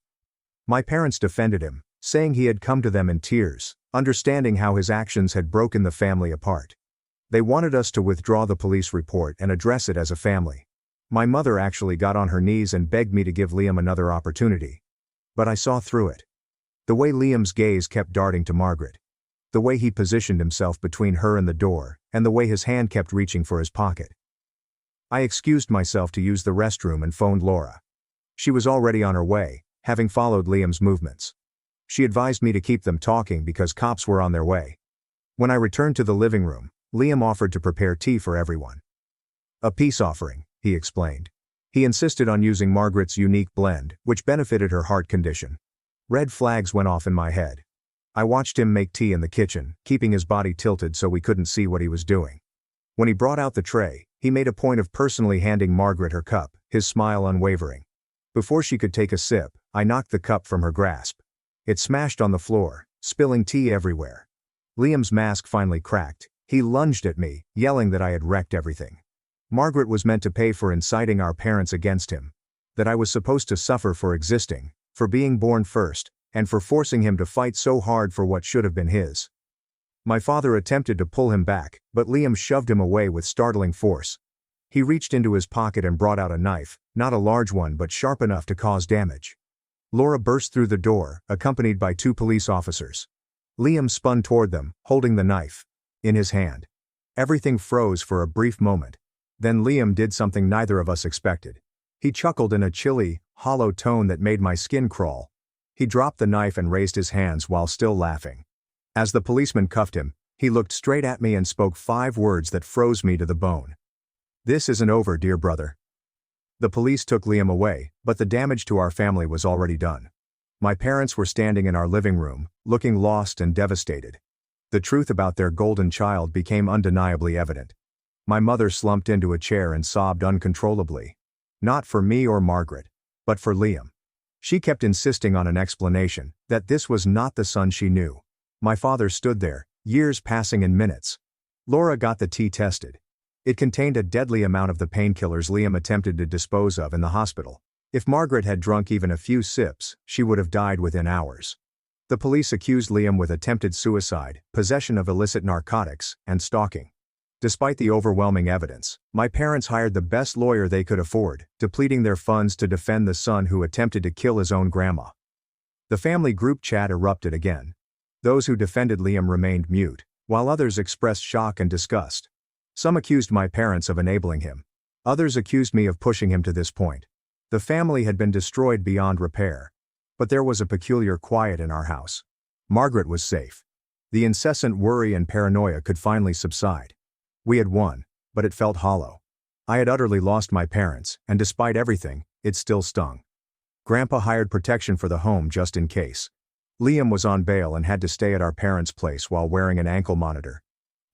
My parents defended him, saying he had come to them in tears, understanding how his actions had broken the family apart. They wanted us to withdraw the police report and address it as a family. My mother actually got on her knees and begged me to give Liam another opportunity. But I saw through it. The way Liam's gaze kept darting to Margaret. The way he positioned himself between her and the door, and the way his hand kept reaching for his pocket. I excused myself to use the restroom and phoned Laura. She was already on her way, having followed Liam's movements. She advised me to keep them talking because cops were on their way. When I returned to the living room, Liam offered to prepare tea for everyone. A peace offering, he explained. He insisted on using Margaret's unique blend, which benefited her heart condition. Red flags went off in my head. I watched him make tea in the kitchen, keeping his body tilted so we couldn't see what he was doing. When he brought out the tray, he made a point of personally handing Margaret her cup, his smile unwavering. Before she could take a sip, I knocked the cup from her grasp. It smashed on the floor, spilling tea everywhere. Liam's mask finally cracked. He lunged at me, yelling that I had wrecked everything. Margaret was meant to pay for inciting our parents against him. That I was supposed to suffer for existing, for being born first, and for forcing him to fight so hard for what should have been his. My father attempted to pull him back, but Liam shoved him away with startling force. He reached into his pocket and brought out a knife, not a large one but sharp enough to cause damage. Laura burst through the door, accompanied by 2 police officers. Liam spun toward them, holding the knife in his hand. Everything froze for a brief moment. Then Liam did something neither of us expected. He chuckled in a chilly, hollow tone that made my skin crawl. He dropped the knife and raised his hands while still laughing. As the policeman cuffed him, he looked straight at me and spoke 5 words that froze me to the bone. "This isn't over, dear brother." The police took Liam away, but the damage to our family was already done. My parents were standing in our living room, looking lost and devastated. The truth about their golden child became undeniably evident. My mother slumped into a chair and sobbed uncontrollably. Not for me or Margaret, but for Liam. She kept insisting on an explanation, that this was not the son she knew. My father stood there, years passing in minutes. Laura got the tea tested. It contained a deadly amount of the painkillers Liam attempted to dispose of in the hospital. If Margaret had drunk even a few sips, she would have died within hours. The police accused Liam with attempted suicide, possession of illicit narcotics, and stalking. Despite the overwhelming evidence, my parents hired the best lawyer they could afford, depleting their funds to defend the son who attempted to kill his own grandma. The family group chat erupted again. Those who defended Liam remained mute, while others expressed shock and disgust. Some accused my parents of enabling him. Others accused me of pushing him to this point. The family had been destroyed beyond repair. But there was a peculiar quiet in our house. Margaret was safe. The incessant worry and paranoia could finally subside. We had won, but it felt hollow. I had utterly lost my parents, and despite everything, it still stung. Grandpa hired protection for the home just in case. Liam was on bail and had to stay at our parents' place while wearing an ankle monitor.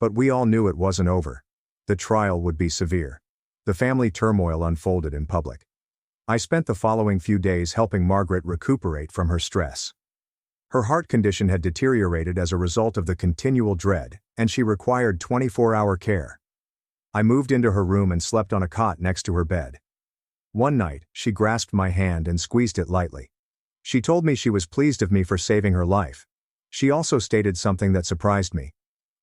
But we all knew it wasn't over. The trial would be severe. The family turmoil unfolded in public. I spent the following few days helping Margaret recuperate from her stress. Her heart condition had deteriorated as a result of the continual dread, and she required 24-hour care. I moved into her room and slept on a cot next to her bed. One night, she grasped my hand and squeezed it lightly. She told me she was pleased of me for saving her life. She also stated something that surprised me.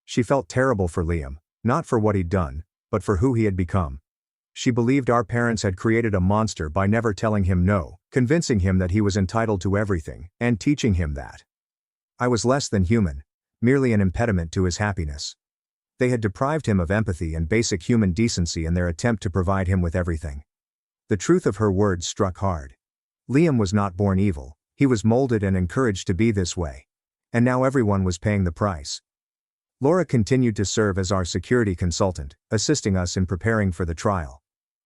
She felt terrible for Liam, not for what he'd done, but for who he had become. She believed our parents had created a monster by never telling him no, convincing him that he was entitled to everything, and teaching him that I was less than human, merely an impediment to his happiness. They had deprived him of empathy and basic human decency in their attempt to provide him with everything. The truth of her words struck hard. Liam was not born evil, he was molded and encouraged to be this way. And now everyone was paying the price. Laura continued to serve as our security consultant, assisting us in preparing for the trial.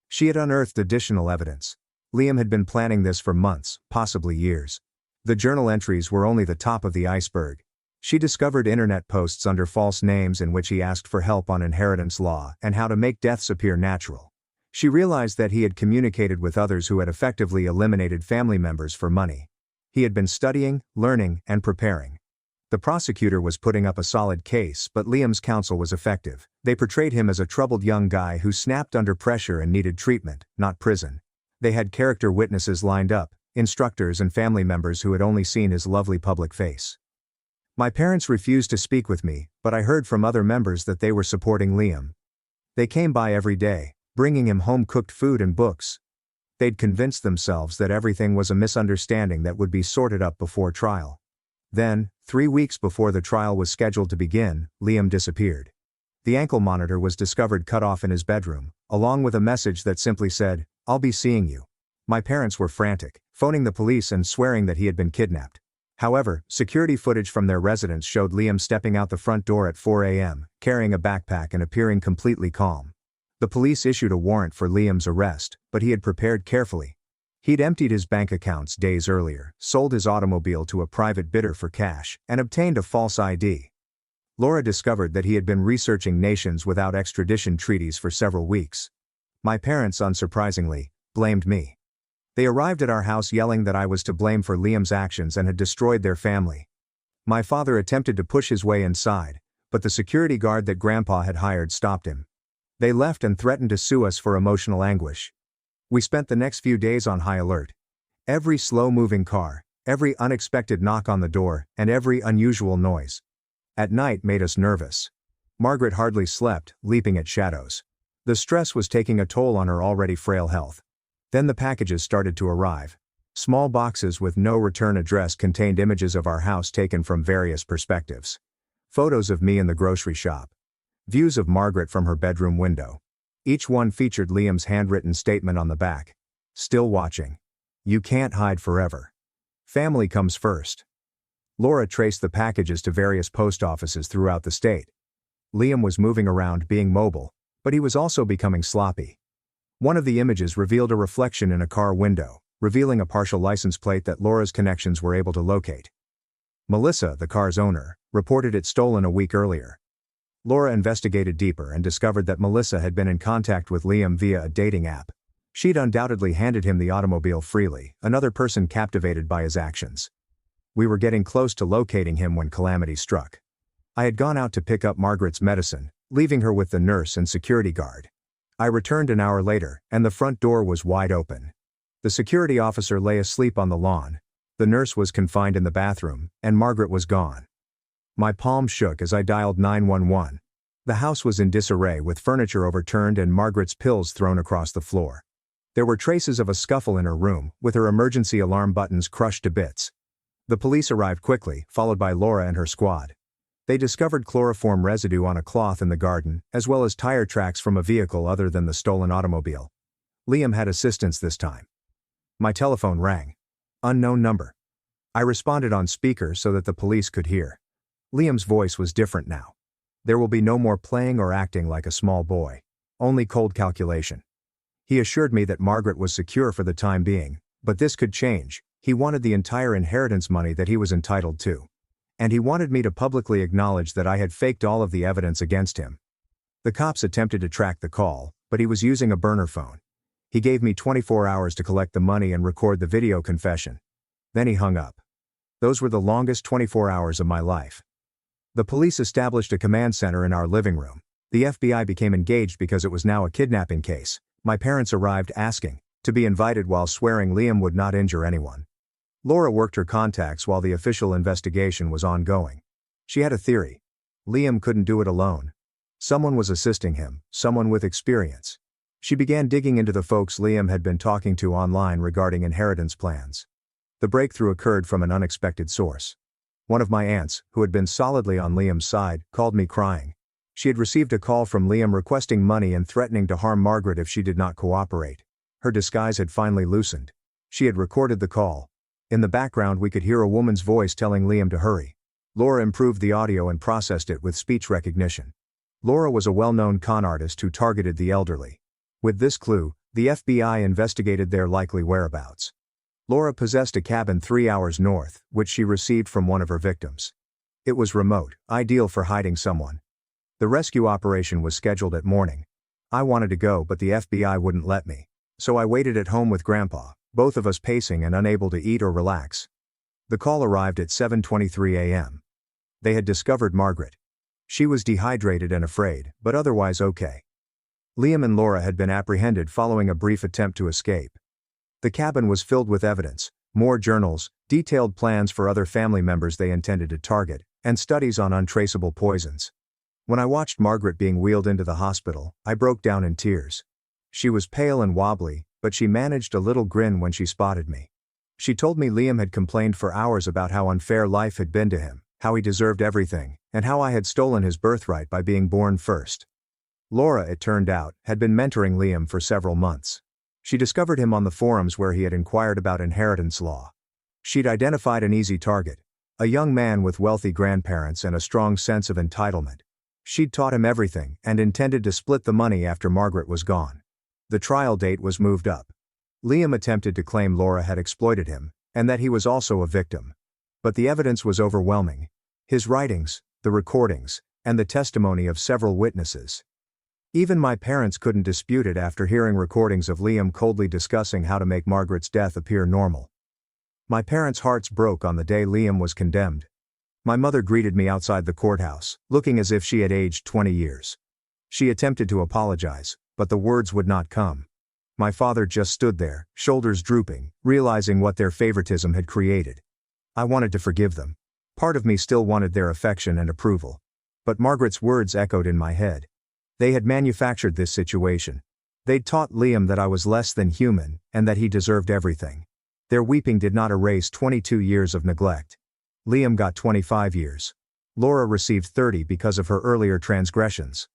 She had unearthed additional evidence. Liam had been planning this for months, possibly years. The journal entries were only the top of the iceberg. She discovered internet posts under false names in which he asked for help on inheritance law and how to make deaths appear natural. She realized that he had communicated with others who had effectively eliminated family members for money. He had been studying, learning, and preparing. The prosecutor was putting up a solid case, but Liam's counsel was effective. They portrayed him as a troubled young guy who snapped under pressure and needed treatment, not prison. They had character witnesses lined up, instructors and family members who had only seen his lovely public face. My parents refused to speak with me, but I heard from other members that they were supporting Liam. They came by every day, bringing him home-cooked food and books. They'd convinced themselves that everything was a misunderstanding that would be sorted up before trial. Then, 3 weeks before the trial was scheduled to begin, Liam disappeared. The ankle monitor was discovered cut off in his bedroom, along with a message that simply said, "I'll be seeing you." My parents were frantic, phoning the police and swearing that he had been kidnapped. However, security footage from their residence showed Liam stepping out the front door at 4 a.m., carrying a backpack and appearing completely calm. The police issued a warrant for Liam's arrest, but he had prepared carefully. He'd emptied his bank accounts days earlier, sold his automobile to a private bidder for cash, and obtained a false ID. Laura discovered that he had been researching nations without extradition treaties for several weeks. My parents, unsurprisingly, blamed me. They arrived at our house yelling that I was to blame for Liam's actions and had destroyed their family. My father attempted to push his way inside, but the security guard that Grandpa had hired stopped him. They left and threatened to sue us for emotional anguish. We spent the next few days on high alert. Every slow-moving car, every unexpected knock on the door, and every unusual noise at night made us nervous. Margaret hardly slept, leaping at shadows. The stress was taking a toll on her already frail health. Then the packages started to arrive. Small boxes with no return address contained images of our house taken from various perspectives. Photos of me in the grocery shop. Views of Margaret from her bedroom window. Each one featured Liam's handwritten statement on the back. "Still watching. You can't hide forever. Family comes first." Laura traced the packages to various post offices throughout the state. Liam was moving around, being mobile, but he was also becoming sloppy. One of the images revealed a reflection in a car window. revealing a partial license plate that Laura's connections were able to locate. Melissa, the car's owner, reported it stolen a week earlier. Laura investigated deeper and discovered that Melissa had been in contact with Liam via a dating app. She'd undoubtedly handed him the automobile freely, another person captivated by his actions. We were getting close to locating him when calamity struck. I had gone out to pick up Margaret's medicine, leaving her with the nurse and security guard. I returned an hour later, and the front door was wide open. The security officer lay asleep on the lawn. The nurse was confined in the bathroom, and Margaret was gone. My palm shook as I dialed 911. The house was in disarray with furniture overturned and Margaret's pills thrown across the floor. There were traces of a scuffle in her room, with her emergency alarm buttons crushed to bits. The police arrived quickly, followed by Laura and her squad. They discovered chloroform residue on a cloth in the garden, as well as tire tracks from a vehicle other than the stolen automobile. Liam had assistance this time. My telephone rang. Unknown number. I responded on speaker so that the police could hear. Liam's voice was different now. There will be no more playing or acting like a small boy. Only cold calculation. He assured me that Margaret was secure for the time being, but this could change. He wanted the entire inheritance money that he was entitled to. And he wanted me to publicly acknowledge that I had faked all of the evidence against him. The cops attempted to track the call, but he was using a burner phone. He gave me 24 hours to collect the money and record the video confession. Then he hung up. Those were the longest 24 hours of my life. The police established a command center in our living room. The FBI became engaged because it was now a kidnapping case. My parents arrived asking to be invited while swearing Liam would not injure anyone. Laura worked her contacts while the official investigation was ongoing. She had a theory. Liam couldn't do it alone. Someone was assisting him, someone with experience. She began digging into the folks Liam had been talking to online regarding inheritance plans. The breakthrough occurred from an unexpected source. One of my aunts, who had been solidly on Liam's side, called me crying. She had received a call from Liam requesting money and threatening to harm Margaret if she did not cooperate. Her disguise had finally loosened. She had recorded the call. In the background we could hear a woman's voice telling Liam to hurry. Laura improved the audio and processed it with speech recognition. Laura was a well-known con artist who targeted the elderly. With this clue, the FBI investigated their likely whereabouts. Laura possessed a cabin 3 hours north, which she received from one of her victims. It was remote, ideal for hiding someone. The rescue operation was scheduled at morning. I wanted to go, but the FBI wouldn't let me. So I waited at home with Grandpa, both of us pacing and unable to eat or relax. The call arrived at 7:23 a.m. They had discovered Margaret. She was dehydrated and afraid, but otherwise okay. Liam and Laura had been apprehended following a brief attempt to escape. The cabin was filled with evidence, more journals, detailed plans for other family members they intended to target, and studies on untraceable poisons. When I watched Margaret being wheeled into the hospital, I broke down in tears. She was pale and wobbly, but she managed a little grin when she spotted me. She told me Liam had complained for hours about how unfair life had been to him, how he deserved everything, and how I had stolen his birthright by being born first. Laura, it turned out, had been mentoring Liam for several months. She discovered him on the forums where he had inquired about inheritance law. She'd identified an easy target, a young man with wealthy grandparents and a strong sense of entitlement. She'd taught him everything and intended to split the money after Margaret was gone. The trial date was moved up. Liam attempted to claim Laura had exploited him, and that he was also a victim. But the evidence was overwhelming. His writings, the recordings, and the testimony of several witnesses. Even my parents couldn't dispute it after hearing recordings of Liam coldly discussing how to make Margaret's death appear normal. My parents' hearts broke on the day Liam was condemned. My mother greeted me outside the courthouse, looking as if she had aged 20 years. She attempted to apologize, but the words would not come. My father just stood there, shoulders drooping, realizing what their favoritism had created. I wanted to forgive them. Part of me still wanted their affection and approval. But Margaret's words echoed in my head. They had manufactured this situation. They'd taught Liam that I was less than human, and that he deserved everything. Their weeping did not erase 22 years of neglect. Liam got 25 years. Laura received 30 because of her earlier transgressions.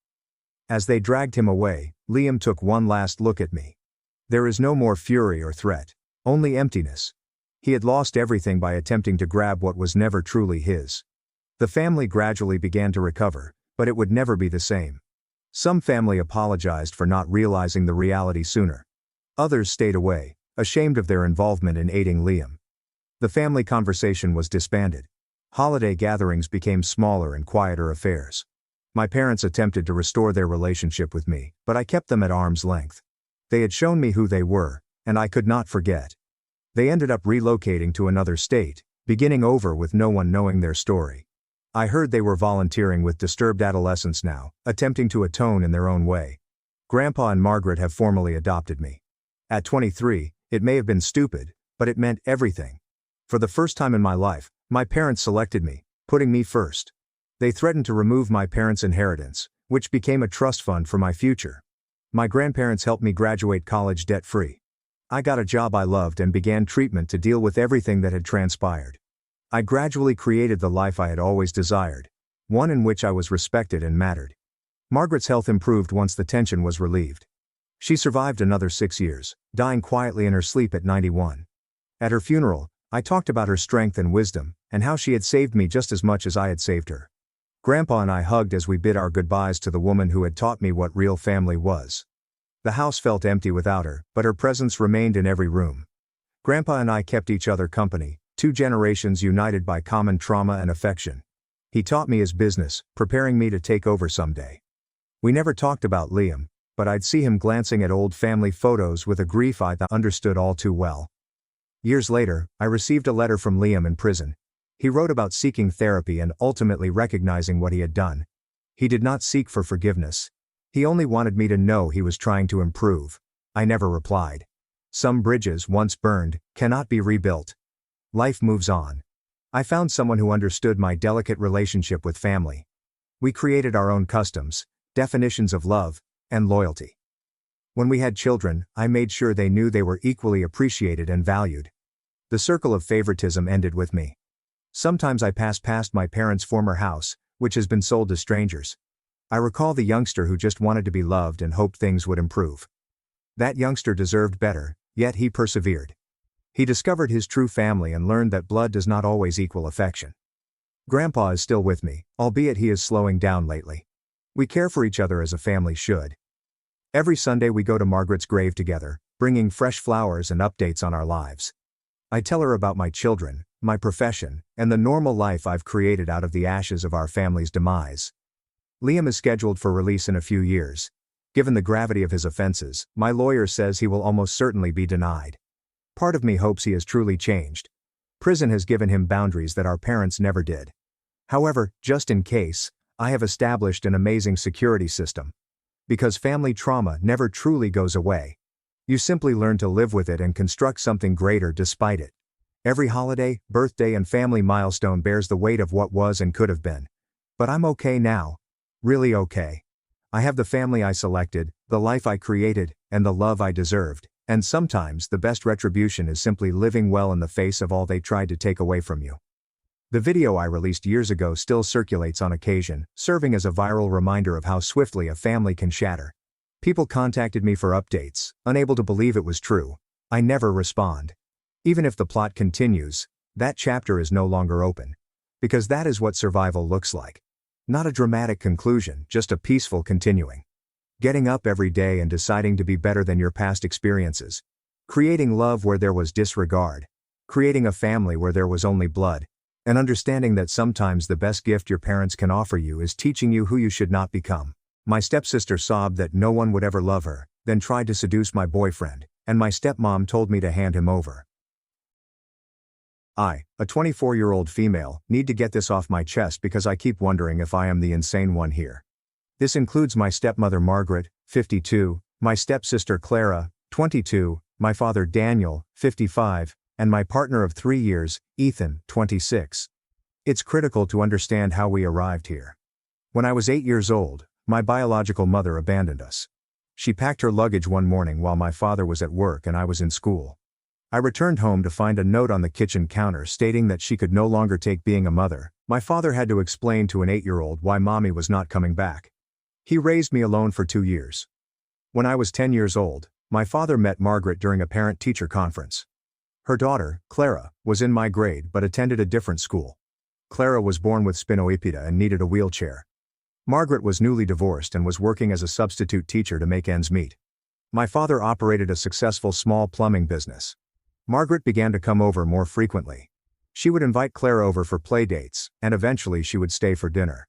As they dragged him away, Liam took one last look at me. There is no more fury or threat, only emptiness. He had lost everything by attempting to grab what was never truly his. The family gradually began to recover, but it would never be the same. Some family apologized for not realizing the reality sooner. Others stayed away, ashamed of their involvement in aiding Liam. The family conversation was disbanded. Holiday gatherings became smaller and quieter affairs. My parents attempted to restore their relationship with me, but I kept them at arm's length. They had shown me who they were, and I could not forget. They ended up relocating to another state, beginning over with no one knowing their story. I heard they were volunteering with disturbed adolescents now, attempting to atone in their own way. Grandpa and Margaret have formally adopted me. At 23, it may have been stupid, but it meant everything. For the first time in my life, my parents selected me, putting me first. They threatened to remove my parents' inheritance, which became a trust fund for my future. My grandparents helped me graduate college debt-free. I got a job I loved and began treatment to deal with everything that had transpired. I gradually created the life I had always desired, one in which I was respected and mattered. Margaret's health improved once the tension was relieved. She survived another 6 years, dying quietly in her sleep at 91. At her funeral, I talked about her strength and wisdom, and how she had saved me just as much as I had saved her. Grandpa and I hugged as we bid our goodbyes to the woman who had taught me what real family was. The house felt empty without her, but her presence remained in every room. Grandpa and I kept each other company, 2 generations united by common trauma and affection. He taught me his business, preparing me to take over someday. We never talked about Liam, but I'd see him glancing at old family photos with a grief I understood all too well. Years later, I received a letter from Liam in prison. He wrote about seeking therapy and ultimately recognizing what he had done. He did not seek for forgiveness. He only wanted me to know he was trying to improve. I never replied. Some bridges, once burned, cannot be rebuilt. Life moves on. I found someone who understood my delicate relationship with family. We created our own customs, definitions of love, and loyalty. When we had children, I made sure they knew they were equally appreciated and valued. The circle of favoritism ended with me. Sometimes I pass past my parents' former house, which has been sold to strangers. I recall the youngster who just wanted to be loved and hoped things would improve. That youngster deserved better, yet he persevered. He discovered his true family and learned that blood does not always equal affection. Grandpa is still with me, albeit he is slowing down lately. We care for each other as a family should. Every Sunday we go to Margaret's grave together, bringing fresh flowers and updates on our lives. I tell her about my children, my profession, and the normal life I've created out of the ashes of our family's demise. Liam is scheduled for release in a few years. Given the gravity of his offenses, my lawyer says he will almost certainly be denied. Part of me hopes he has truly changed. Prison has given him boundaries that our parents never did. However, just in case, I have established an amazing security system. Because family trauma never truly goes away. You simply learn to live with it and construct something greater despite it. Every holiday, birthday, and family milestone bears the weight of what was and could have been. But I'm okay now. Really okay. I have the family I selected, the life I created, and the love I deserved, and sometimes the best retribution is simply living well in the face of all they tried to take away from you. The video I released years ago still circulates on occasion, serving as a viral reminder of how swiftly a family can shatter. People contacted me for updates, unable to believe it was true. I never respond. Even if the plot continues, that chapter is no longer open. Because that is what survival looks like. Not a dramatic conclusion, just a peaceful continuing. Getting up every day and deciding to be better than your past experiences. Creating love where there was disregard. Creating a family where there was only blood. And understanding that sometimes the best gift your parents can offer you is teaching you who you should not become. My stepsister sobbed that no one would ever love her, then tried to seduce my boyfriend, and my stepmom told me to hand him over. I, a 24-year-old female, need to get this off my chest because I keep wondering if I am the insane one here. This includes my stepmother Margaret, 52, my stepsister Clara, 22, my father Daniel, 55, and my partner of 3 years, Ethan, 26. It's critical to understand how we arrived here. When I was 8 years old, my biological mother abandoned us. She packed her luggage one morning while my father was at work and I was in school. I returned home to find a note on the kitchen counter stating that she could no longer take being a mother. My father had to explain to an 8-year-old why mommy was not coming back. He raised me alone for 2 years. When I was 10 years old, my father met Margaret during a parent-teacher conference. Her daughter, Clara, was in my grade but attended a different school. Clara was born with spina and needed a wheelchair. Margaret was newly divorced and was working as a substitute teacher to make ends meet. My father operated a successful small plumbing business. Margaret began to come over more frequently. She would invite Claire over for play dates, and eventually she would stay for dinner.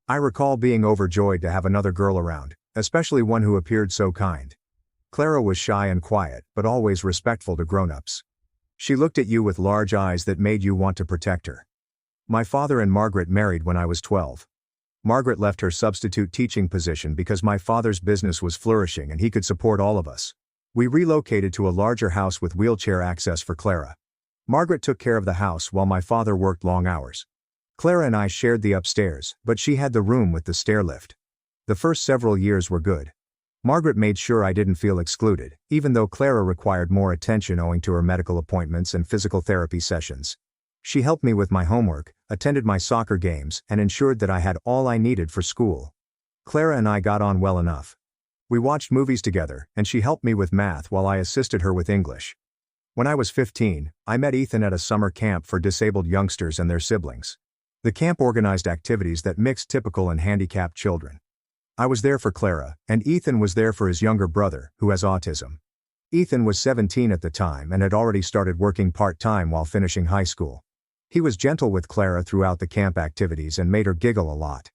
I recall being overjoyed to have another girl around, especially one who appeared so kind. Clara was shy and quiet, but always respectful to grown-ups. She looked at you with large eyes that made you want to protect her. My father and Margaret married when I was 12. Margaret left her substitute teaching position because my father's business was flourishing and he could support all of us. We relocated to a larger house with wheelchair access for Clara. Margaret took care of the house while my father worked long hours. Clara and I shared the upstairs, but she had the room with the stair lift. The first several years were good. Margaret made sure I didn't feel excluded, even though Clara required more attention owing to her medical appointments and physical therapy sessions. She helped me with my homework, attended my soccer games, and ensured that I had all I needed for school. Clara and I got on well enough. We watched movies together, and she helped me with math while I assisted her with English. When I was 15, I met Ethan at a summer camp for disabled youngsters and their siblings. The camp organized activities that mixed typical and handicapped children. I was there for Clara, and Ethan was there for his younger brother, who has autism. Ethan was 17 at the time and had already started working part-time while finishing high school. He was gentle with Clara throughout the camp activities and made her giggle a lot.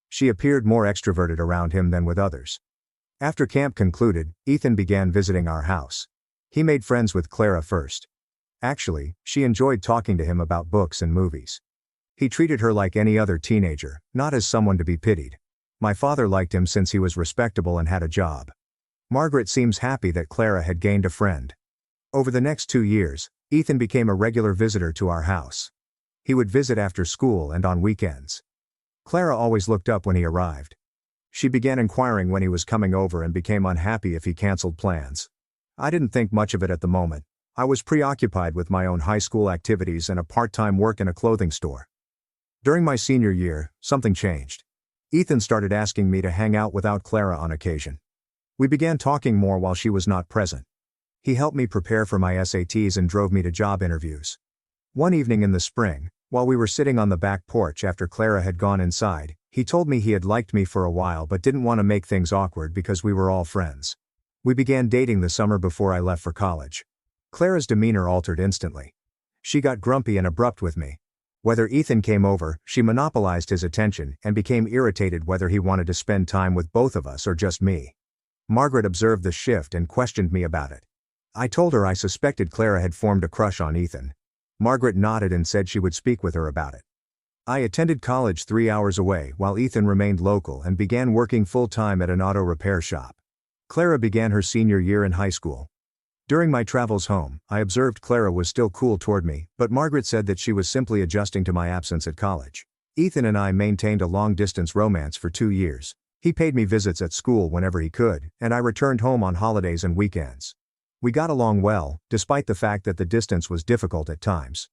She appeared more extroverted around him than with others. After camp concluded, Ethan began visiting our house. He made friends with Clara first. Actually, she enjoyed talking to him about books and movies. He treated her like any other teenager, not as someone to be pitied. My father liked him since he was respectable and had a job. Margaret seems happy that Clara had gained a friend. Over the next 2 years, Ethan became a regular visitor to our house. He would visit after school and on weekends. Clara always looked up when he arrived. She began inquiring when he was coming over and became unhappy if he canceled plans. I didn't think much of it at the moment. I was preoccupied with my own high school activities and a part-time work in a clothing store. During my senior year, something changed. Ethan started asking me to hang out without Clara on occasion. We began talking more while she was not present. He helped me prepare for my SATs and drove me to job interviews. One evening in the spring, while we were sitting on the back porch after Clara had gone inside, he told me he had liked me for a while but didn't want to make things awkward because we were all friends. We began dating the summer before I left for college. Clara's demeanor altered instantly. She got grumpy and abrupt with me. Whether Ethan came over, she monopolized his attention and became irritated whether he wanted to spend time with both of us or just me. Margaret observed the shift and questioned me about it. I told her I suspected Clara had formed a crush on Ethan. Margaret nodded and said she would speak with her about it. I attended college 3 hours away while Ethan remained local and began working full-time at an auto repair shop. Clara began her senior year in high school. During my travels home, I observed Clara was still cool toward me, but Margaret said that she was simply adjusting to my absence at college. Ethan and I maintained a long-distance romance for 2 years. He paid me visits at school whenever he could, and I returned home on holidays and weekends. We got along well, despite the fact that the distance was difficult at times.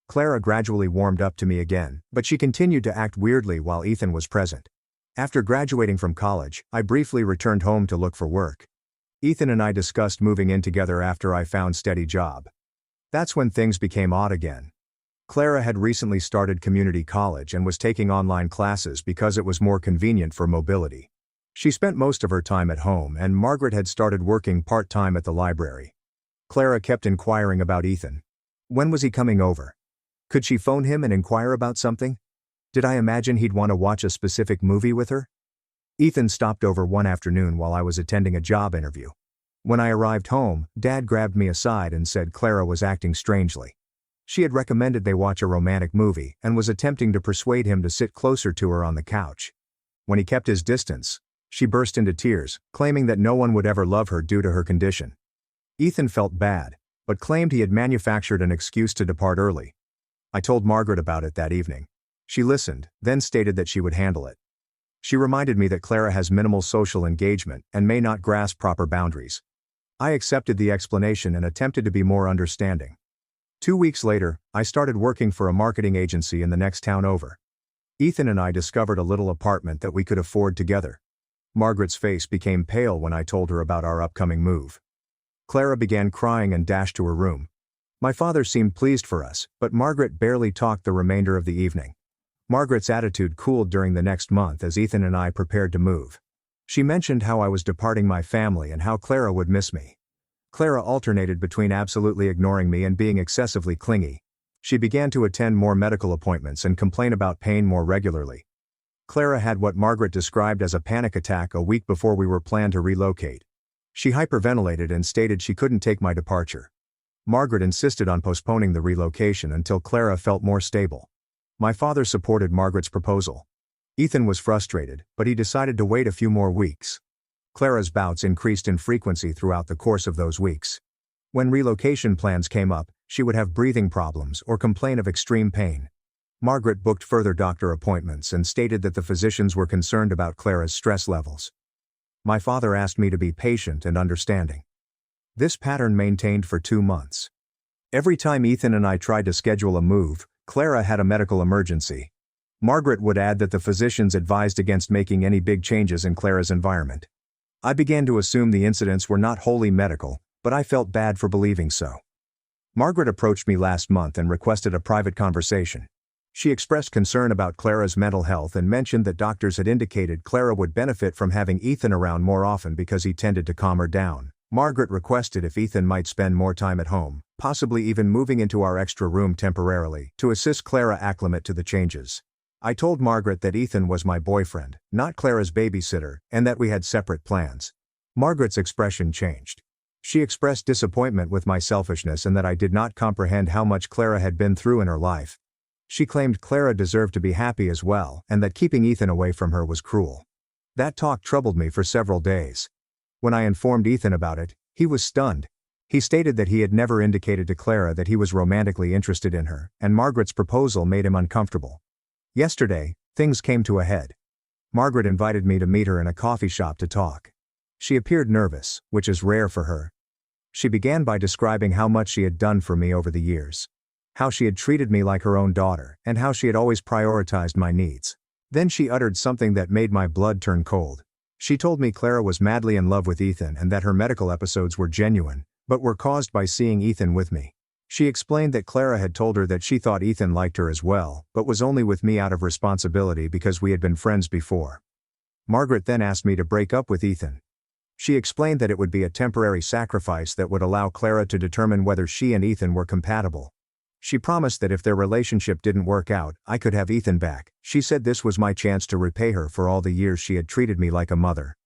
Clara gradually warmed up to me again, but she continued to act weirdly while Ethan was present. After graduating from college, I briefly returned home to look for work. Ethan and I discussed moving in together after I found a steady job. That's when things became odd again. Clara had recently started community college and was taking online classes because it was more convenient for mobility. She spent most of her time at home and Margaret had started working part-time at the library. Clara kept inquiring about Ethan. When was he coming over? Could she phone him and inquire about something? Did I imagine he'd want to watch a specific movie with her? Ethan stopped over one afternoon while I was attending a job interview. When I arrived home, Dad grabbed me aside and said Clara was acting strangely. She had recommended they watch a romantic movie and was attempting to persuade him to sit closer to her on the couch. When he kept his distance, she burst into tears, claiming that no one would ever love her due to her condition. Ethan felt bad, but claimed he had manufactured an excuse to depart early. I told Margaret about it that evening. She listened, then stated that she would handle it. She reminded me that Clara has minimal social engagement and may not grasp proper boundaries. I accepted the explanation and attempted to be more understanding. 2 weeks later, I started working for a marketing agency in the next town over. Ethan and I discovered a little apartment that we could afford together. Margaret's face became pale when I told her about our upcoming move. Clara began crying and dashed to her room. My father seemed pleased for us, but Margaret barely talked the remainder of the evening. Margaret's attitude cooled during the next month as Ethan and I prepared to move. She mentioned how I was departing my family and how Clara would miss me. Clara alternated between absolutely ignoring me and being excessively clingy. She began to attend more medical appointments and complain about pain more regularly. Clara had what Margaret described as a panic attack a week before we were planned to relocate. She hyperventilated and stated she couldn't take my departure. Margaret insisted on postponing the relocation until Clara felt more stable. My father supported Margaret's proposal. Ethan was frustrated, but he decided to wait a few more weeks. Clara's bouts increased in frequency throughout the course of those weeks. When relocation plans came up, she would have breathing problems or complain of extreme pain. Margaret booked further doctor appointments and stated that the physicians were concerned about Clara's stress levels. My father asked me to be patient and understanding. This pattern maintained for 2 months. Every time Ethan and I tried to schedule a move, Clara had a medical emergency. Margaret would add that the physicians advised against making any big changes in Clara's environment. I began to assume the incidents were not wholly medical, but I felt bad for believing so. Margaret approached me last month and requested a private conversation. She expressed concern about Clara's mental health and mentioned that doctors had indicated Clara would benefit from having Ethan around more often because he tended to calm her down. Margaret requested if Ethan might spend more time at home, possibly even moving into our extra room temporarily, to assist Clara acclimate to the changes. I told Margaret that Ethan was my boyfriend, not Clara's babysitter, and that we had separate plans. Margaret's expression changed. She expressed disappointment with my selfishness and that I did not comprehend how much Clara had been through in her life. She claimed Clara deserved to be happy as well, and that keeping Ethan away from her was cruel. That talk troubled me for several days. When I informed Ethan about it, he was stunned. He stated that he had never indicated to Clara that he was romantically interested in her, and Margaret's proposal made him uncomfortable. Yesterday, things came to a head. Margaret invited me to meet her in a coffee shop to talk. She appeared nervous, which is rare for her. She began by describing how much she had done for me over the years. How she had treated me like her own daughter, and how she had always prioritized my needs. Then she uttered something that made my blood turn cold. She told me Clara was madly in love with Ethan and that her medical episodes were genuine, but were caused by seeing Ethan with me. She explained that Clara had told her that she thought Ethan liked her as well, but was only with me out of responsibility because we had been friends before. Margaret then asked me to break up with Ethan. She explained that it would be a temporary sacrifice that would allow Clara to determine whether she and Ethan were compatible. She promised that if their relationship didn't work out, I could have Ethan back. She said this was my chance to repay her for all the years she had treated me like a mother.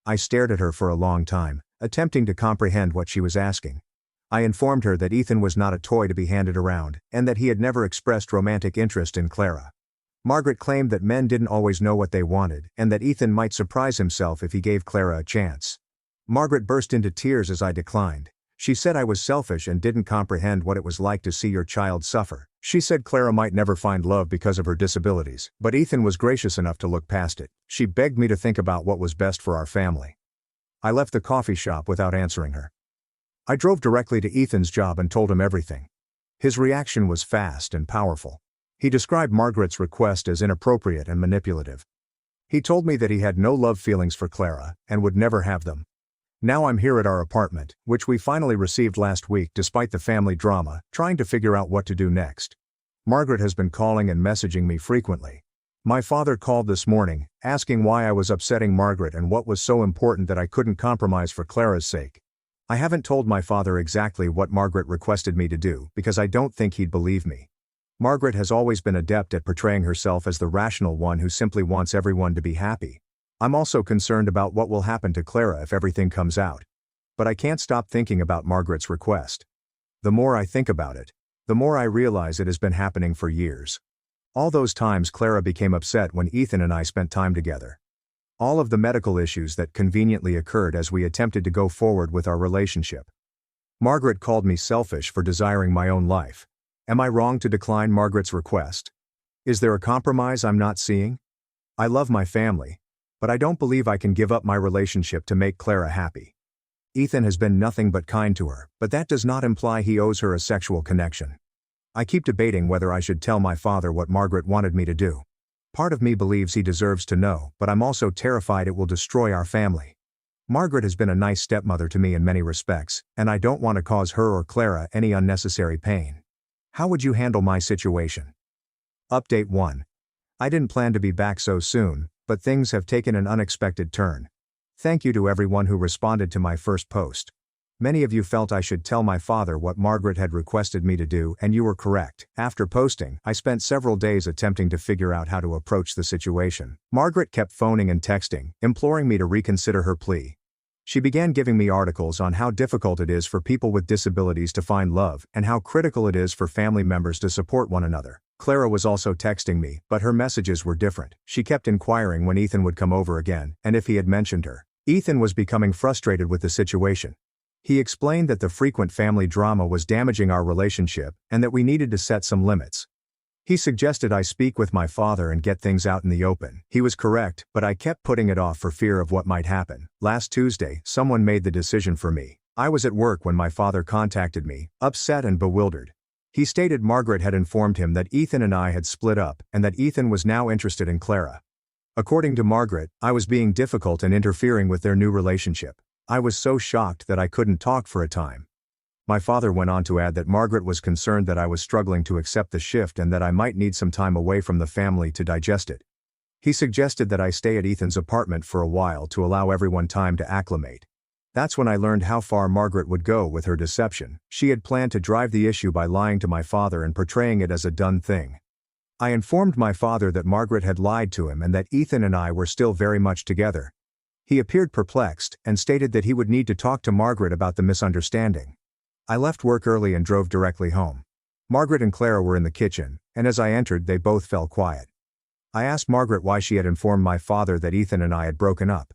I stared at her for a long time, attempting to comprehend what she was asking. I informed her that Ethan was not a toy to be handed around, and that he had never expressed romantic interest in Clara. Margaret claimed that men didn't always know what they wanted, and that Ethan might surprise himself if he gave Clara a chance. Margaret burst into tears as I declined. She said I was selfish and didn't comprehend what it was like to see your child suffer. She said Clara might never find love because of her disabilities, but Ethan was gracious enough to look past it. She begged me to think about what was best for our family. I left the coffee shop without answering her. I drove directly to Ethan's job and told him everything. His reaction was fast and powerful. He described Margaret's request as inappropriate and manipulative. He told me that he had no love feelings for Clara, and would never have them. Now I'm here at our apartment, which we finally received last week despite the family drama, trying to figure out what to do next. Margaret has been calling and messaging me frequently. My father called this morning, asking why I was upsetting Margaret and what was so important that I couldn't compromise for Clara's sake. I haven't told my father exactly what Margaret requested me to do because I don't think he'd believe me. Margaret has always been adept at portraying herself as the rational one who simply wants everyone to be happy. I'm also concerned about what will happen to Clara if everything comes out. But I can't stop thinking about Margaret's request. The more I think about it, the more I realize it has been happening for years. All those times Clara became upset when Ethan and I spent time together. All of the medical issues that conveniently occurred as we attempted to go forward with our relationship. Margaret called me selfish for desiring my own life. Am I wrong to decline Margaret's request? Is there a compromise I'm not seeing? I love my family, but I don't believe I can give up my relationship to make Clara happy. Ethan has been nothing but kind to her, but that does not imply he owes her a sexual connection. I keep debating whether I should tell my father what Margaret wanted me to do. Part of me believes he deserves to know, but I'm also terrified it will destroy our family. Margaret has been a nice stepmother to me in many respects, and I don't want to cause her or Clara any unnecessary pain. How would you handle my situation? Update 1. I didn't plan to be back so soon, but things have taken an unexpected turn. Thank you to everyone who responded to my first post. Many of you felt I should tell my father what Margaret had requested me to do, and you were correct. After posting, I spent several days attempting to figure out how to approach the situation. Margaret kept phoning and texting, imploring me to reconsider her plea. She began giving me articles on how difficult it is for people with disabilities to find love, and how critical it is for family members to support one another. Clara was also texting me, but her messages were different. She kept inquiring when Ethan would come over again, and if he had mentioned her. Ethan was becoming frustrated with the situation. He explained that the frequent family drama was damaging our relationship, and that we needed to set some limits. He suggested I speak with my father and get things out in the open. He was correct, but I kept putting it off for fear of what might happen. Last Tuesday, someone made the decision for me. I was at work when my father contacted me, upset and bewildered. He stated Margaret had informed him that Ethan and I had split up, and that Ethan was now interested in Clara. According to Margaret, I was being difficult and interfering with their new relationship. I was so shocked that I couldn't talk for a time. My father went on to add that Margaret was concerned that I was struggling to accept the shift and that I might need some time away from the family to digest it. He suggested that I stay at Ethan's apartment for a while to allow everyone time to acclimate. That's when I learned how far Margaret would go with her deception. She had planned to drive the issue by lying to my father and portraying it as a done thing. I informed my father that Margaret had lied to him and that Ethan and I were still very much together. He appeared perplexed and stated that he would need to talk to Margaret about the misunderstanding. I left work early and drove directly home. Margaret and Clara were in the kitchen, and as I entered they both fell quiet. I asked Margaret why she had informed my father that Ethan and I had broken up.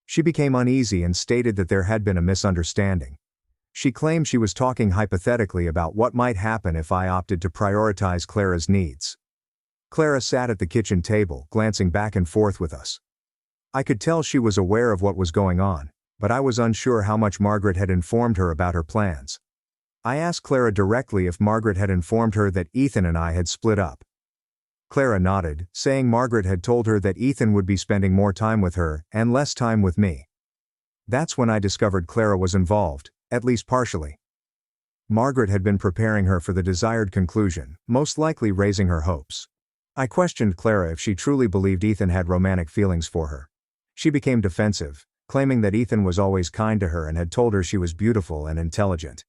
She became uneasy and stated that there had been a misunderstanding. She claimed she was talking hypothetically about what might happen if I opted to prioritize Clara's needs. Clara sat at the kitchen table, glancing back and forth with us. I could tell she was aware of what was going on, but I was unsure how much Margaret had informed her about her plans. I asked Clara directly if Margaret had informed her that Ethan and I had split up. Clara nodded, saying Margaret had told her that Ethan would be spending more time with her and less time with me. That's when I discovered Clara was involved, at least partially. Margaret had been preparing her for the desired conclusion, most likely raising her hopes. I questioned Clara if she truly believed Ethan had romantic feelings for her. She became defensive, claiming that Ethan was always kind to her and had told her she was beautiful and intelligent.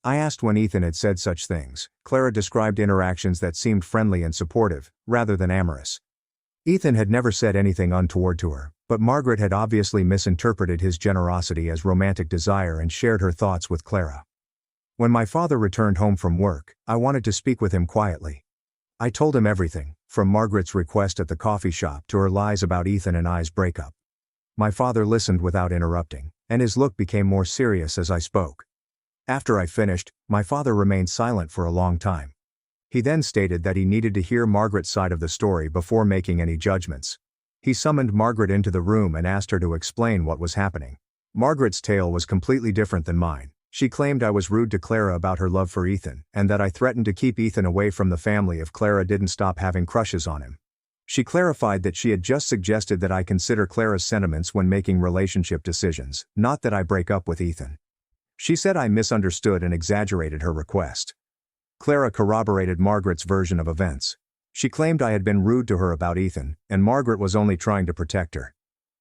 I asked when Ethan had said such things. Clara described interactions that seemed friendly and supportive, rather than amorous. Ethan had never said anything untoward to her, but Margaret had obviously misinterpreted his generosity as romantic desire and shared her thoughts with Clara. When my father returned home from work, I wanted to speak with him quietly. I told him everything, from Margaret's request at the coffee shop to her lies about Ethan and I's breakup. My father listened without interrupting, and his look became more serious as I spoke. After I finished, my father remained silent for a long time. He then stated that he needed to hear Margaret's side of the story before making any judgments. He summoned Margaret into the room and asked her to explain what was happening. Margaret's tale was completely different than mine. She claimed I was rude to Clara about her love for Ethan, and that I threatened to keep Ethan away from the family if Clara didn't stop having crushes on him. She clarified that she had just suggested that I consider Clara's sentiments when making relationship decisions, not that I break up with Ethan. She said I misunderstood and exaggerated her request. Clara corroborated Margaret's version of events. She claimed I had been rude to her about Ethan, and Margaret was only trying to protect her.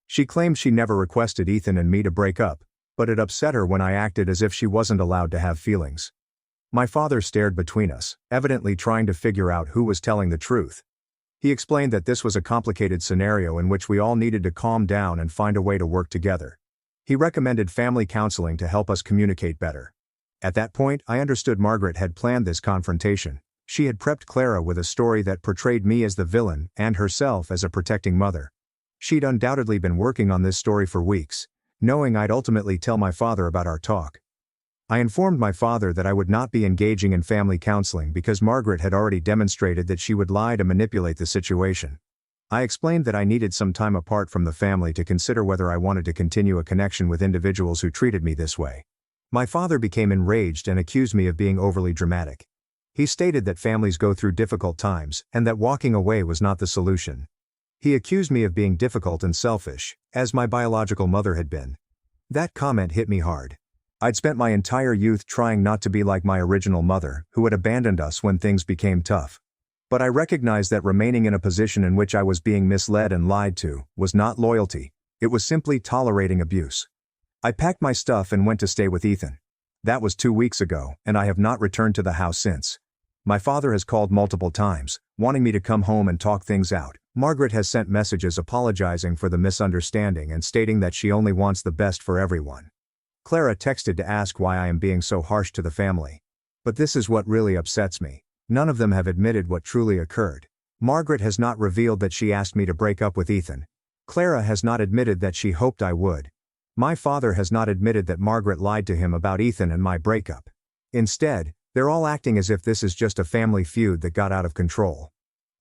She claimed she never requested Ethan and me to break up, but it upset her when I acted as if she wasn't allowed to have feelings. My father stared between us, evidently trying to figure out who was telling the truth. He explained that this was a complicated scenario in which we all needed to calm down and find a way to work together. He recommended family counseling to help us communicate better. At that point, I understood Margaret had planned this confrontation. She had prepped Clara with a story that portrayed me as the villain and herself as a protecting mother. She'd undoubtedly been working on this story for weeks, knowing I'd ultimately tell my father about our talk. I informed my father that I would not be engaging in family counseling because Margaret had already demonstrated that she would lie to manipulate the situation. I explained that I needed some time apart from the family to consider whether I wanted to continue a connection with individuals who treated me this way. My father became enraged and accused me of being overly dramatic. He stated that families go through difficult times, and that walking away was not the solution. He accused me of being difficult and selfish, as my biological mother had been. That comment hit me hard. I'd spent my entire youth trying not to be like my original mother, who had abandoned us when things became tough. But I recognized that remaining in a position in which I was being misled and lied to was not loyalty. It was simply tolerating abuse. I packed my stuff and went to stay with Ethan. That was 2 weeks ago, and I have not returned to the house since. My father has called multiple times, wanting me to come home and talk things out. Margaret has sent messages apologizing for the misunderstanding and stating that she only wants the best for everyone. Clara texted to ask why I am being so harsh to the family. But this is what really upsets me. None of them have admitted what truly occurred. Margaret has not revealed that she asked me to break up with Ethan. Clara has not admitted that she hoped I would. My father has not admitted that Margaret lied to him about Ethan and my breakup. Instead, they're all acting as if this is just a family feud that got out of control.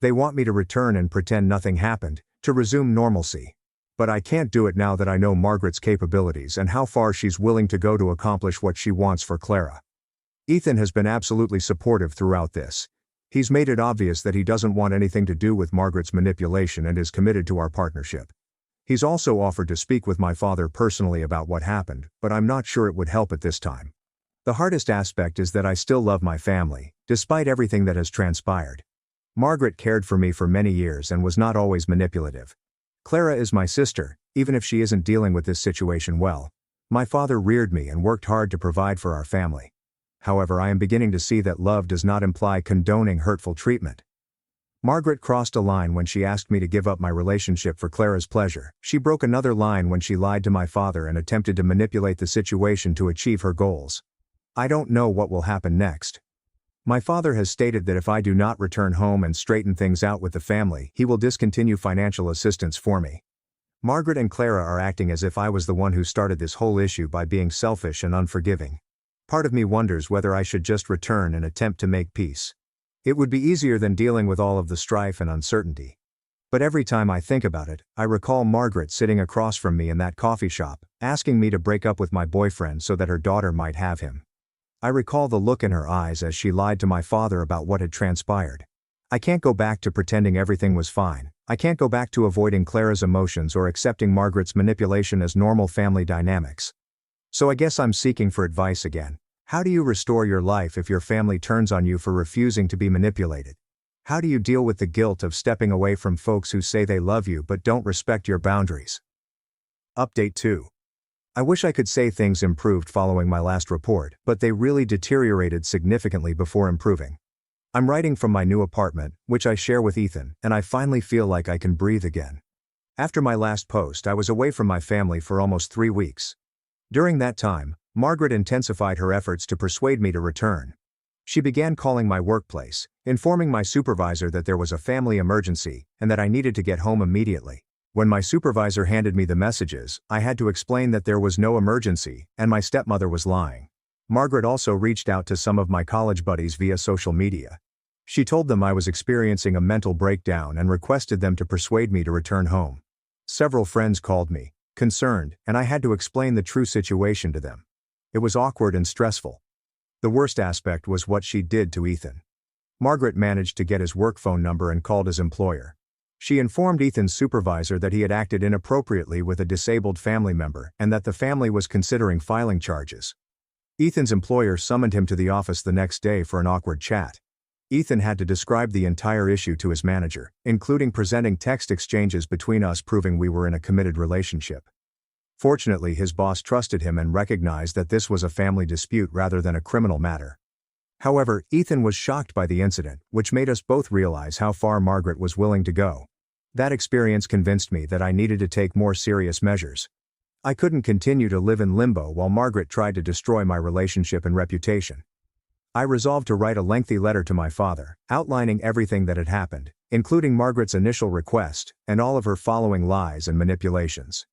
They want me to return and pretend nothing happened, to resume normalcy. But I can't do it now that I know Margaret's capabilities and how far she's willing to go to accomplish what she wants for Clara. Ethan has been absolutely supportive throughout this. He's made it obvious that he doesn't want anything to do with Margaret's manipulation and is committed to our partnership. He's also offered to speak with my father personally about what happened, but I'm not sure it would help at this time. The hardest aspect is that I still love my family, despite everything that has transpired. Margaret cared for me for many years and was not always manipulative. Clara is my sister, even if she isn't dealing with this situation well. My father reared me and worked hard to provide for our family. However, I am beginning to see that love does not imply condoning hurtful treatment. Margaret crossed a line when she asked me to give up my relationship for Clara's pleasure. She broke another line when she lied to my father and attempted to manipulate the situation to achieve her goals. I don't know what will happen next. My father has stated that if I do not return home and straighten things out with the family, he will discontinue financial assistance for me. Margaret and Clara are acting as if I was the one who started this whole issue by being selfish and unforgiving. Part of me wonders whether I should just return and attempt to make peace. It would be easier than dealing with all of the strife and uncertainty. But every time I think about it, I recall Margaret sitting across from me in that coffee shop, asking me to break up with my boyfriend so that her daughter might have him. I recall the look in her eyes as she lied to my father about what had transpired. I can't go back to pretending everything was fine. I can't go back to avoiding Clara's emotions or accepting Margaret's manipulation as normal family dynamics. So I guess I'm seeking for advice again. How do you restore your life if your family turns on you for refusing to be manipulated? How do you deal with the guilt of stepping away from folks who say they love you but don't respect your boundaries? Update 2. I wish I could say things improved following my last report, but they really deteriorated significantly before improving. I'm writing from my new apartment, which I share with Ethan, and I finally feel like I can breathe again. After my last post, I was away from my family for almost 3 weeks. During that time, Margaret intensified her efforts to persuade me to return. She began calling my workplace, informing my supervisor that there was a family emergency and that I needed to get home immediately. When my supervisor handed me the messages, I had to explain that there was no emergency and my stepmother was lying. Margaret also reached out to some of my college buddies via social media. She told them I was experiencing a mental breakdown and requested them to persuade me to return home. Several friends called me, concerned, and I had to explain the true situation to them. It was awkward and stressful. The worst aspect was what she did to Ethan. Margaret managed to get his work phone number and called his employer. She informed Ethan's supervisor that he had acted inappropriately with a disabled family member and that the family was considering filing charges. Ethan's employer summoned him to the office the next day for an awkward chat. Ethan had to describe the entire issue to his manager, including presenting text exchanges between us proving we were in a committed relationship. Fortunately, his boss trusted him and recognized that this was a family dispute rather than a criminal matter. However, Ethan was shocked by the incident, which made us both realize how far Margaret was willing to go. That experience convinced me that I needed to take more serious measures. I couldn't continue to live in limbo while Margaret tried to destroy my relationship and reputation. I resolved to write a lengthy letter to my father, outlining everything that had happened, including Margaret's initial request, and all of her following lies and manipulations.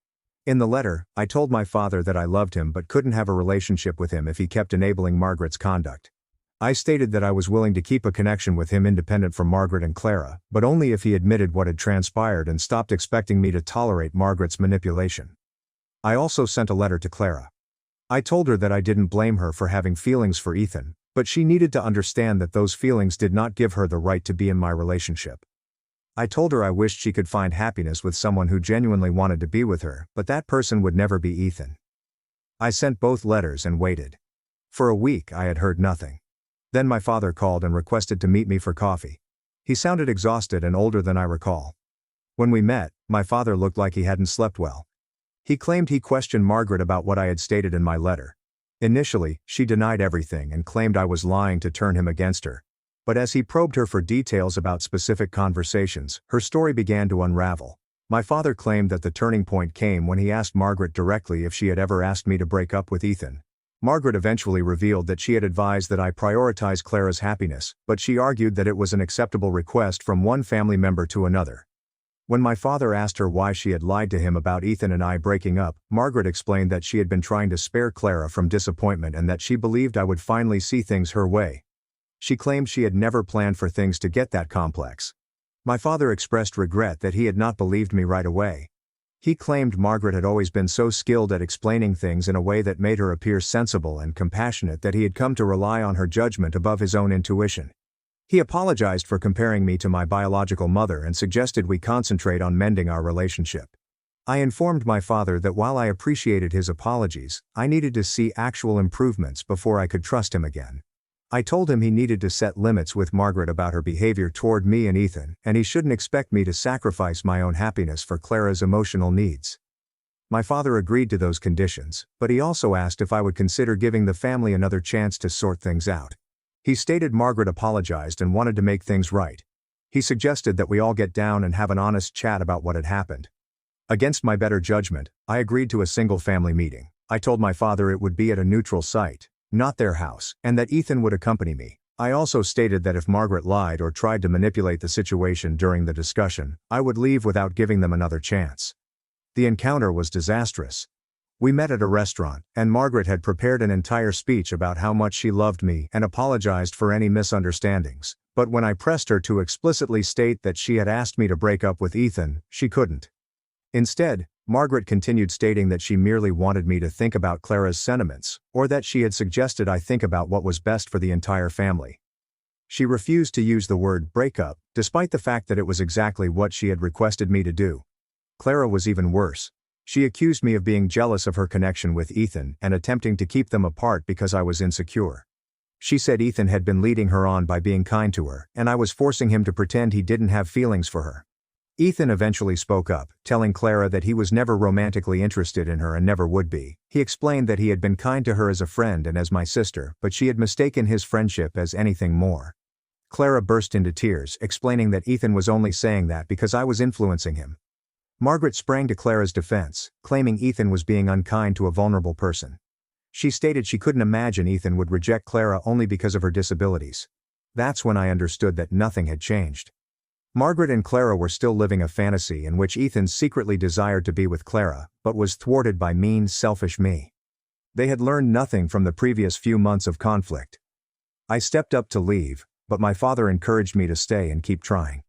In the letter, I told my father that I loved him but couldn't have a relationship with him if he kept enabling Margaret's conduct. I stated that I was willing to keep a connection with him independent from Margaret and Clara, but only if he admitted what had transpired and stopped expecting me to tolerate Margaret's manipulation. I also sent a letter to Clara. I told her that I didn't blame her for having feelings for Ethan, but she needed to understand that those feelings did not give her the right to be in my relationship. I told her I wished she could find happiness with someone who genuinely wanted to be with her, but that person would never be Ethan. I sent both letters and waited. For a week I had heard nothing. Then my father called and requested to meet me for coffee. He sounded exhausted and older than I recall. When we met, my father looked like he hadn't slept well. He claimed he questioned Margaret about what I had stated in my letter. Initially, she denied everything and claimed I was lying to turn him against her. But as he probed her for details about specific conversations, her story began to unravel. My father claimed that the turning point came when he asked Margaret directly if she had ever asked me to break up with Ethan. Margaret eventually revealed that she had advised that I prioritize Clara's happiness, but she argued that it was an acceptable request from one family member to another. When my father asked her why she had lied to him about Ethan and I breaking up, Margaret explained that she had been trying to spare Clara from disappointment and that she believed I would finally see things her way. She claimed she had never planned for things to get that complex. My father expressed regret that he had not believed me right away. He claimed Margaret had always been so skilled at explaining things in a way that made her appear sensible and compassionate that he had come to rely on her judgment above his own intuition. He apologized for comparing me to my biological mother and suggested we concentrate on mending our relationship. I informed my father that while I appreciated his apologies, I needed to see actual improvements before I could trust him again. I told him he needed to set limits with Margaret about her behavior toward me and Ethan, and he shouldn't expect me to sacrifice my own happiness for Clara's emotional needs. My father agreed to those conditions, but he also asked if I would consider giving the family another chance to sort things out. He stated Margaret apologized and wanted to make things right. He suggested that we all get down and have an honest chat about what had happened. Against my better judgment, I agreed to a single family meeting. I told my father it would be at a neutral site, not their house, and that Ethan would accompany me. I also stated that if Margaret lied or tried to manipulate the situation during the discussion, I would leave without giving them another chance. The encounter was disastrous. We met at a restaurant, and Margaret had prepared an entire speech about how much she loved me and apologized for any misunderstandings, but when I pressed her to explicitly state that she had asked me to break up with Ethan, she couldn't. Instead, Margaret continued stating that she merely wanted me to think about Clara's sentiments, or that she had suggested I think about what was best for the entire family. She refused to use the word breakup, despite the fact that it was exactly what she had requested me to do. Clara was even worse. She accused me of being jealous of her connection with Ethan and attempting to keep them apart because I was insecure. She said Ethan had been leading her on by being kind to her, and I was forcing him to pretend he didn't have feelings for her. Ethan eventually spoke up, telling Clara that he was never romantically interested in her and never would be. He explained that he had been kind to her as a friend and as my sister, but she had mistaken his friendship as anything more. Clara burst into tears, explaining that Ethan was only saying that because I was influencing him. Margaret sprang to Clara's defense, claiming Ethan was being unkind to a vulnerable person. She stated she couldn't imagine Ethan would reject Clara only because of her disabilities. That's when I understood that nothing had changed. Margaret and Clara were still living a fantasy in which Ethan secretly desired to be with Clara, but was thwarted by mean, selfish me. They had learned nothing from the previous few months of conflict. I stepped up to leave, but my father encouraged me to stay and keep trying.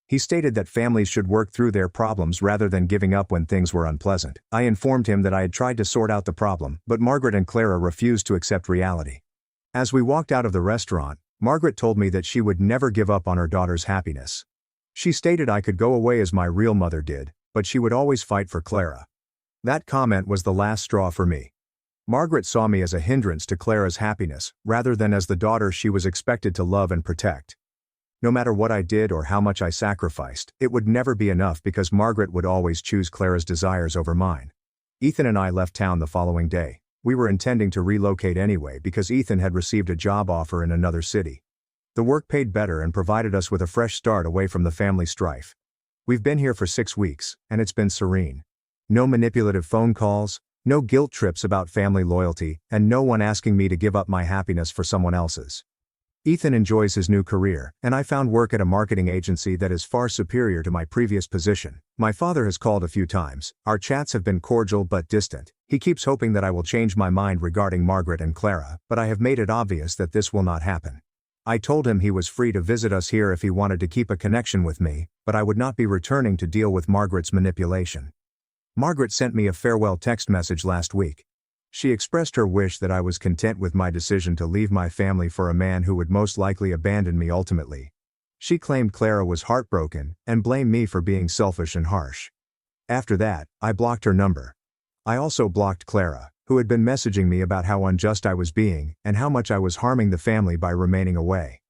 He stated that families should work through their problems rather than giving up when things were unpleasant. I informed him that I had tried to sort out the problem, but Margaret and Clara refused to accept reality. As we walked out of the restaurant, Margaret told me that she would never give up on her daughter's happiness. She stated I could go away as my real mother did, but she would always fight for Clara. That comment was the last straw for me. Margaret saw me as a hindrance to Clara's happiness, rather than as the daughter she was expected to love and protect. No matter what I did or how much I sacrificed, it would never be enough because Margaret would always choose Clara's desires over mine. Ethan and I left town the following day. We were intending to relocate anyway because Ethan had received a job offer in another city. The work paid better and provided us with a fresh start away from the family strife. We've been here for 6 weeks, and it's been serene. No manipulative phone calls, no guilt trips about family loyalty, and no one asking me to give up my happiness for someone else's. Ethan enjoys his new career, and I found work at a marketing agency that is far superior to my previous position. My father has called a few times. Our chats have been cordial but distant. He keeps hoping that I will change my mind regarding Margaret and Clara, but I have made it obvious that this will not happen. I told him he was free to visit us here if he wanted to keep a connection with me, but I would not be returning to deal with Margaret's manipulation. Margaret sent me a farewell text message last week. She expressed her wish that I was content with my decision to leave my family for a man who would most likely abandon me ultimately. She claimed Clara was heartbroken and blamed me for being selfish and harsh. After that, I blocked her number. I also blocked Clara, who had been messaging me about how unjust I was being and how much I was harming the family by remaining away.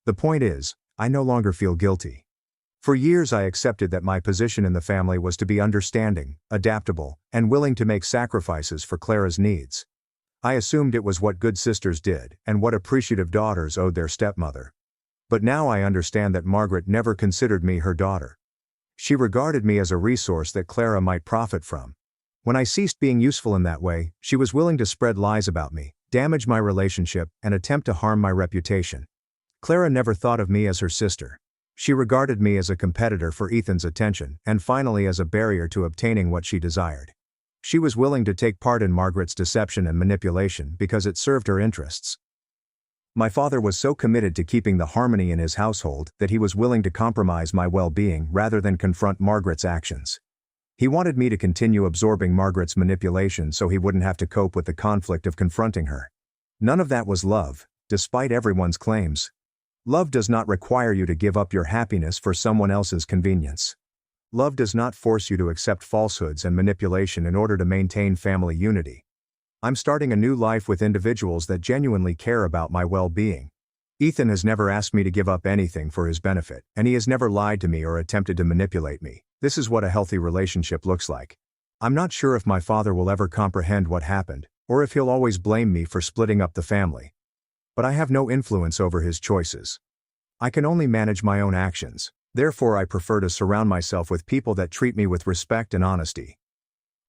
The point is, I no longer feel guilty. For years I accepted that my position in the family was to be understanding, adaptable, and willing to make sacrifices for Clara's needs. I assumed it was what good sisters did, and what appreciative daughters owed their stepmother. But now I understand that Margaret never considered me her daughter. She regarded me as a resource that Clara might profit from. When I ceased being useful in that way, she was willing to spread lies about me, damage my relationship, and attempt to harm my reputation. Clara never thought of me as her sister. She regarded me as a competitor for Ethan's attention, and finally as a barrier to obtaining what she desired. She was willing to take part in Margaret's deception and manipulation because it served her interests. My father was so committed to keeping the harmony in his household that he was willing to compromise my well-being rather than confront Margaret's actions. He wanted me to continue absorbing Margaret's manipulation so he wouldn't have to cope with the conflict of confronting her. None of that was love, despite everyone's claims. Love does not require you to give up your happiness for someone else's convenience. Love does not force you to accept falsehoods and manipulation in order to maintain family unity. I'm starting a new life with individuals that genuinely care about my well-being. Ethan has never asked me to give up anything for his benefit, and he has never lied to me or attempted to manipulate me. This is what a healthy relationship looks like. I'm not sure if my father will ever comprehend what happened, or if he'll always blame me for splitting up the family. But I have no influence over his choices. I can only manage my own actions, therefore I prefer to surround myself with people that treat me with respect and honesty.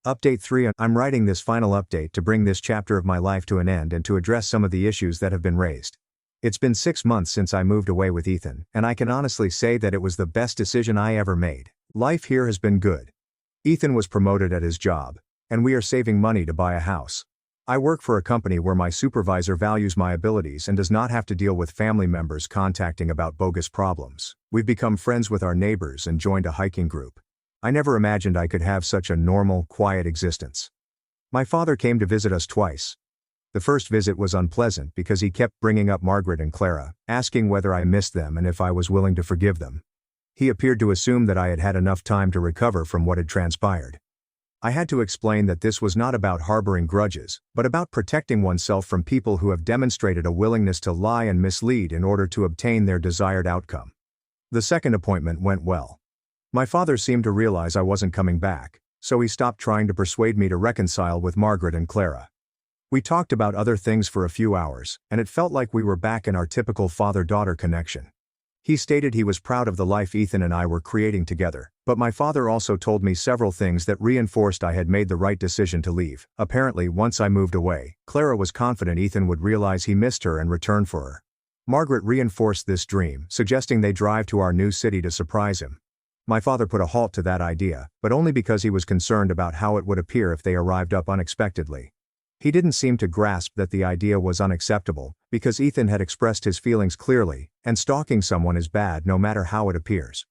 Update 3. I'm writing this final update to bring this chapter of my life to an end and to address some of the issues that have been raised. It's been 6 months since I moved away with Ethan, and I can honestly say that it was the best decision I ever made. Life here has been good. Ethan was promoted at his job, and we are saving money to buy a house. I work for a company where my supervisor values my abilities and does not have to deal with family members contacting about bogus problems. We've become friends with our neighbors and joined a hiking group. I never imagined I could have such a normal, quiet existence. My father came to visit us twice. The first visit was unpleasant because he kept bringing up Margaret and Clara, asking whether I missed them and if I was willing to forgive them. He appeared to assume that I had had enough time to recover from what had transpired. I had to explain that this was not about harboring grudges, but about protecting oneself from people who have demonstrated a willingness to lie and mislead in order to obtain their desired outcome. The second appointment went well. My father seemed to realize I wasn't coming back, so he stopped trying to persuade me to reconcile with Margaret and Clara. We talked about other things for a few hours, and it felt like we were back in our typical father-daughter connection. He stated he was proud of the life Ethan and I were creating together, but my father also told me several things that reinforced I had made the right decision to leave. Apparently, once I moved away, Clara was confident Ethan would realize he missed her and return for her. Margaret reinforced this dream, suggesting they drive to our new city to surprise him. My father put a halt to that idea, but only because he was concerned about how it would appear if they arrived up unexpectedly. He didn't seem to grasp that the idea was unacceptable, because Ethan had expressed his feelings clearly, and stalking someone is bad no matter how it appears.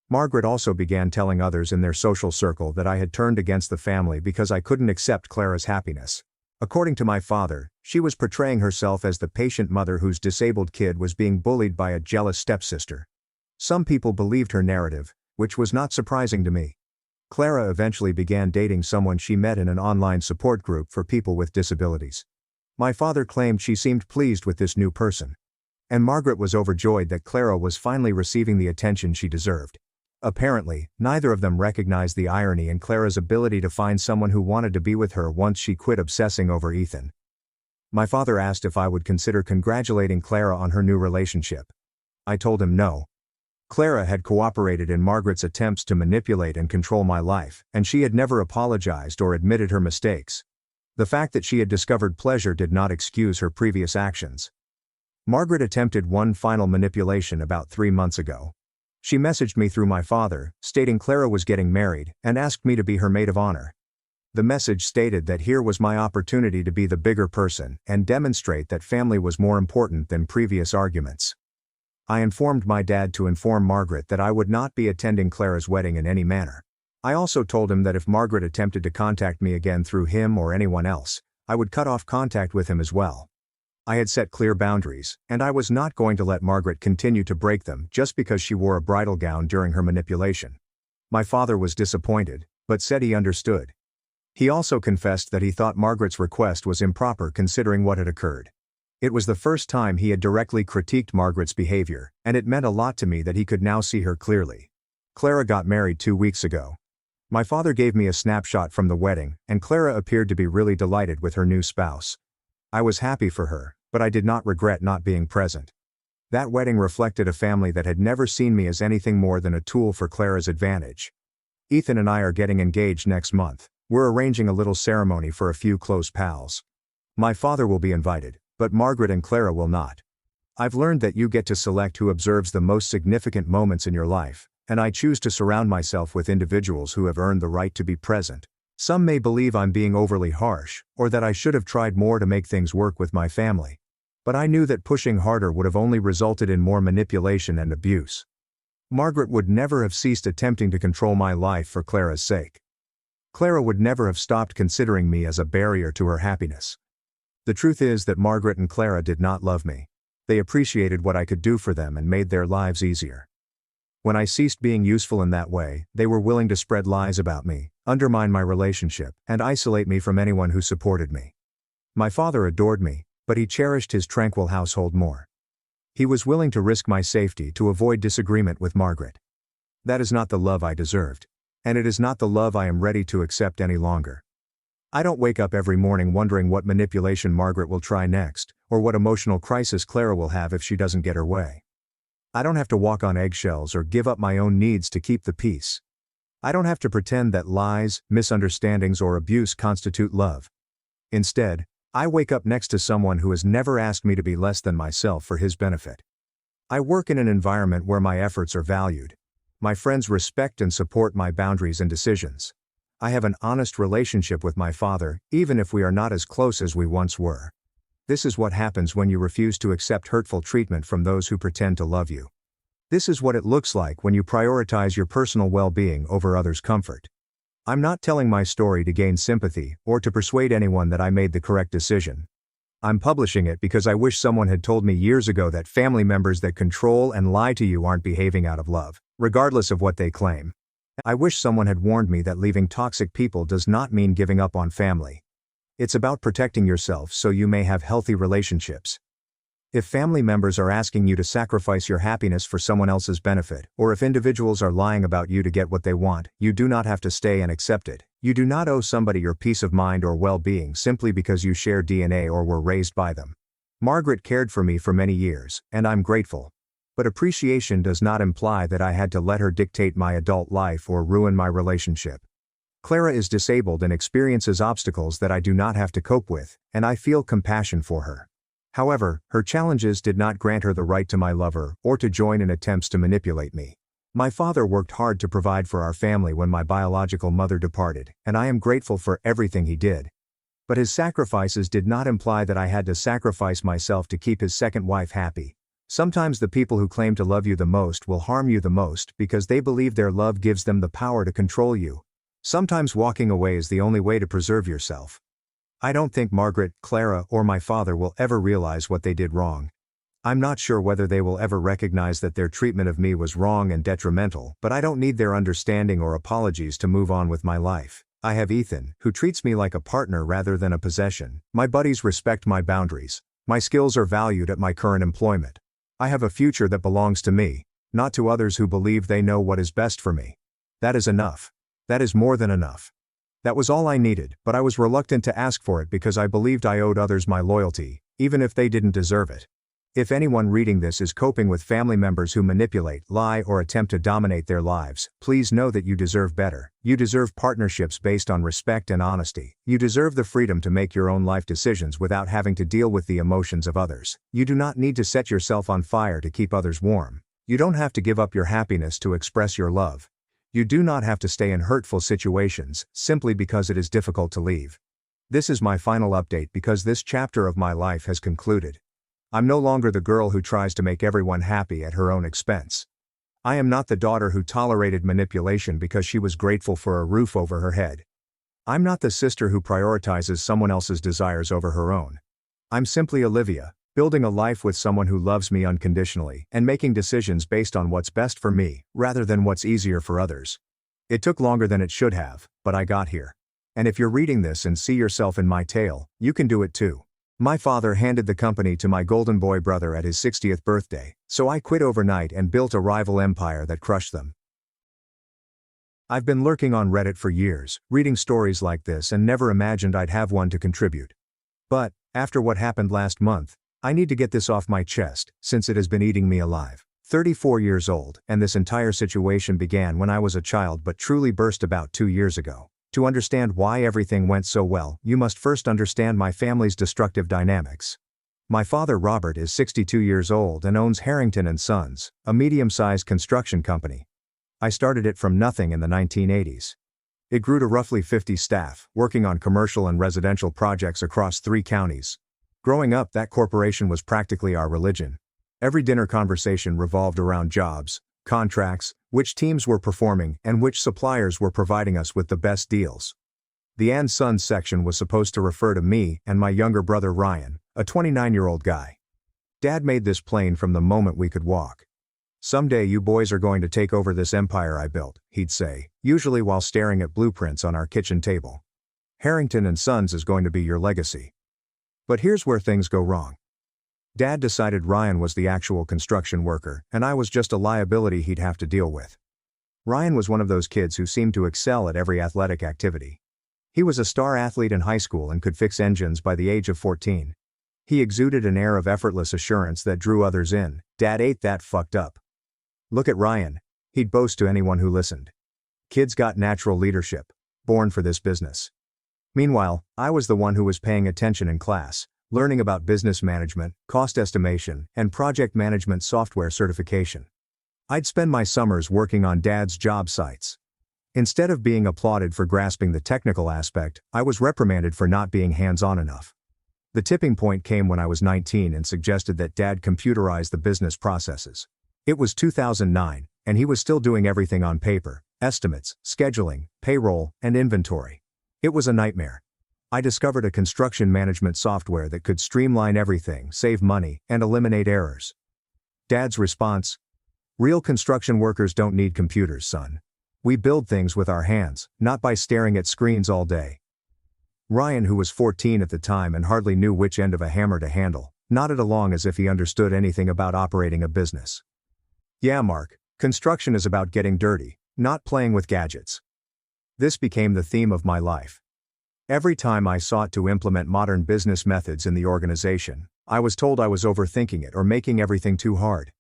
Margaret also began telling others in their social circle that I had turned against the family because I couldn't accept Clara's happiness. According to my father, she was portraying herself as the patient mother whose disabled kid was being bullied by a jealous stepsister. Some people believed her narrative, which was not surprising to me. Clara eventually began dating someone she met in an online support group for people with disabilities. My father claimed she seemed pleased with this new person. And Margaret was overjoyed that Clara was finally receiving the attention she deserved. Apparently, neither of them recognized the irony in Clara's ability to find someone who wanted to be with her once she quit obsessing over Ethan. My father asked if I would consider congratulating Clara on her new relationship. I told him no. Clara had cooperated in Margaret's attempts to manipulate and control my life, and she had never apologized or admitted her mistakes. The fact that she had discovered pleasure did not excuse her previous actions. Margaret attempted one final manipulation about 3 months ago. She messaged me through my father, stating Clara was getting married, and asked me to be her maid of honor. The message stated that here was my opportunity to be the bigger person and demonstrate that family was more important than previous arguments. I informed my dad to inform Margaret that I would not be attending Clara's wedding in any manner. I also told him that if Margaret attempted to contact me again through him or anyone else, I would cut off contact with him as well. I had set clear boundaries, and I was not going to let Margaret continue to break them just because she wore a bridal gown during her manipulation. My father was disappointed, but said he understood. He also confessed that he thought Margaret's request was improper considering what had occurred. It was the first time he had directly critiqued Margaret's behavior, and it meant a lot to me that he could now see her clearly. Clara got married 2 weeks ago. My father gave me a snapshot from the wedding, and Clara appeared to be really delighted with her new spouse. I was happy for her, but I did not regret not being present. That wedding reflected a family that had never seen me as anything more than a tool for Clara's advantage. Ethan and I are getting engaged next month. We're arranging a little ceremony for a few close pals. My father will be invited, but Margaret and Clara will not. I've learned that you get to select who observes the most significant moments in your life, and I choose to surround myself with individuals who have earned the right to be present. Some may believe I'm being overly harsh, or that I should have tried more to make things work with my family. But I knew that pushing harder would have only resulted in more manipulation and abuse. Margaret would never have ceased attempting to control my life for Clara's sake. Clara would never have stopped considering me as a barrier to her happiness. The truth is that Margaret and Clara did not love me. They appreciated what I could do for them and made their lives easier. When I ceased being useful in that way, they were willing to spread lies about me, undermine my relationship, and isolate me from anyone who supported me. My father adored me, but he cherished his tranquil household more. He was willing to risk my safety to avoid disagreement with Margaret. That is not the love I deserved. And it is not the love I am ready to accept any longer. I don't wake up every morning wondering what manipulation Margaret will try next, or what emotional crisis Clara will have if she doesn't get her way. I don't have to walk on eggshells or give up my own needs to keep the peace. I don't have to pretend that lies, misunderstandings, or abuse constitute love. Instead, I wake up next to someone who has never asked me to be less than myself for his benefit. I work in an environment where my efforts are valued. My friends respect and support my boundaries and decisions. I have an honest relationship with my father, even if we are not as close as we once were. This is what happens when you refuse to accept hurtful treatment from those who pretend to love you. This is what it looks like when you prioritize your personal well-being over others' comfort. I'm not telling my story to gain sympathy or to persuade anyone that I made the correct decision. I'm publishing it because I wish someone had told me years ago that family members that control and lie to you aren't behaving out of love, regardless of what they claim. I wish someone had warned me that leaving toxic people does not mean giving up on family. It's about protecting yourself so you may have healthy relationships. If family members are asking you to sacrifice your happiness for someone else's benefit, or if individuals are lying about you to get what they want, you do not have to stay and accept it. You do not owe somebody your peace of mind or well-being simply because you share DNA or were raised by them. Margaret cared for me for many years, and I'm grateful. But appreciation does not imply that I had to let her dictate my adult life or ruin my relationship. Clara is disabled and experiences obstacles that I do not have to cope with, and I feel compassion for her. However, her challenges did not grant her the right to my lover or to join in attempts to manipulate me. My father worked hard to provide for our family when my biological mother departed, and I am grateful for everything he did. But his sacrifices did not imply that I had to sacrifice myself to keep his second wife happy. Sometimes the people who claim to love you the most will harm you the most because they believe their love gives them the power to control you. Sometimes walking away is the only way to preserve yourself. I don't think Margaret, Clara, or my father will ever realize what they did wrong. I'm not sure whether they will ever recognize that their treatment of me was wrong and detrimental, but I don't need their understanding or apologies to move on with my life. I have Ethan, who treats me like a partner rather than a possession. My buddies respect my boundaries. My skills are valued at my current employment. I have a future that belongs to me, not to others who believe they know what is best for me. That is enough. That is more than enough. That was all I needed, but I was reluctant to ask for it because I believed I owed others my loyalty, even if they didn't deserve it. If anyone reading this is coping with family members who manipulate, lie, or attempt to dominate their lives, please know that you deserve better. You deserve partnerships based on respect and honesty. You deserve the freedom to make your own life decisions without having to deal with the emotions of others. You do not need to set yourself on fire to keep others warm. You don't have to give up your happiness to express your love. You do not have to stay in hurtful situations simply because it is difficult to leave. This is my final update because this chapter of my life has concluded. I'm no longer the girl who tries to make everyone happy at her own expense. I am not the daughter who tolerated manipulation because she was grateful for a roof over her head. I'm not the sister who prioritizes someone else's desires over her own. I'm simply Olivia, building a life with someone who loves me unconditionally and making decisions based on what's best for me, rather than what's easier for others. It took longer than it should have, but I got here. And if you're reading this and see yourself in my tale, you can do it too. My father handed the company to my golden boy brother at his 60th birthday, so I quit overnight and built a rival empire that crushed them. I've been lurking on Reddit for years, reading stories like this and never imagined I'd have one to contribute. But, after what happened last month, I need to get this off my chest, since it has been eating me alive. 34 years old, and this entire situation began when I was a child but truly burst about 2 years ago. To understand why everything went so well, you must first understand my family's destructive dynamics. My father Robert is 62 years old and owns Harrington & Sons, a medium-sized construction company. I started it from nothing in the 1980s. It grew to roughly 50 staff, working on commercial and residential projects across 3 counties. Growing up, that corporation was practically our religion. Every dinner conversation revolved around jobs, contracts, which teams were performing, and which suppliers were providing us with the best deals. The "and Sons" section was supposed to refer to me and my younger brother Ryan, a 29-year-old guy. Dad made this plain from the moment we could walk. "Someday you boys are going to take over this empire I built," he'd say, usually while staring at blueprints on our kitchen table. "Harrington & Sons is going to be your legacy." But here's where things go wrong. Dad decided Ryan was the actual construction worker, and I was just a liability he'd have to deal with. Ryan was one of those kids who seemed to excel at every athletic activity. He was a star athlete in high school and could fix engines by the age of 14. He exuded an air of effortless assurance that drew others in. "Dad ate that fucked up. Look at Ryan," he'd boast to anyone who listened. "Kid's got natural leadership. Born for this business." Meanwhile, I was the one who was paying attention in class, learning about business management, cost estimation, and project management software certification. I'd spend my summers working on Dad's job sites. Instead of being applauded for grasping the technical aspect, I was reprimanded for not being hands-on enough. The tipping point came when I was 19 and suggested that Dad computerize the business processes. It was 2009, and he was still doing everything on paper: estimates, scheduling, payroll, and inventory. It was a nightmare. I discovered a construction management software that could streamline everything, save money, and eliminate errors. Dad's response: "Real construction workers don't need computers, son. We build things with our hands, not by staring at screens all day." Ryan, who was 14 at the time and hardly knew which end of a hammer to handle, nodded along as if he understood anything about operating a business. "Yeah, Mark, construction is about getting dirty, not playing with gadgets." This became the theme of my life. Every time I sought to implement modern business methods in the organization, I was told I was overthinking it or making everything too hard.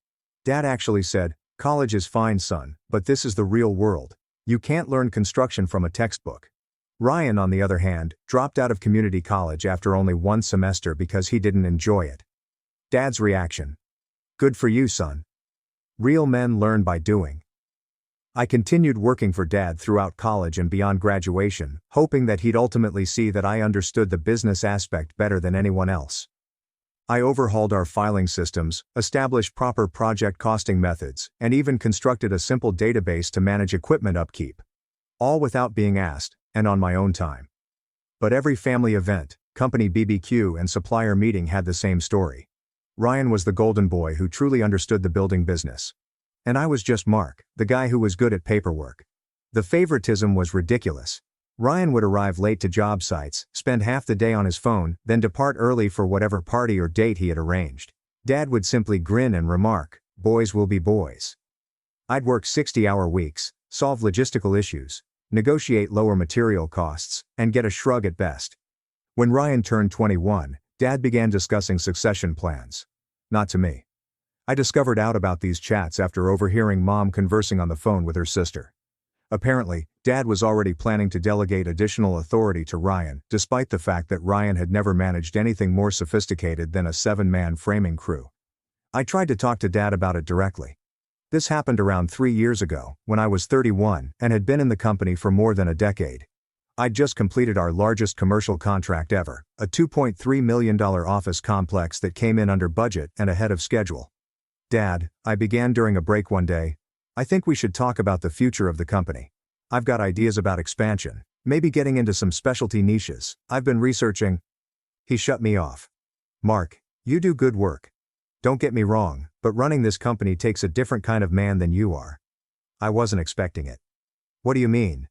Dad actually said, "College is fine, son, but this is the real world. You can't learn construction from a textbook." Ryan, on the other hand, dropped out of community college after only 1 semester because he didn't enjoy it. Dad's reaction: "Good for you, son. Real men learn by doing." I continued working for Dad throughout college and beyond graduation, hoping that he'd ultimately see that I understood the business aspect better than anyone else. I overhauled our filing systems, established proper project costing methods, and even constructed a simple database to manage equipment upkeep. All without being asked, and on my own time. But every family event, company BBQ, and supplier meeting had the same story. Ryan was the golden boy who truly understood the building business. And I was just Mark, the guy who was good at paperwork. The favoritism was ridiculous. Ryan would arrive late to job sites, spend half the day on his phone, then depart early for whatever party or date he had arranged. Dad would simply grin and remark, "Boys will be boys." I'd work 60-hour weeks, solve logistical issues, negotiate lower material costs, and get a shrug at best. When Ryan turned 21, Dad began discussing succession plans. Not to me. I discovered out about these chats after overhearing Mom conversing on the phone with her sister. Apparently, Dad was already planning to delegate additional authority to Ryan, despite the fact that Ryan had never managed anything more sophisticated than a 7-man framing crew. I tried to talk to Dad about it directly. This happened around 3 years ago, when I was 31 and had been in the company for more than a decade. I'd just completed our largest commercial contract ever, a $2.3 million office complex that came in under budget and ahead of schedule. "Dad," I began during a break one day, "I think we should talk about the future of the company. I've got ideas about expansion, maybe getting into some specialty niches. I've been researching." He shut me off. "Mark, you do good work. Don't get me wrong, but running this company takes a different kind of man than you are." I wasn't expecting it. "What do you mean?"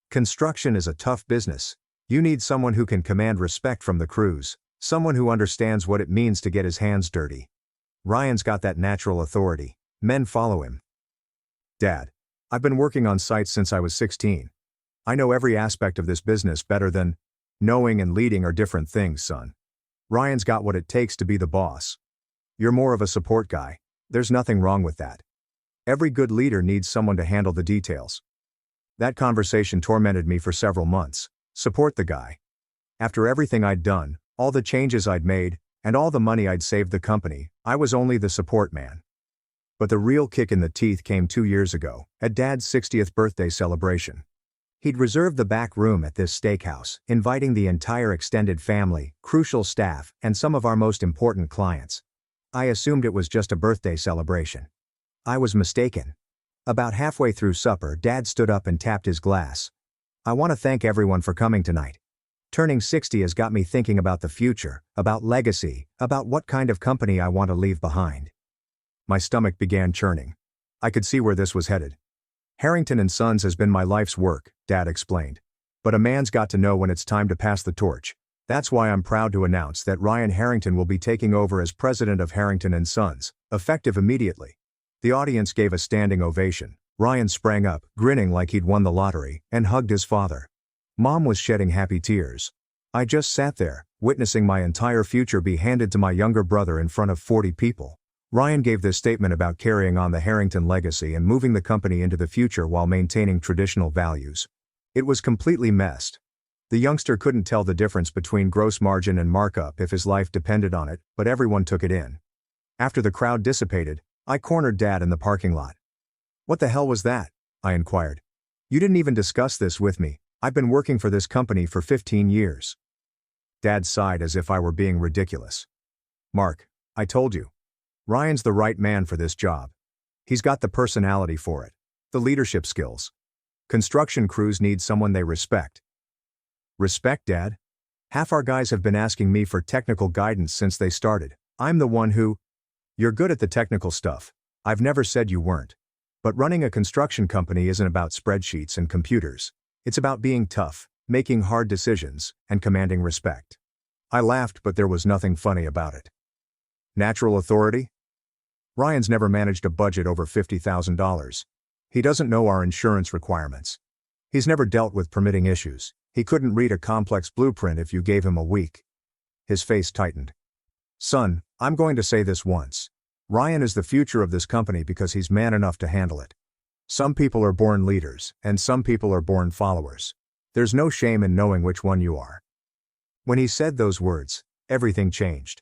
"Construction is a tough business. You need someone who can command respect from the crews, someone who understands what it means to get his hands dirty. Ryan's got that natural authority. Men follow him." "Dad, I've been working on sites since I was 16. I know every aspect of this business better than knowing and leading are different things, son. Ryan's got what it takes to be the boss. You're more of a support guy. There's nothing wrong with that. Every good leader needs someone to handle the details. That conversation tormented me for several months. Support the guy. After everything I'd done, all the changes I'd made, and all the money I'd saved the company, I was only the support man. But the real kick in the teeth came 2 years ago, at Dad's 60th birthday celebration. He'd reserved the back room at this steakhouse, inviting the entire extended family, crucial staff, and some of our most important clients. I assumed it was just a birthday celebration. I was mistaken. About halfway through supper, Dad stood up and tapped his glass. I want to thank everyone for coming tonight. Turning 60 has got me thinking about the future, about legacy, about what kind of company I want to leave behind. My stomach began churning. I could see where this was headed. Harrington & Sons has been my life's work, Dad explained. But a man's got to know when it's time to pass the torch. That's why I'm proud to announce that Ryan Harrington will be taking over as president of Harrington & Sons, effective immediately. The audience gave a standing ovation. Ryan sprang up, grinning like he'd won the lottery, and hugged his father. Mom was shedding happy tears. I just sat there, witnessing my entire future be handed to my younger brother in front of 40 people. Ryan gave this statement about carrying on the Harrington legacy and moving the company into the future while maintaining traditional values. It was completely messed. The youngster couldn't tell the difference between gross margin and markup if his life depended on it, but everyone took it in. After the crowd dissipated, I cornered Dad in the parking lot. "What the hell was that?" I inquired. "You didn't even discuss this with me. I've been working for this company for 15 years. Dad sighed as if I were being ridiculous. "Mark, I told you. Ryan's the right man for this job. He's got the personality for it, the leadership skills. Construction crews need someone they respect." "Respect, Dad? Half our guys have been asking me for technical guidance since they started. I'm the one who—" "You're good at the technical stuff. I've never said you weren't. But running a construction company isn't about spreadsheets and computers. It's about being tough, making hard decisions, and commanding respect." I laughed, but there was nothing funny about it. "Natural authority? Ryan's never managed a budget over $50,000. He doesn't know our insurance requirements. He's never dealt with permitting issues. He couldn't read a complex blueprint if you gave him a week." His face tightened. "Son, I'm going to say this once. Ryan is the future of this company because he's man enough to handle it. Some people are born leaders, and some people are born followers. There's no shame in knowing which one you are." When he said those words, everything changed.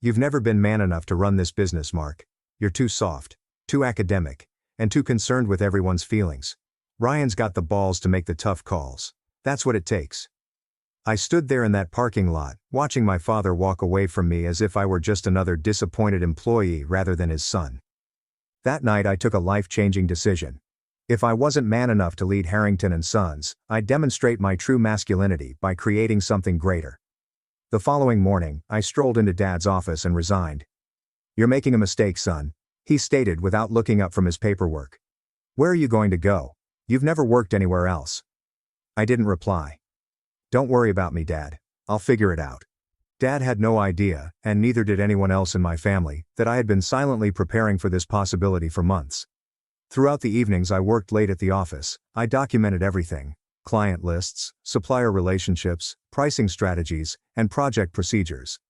"You've never been man enough to run this business, Mark. You're too soft, too academic, and too concerned with everyone's feelings. Ryan's got the balls to make the tough calls. That's what it takes." I stood there in that parking lot, watching my father walk away from me as if I were just another disappointed employee rather than his son. That night I took a life-changing decision. If I wasn't man enough to lead Harrington & Sons, I'd demonstrate my true masculinity by creating something greater. The following morning, I strolled into Dad's office and resigned. "You're making a mistake, son," he stated without looking up from his paperwork. "Where are you going to go? You've never worked anywhere else." I didn't reply. "Don't worry about me, Dad. I'll figure it out." Dad had no idea, and neither did anyone else in my family, that I had been silently preparing for this possibility for months. Throughout the evenings I worked late at the office. I documented everything: client lists, supplier relationships, pricing strategies, and project procedures.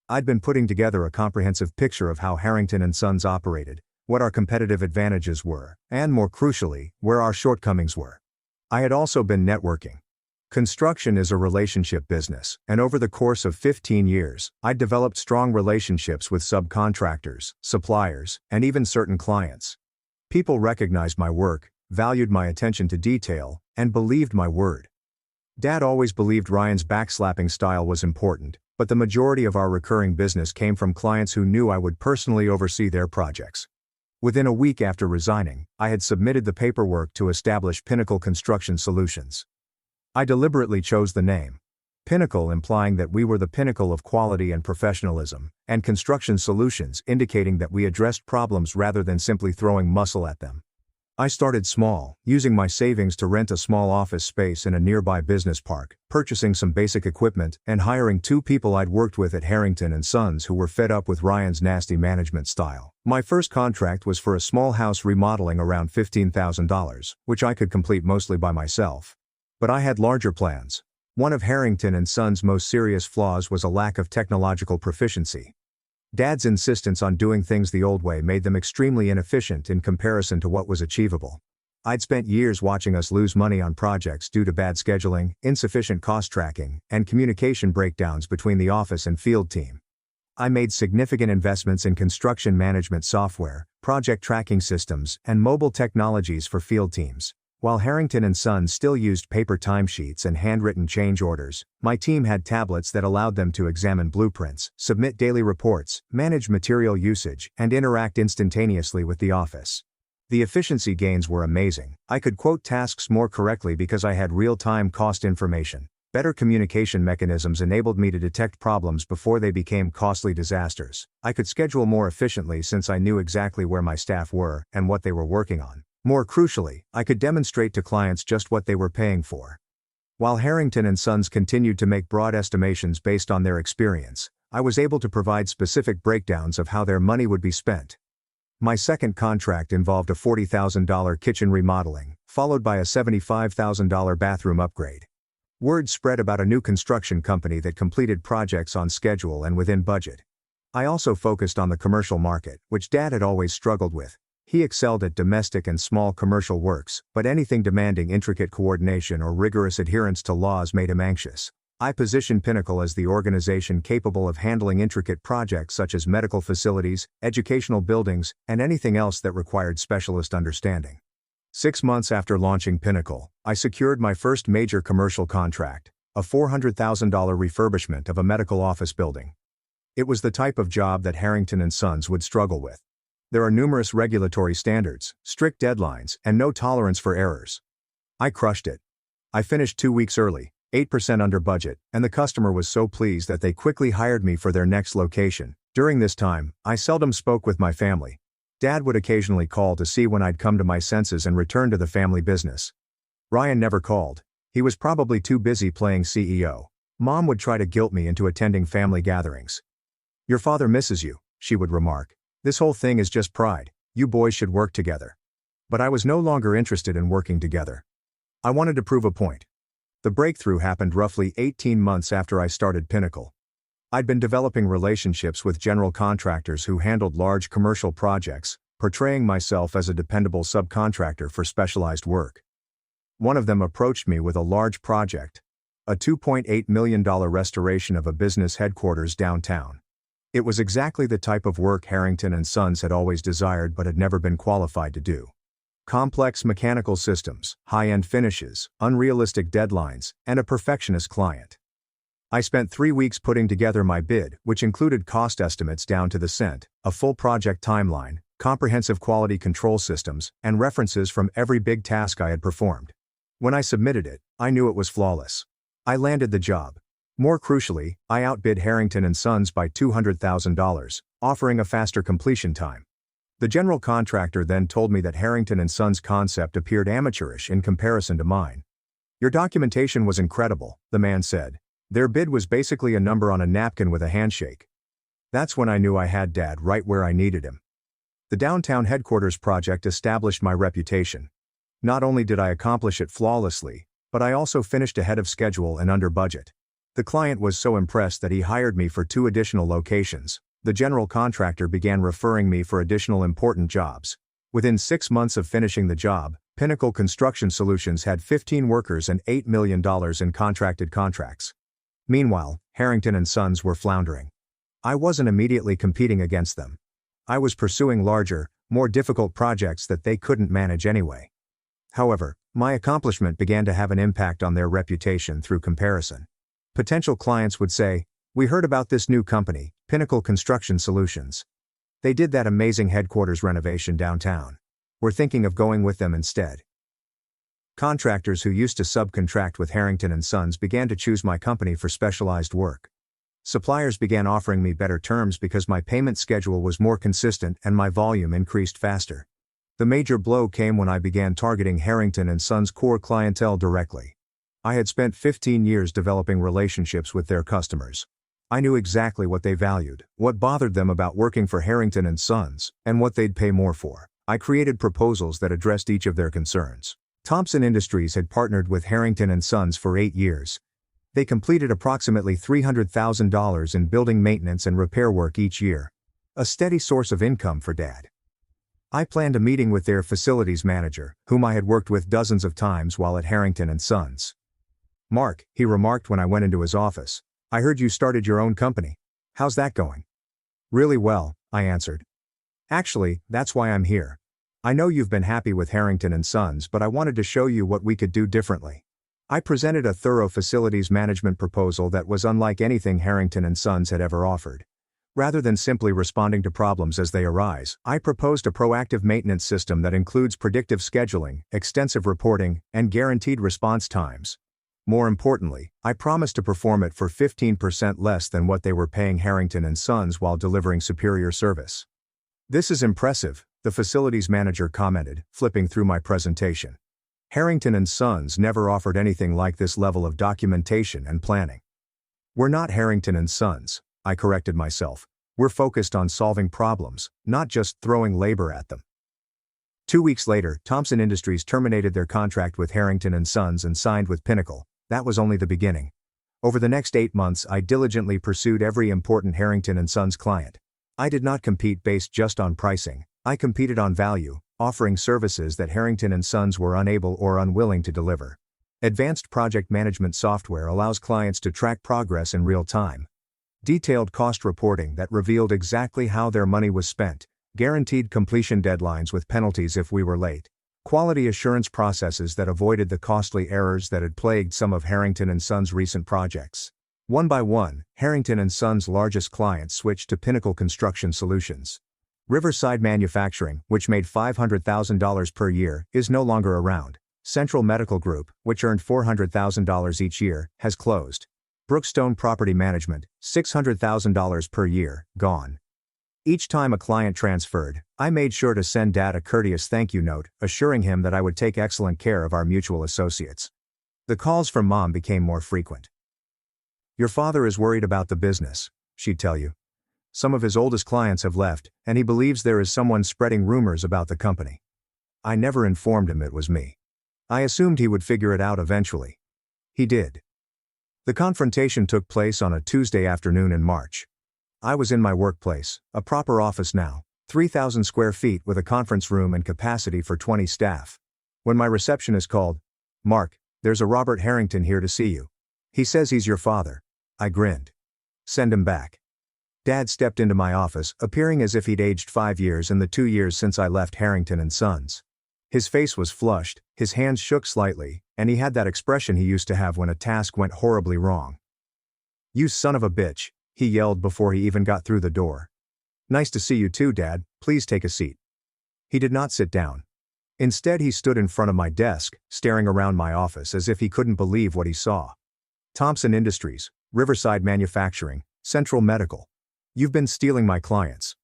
I'd been putting together a comprehensive picture of how Harrington & Sons operated, what our competitive advantages were, and more crucially, where our shortcomings were. I had also been networking. Construction is a relationship business, and over the course of 15 years, I'd developed strong relationships with subcontractors, suppliers, and even certain clients. People recognized my work, valued my attention to detail, and believed my word. Dad always believed Ryan's backslapping style was important, but the majority of our recurring business came from clients who knew I would personally oversee their projects. Within a week after resigning, I had submitted the paperwork to establish Pinnacle Construction Solutions. I deliberately chose the name Pinnacle, implying that we were the pinnacle of quality and professionalism, and Construction Solutions indicating that we addressed problems rather than simply throwing muscle at them. I started small, using my savings to rent a small office space in a nearby business park, purchasing some basic equipment, and hiring 2 people I'd worked with at Harrington & Sons who were fed up with Ryan's nasty management style. My first contract was for a small house remodeling around $15,000, which I could complete mostly by myself. But I had larger plans. One of Harrington & Sons' most serious flaws was a lack of technological proficiency. Dad's insistence on doing things the old way made them extremely inefficient in comparison to what was achievable. I'd spent years watching us lose money on projects due to bad scheduling, insufficient cost tracking, and communication breakdowns between the office and field team. I made significant investments in construction management software, project tracking systems, and mobile technologies for field teams. While Harrington & Sons still used paper timesheets and handwritten change orders, my team had tablets that allowed them to examine blueprints, submit daily reports, manage material usage, and interact instantaneously with the office. The efficiency gains were amazing. I could quote tasks more correctly because I had real-time cost information. Better communication mechanisms enabled me to detect problems before they became costly disasters. I could schedule more efficiently since I knew exactly where my staff were and what they were working on. More crucially, I could demonstrate to clients just what they were paying for. While Harrington & Sons continued to make broad estimations based on their experience, I was able to provide specific breakdowns of how their money would be spent. My second contract involved a $40,000 kitchen remodeling, followed by a $75,000 bathroom upgrade. Word spread about a new construction company that completed projects on schedule and within budget. I also focused on the commercial market, which Dad had always struggled with. He excelled at domestic and small commercial works, but anything demanding intricate coordination or rigorous adherence to laws made him anxious. I positioned Pinnacle as the organization capable of handling intricate projects such as medical facilities, educational buildings, and anything else that required specialist understanding. 6 months after launching Pinnacle, I secured my first major commercial contract, a $400,000 refurbishment of a medical office building. It was the type of job that Harrington & Sons would struggle with. There are numerous regulatory standards, strict deadlines, and no tolerance for errors. I crushed it. I finished 2 weeks early, 8% under budget, and the customer was so pleased that they quickly hired me for their next location. During this time, I seldom spoke with my family. Dad would occasionally call to see when I'd come to my senses and return to the family business. Ryan never called. He was probably too busy playing CEO. Mom would try to guilt me into attending family gatherings. "Your father misses you," she would remark. "This whole thing is just pride. You boys should work together." But I was no longer interested in working together. I wanted to prove a point. The breakthrough happened roughly 18 months after I started Pinnacle. I'd been developing relationships with general contractors who handled large commercial projects, portraying myself as a dependable subcontractor for specialized work. One of them approached me with a large project, a $2.8 million restoration of a business headquarters downtown. It was exactly the type of work Harrington & Sons had always desired but had never been qualified to do. Complex mechanical systems, high-end finishes, unrealistic deadlines, and a perfectionist client. I spent 3 weeks putting together my bid, which included cost estimates down to the cent, a full project timeline, comprehensive quality control systems, and references from every big task I had performed. When I submitted it, I knew it was flawless. I landed the job. More crucially, I outbid Harrington & Sons by $200,000, offering a faster completion time. The general contractor then told me that Harrington & Sons' concept appeared amateurish in comparison to mine. "Your documentation was incredible," the man said. Their bid was basically a number on a napkin with a handshake. That's when I knew I had Dad right where I needed him. The downtown headquarters project established my reputation. Not only did I accomplish it flawlessly, but I also finished ahead of schedule and under budget. The client was so impressed that he hired me for 2 additional locations. The general contractor began referring me for additional important jobs. Within 6 months of finishing the job, Pinnacle Construction Solutions had 15 workers and $8 million in contracted contracts. Meanwhile, Harrington & Sons were floundering. I wasn't immediately competing against them. I was pursuing larger, more difficult projects that they couldn't manage anyway. However, my accomplishment began to have an impact on their reputation through comparison. Potential clients would say, "We heard about this new company, Pinnacle Construction Solutions. They did that amazing headquarters renovation downtown. We're thinking of going with them instead." Contractors who used to subcontract with Harrington & Sons began to choose my company for specialized work. Suppliers began offering me better terms because my payment schedule was more consistent and my volume increased faster. The major blow came when I began targeting Harrington & Sons' core clientele directly. I had spent 15 years developing relationships with their customers. I knew exactly what they valued, what bothered them about working for Harrington & Sons, and what they'd pay more for. I created proposals that addressed each of their concerns. Thompson Industries had partnered with Harrington & Sons for 8 years. They completed approximately $300,000 in building maintenance and repair work each year. A steady source of income for Dad. I planned a meeting with their facilities manager, whom I had worked with dozens of times while at Harrington & Sons. "Mark," he remarked when I went into his office, "I heard you started your own company. How's that going?" "Really well," I answered. "Actually, that's why I'm here. I know you've been happy with Harrington & Sons, but I wanted to show you what we could do differently." I presented a thorough facilities management proposal that was unlike anything Harrington & Sons had ever offered. Rather than simply responding to problems as they arise, I proposed a proactive maintenance system that includes predictive scheduling, extensive reporting, and guaranteed response times. More importantly, I promised to perform it for 15% less than what they were paying Harrington & Sons while delivering superior service. "This is impressive," the facilities manager commented, flipping through my presentation. "Harrington & Sons never offered anything like this level of documentation and planning." "We're not Harrington & Sons," I corrected myself. "We're focused on solving problems, not just throwing labor at them." 2 weeks later, Thompson Industries terminated their contract with Harrington & Sons and signed with Pinnacle. That was only the beginning. Over the next 8 months, I diligently pursued every important Harrington & Sons client. I did not compete based just on pricing. I competed on value, offering services that Harrington & Sons were unable or unwilling to deliver. Advanced project management software allows clients to track progress in real time. Detailed cost reporting that revealed exactly how their money was spent. Guaranteed completion deadlines with penalties if we were late. Quality assurance processes that avoided the costly errors that had plagued some of Harrington & Sons' recent projects. One by one, Harrington & Sons' largest clients switched to Pinnacle Construction Solutions. Riverside Manufacturing, which made $500,000 per year, is no longer around. Central Medical Group, which earned $400,000 each year, has closed. Brookstone Property Management, $600,000 per year, gone. Each time a client transferred, I made sure to send Dad a courteous thank you note, assuring him that I would take excellent care of our mutual associates. The calls from Mom became more frequent. "Your father is worried about the business," she'd tell you. "Some of his oldest clients have left, and he believes there is someone spreading rumors about the company." I never informed him it was me. I assumed he would figure it out eventually. He did. The confrontation took place on a Tuesday afternoon in March. I was in my workplace, a proper office now, 3,000 square feet with a conference room and capacity for 20 staff. When my receptionist called, "Mark, there's a Robert Harrington here to see you. He says he's your father." I grinned. "Send him back." Dad stepped into my office, appearing as if he'd aged 5 years in the 2 years since I left Harrington & Sons. His face was flushed, his hands shook slightly, and he had that expression he used to have when a task went horribly wrong. "You son of a bitch," he yelled before he even got through the door. "Nice to see you too, Dad, please take a seat." He did not sit down. Instead, he stood in front of my desk, staring around my office as if he couldn't believe what he saw. "Thompson Industries, Riverside Manufacturing, Central Medical. You've been stealing my clients."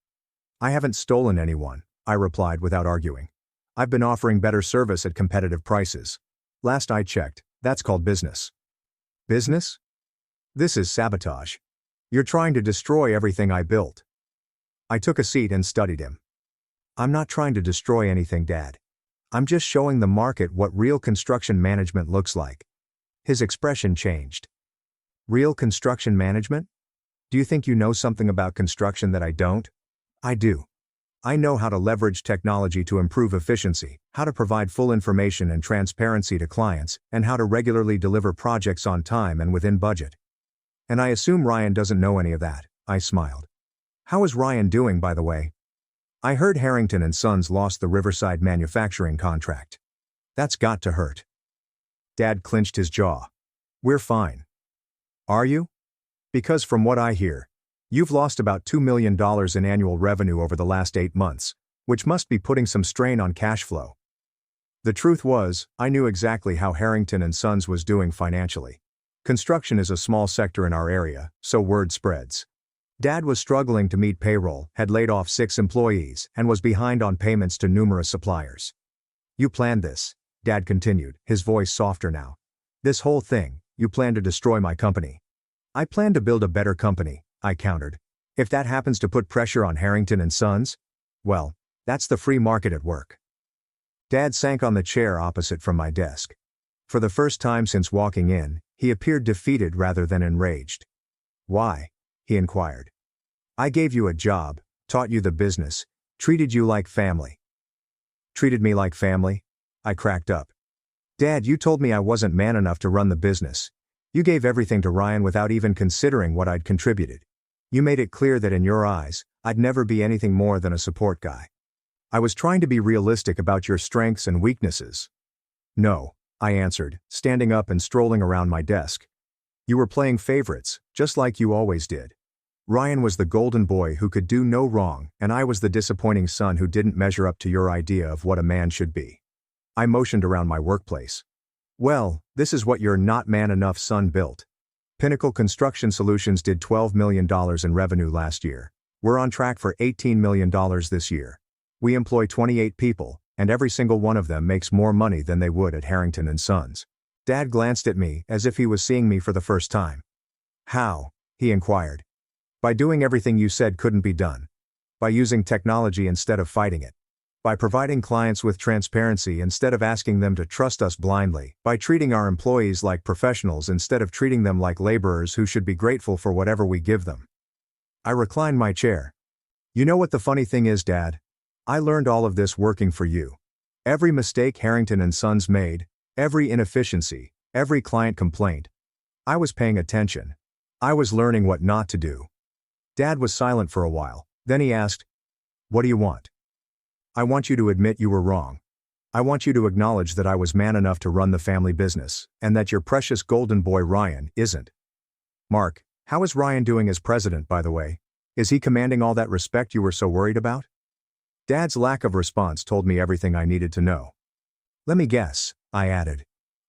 "I haven't stolen anyone," I replied without arguing. "I've been offering better service at competitive prices. Last I checked, that's called business." "Business? This is sabotage. You're trying to destroy everything I built." I took a seat and studied him. "I'm not trying to destroy anything, Dad. I'm just showing the market what real construction management looks like." His expression changed. "Real construction management? Do you think you know something about construction that I don't?" "I do. I know how to leverage technology to improve efficiency, how to provide full information and transparency to clients, and how to regularly deliver projects on time and within budget." "And I assume Ryan doesn't know any of that," I smiled. "How is Ryan doing, by the way?" "I heard Harrington & Sons lost the Riverside Manufacturing contract. That's got to hurt." Dad clenched his jaw. "We're fine." "Are you? Because from what I hear, you've lost about $2 million in annual revenue over the last 8 months, which must be putting some strain on cash flow." The truth was, I knew exactly how Harrington & Sons was doing financially. Construction is a small sector in our area, so word spreads. Dad was struggling to meet payroll, had laid off 6 employees, and was behind on payments to numerous suppliers. You planned this, Dad continued, his voice softer now. This whole thing, you plan to destroy my company. I plan to build a better company, I countered. If that happens to put pressure on Harrington and Sons, well, that's the free market at work. Dad sank on the chair opposite from my desk. For the first time since walking in, he appeared defeated rather than enraged. Why? He inquired. I gave you a job, taught you the business, treated you like family. Treated me like family? I cracked up. Dad, you told me I wasn't man enough to run the business. You gave everything to Ryan without even considering what I'd contributed. You made it clear that in your eyes, I'd never be anything more than a support guy. I was trying to be realistic about your strengths and weaknesses. No, I answered, standing up and strolling around my desk. You were playing favorites, just like you always did. Ryan was the golden boy who could do no wrong, and I was the disappointing son who didn't measure up to your idea of what a man should be. I motioned around my workplace. Well, this is what your not man enough son built. Pinnacle Construction Solutions did $12 million in revenue last year. We're on track for $18 million this year. We employ 28 people, and every single one of them makes more money than they would at Harrington and Sons. Dad glanced at me as if he was seeing me for the first time. How? He inquired. By doing everything you said couldn't be done. By using technology instead of fighting it. By providing clients with transparency instead of asking them to trust us blindly. By treating our employees like professionals instead of treating them like laborers who should be grateful for whatever we give them. I reclined my chair. You know what the funny thing is, Dad? I learned all of this working for you. Every mistake Harrington and Sons made, every inefficiency, every client complaint. I was paying attention. I was learning what not to do. Dad was silent for a while, then he asked, What do you want? I want you to admit you were wrong. I want you to acknowledge that I was man enough to run the family business, and that your precious golden boy Ryan isn't. Mark, how is Ryan doing as president, by the way? Is he commanding all that respect you were so worried about? Dad's lack of response told me everything I needed to know. Let me guess, I added.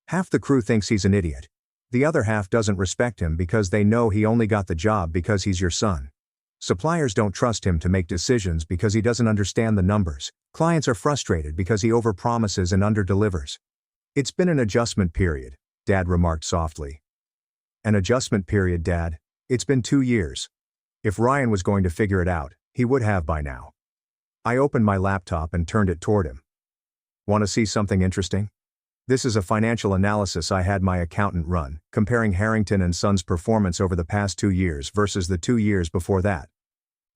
Half the crew thinks he's an idiot. The other half doesn't respect him because they know he only got the job because he's your son. Suppliers don't trust him to make decisions because he doesn't understand the numbers. Clients are frustrated because he overpromises and underdelivers. It's been an adjustment period, Dad remarked softly. An adjustment period, Dad? It's been 2 years. If Ryan was going to figure it out, he would have by now. I opened my laptop and turned it toward him. Want to see something interesting? This is a financial analysis I had my accountant run, comparing Harrington and Sons' performance over the past 2 years versus the 2 years before that.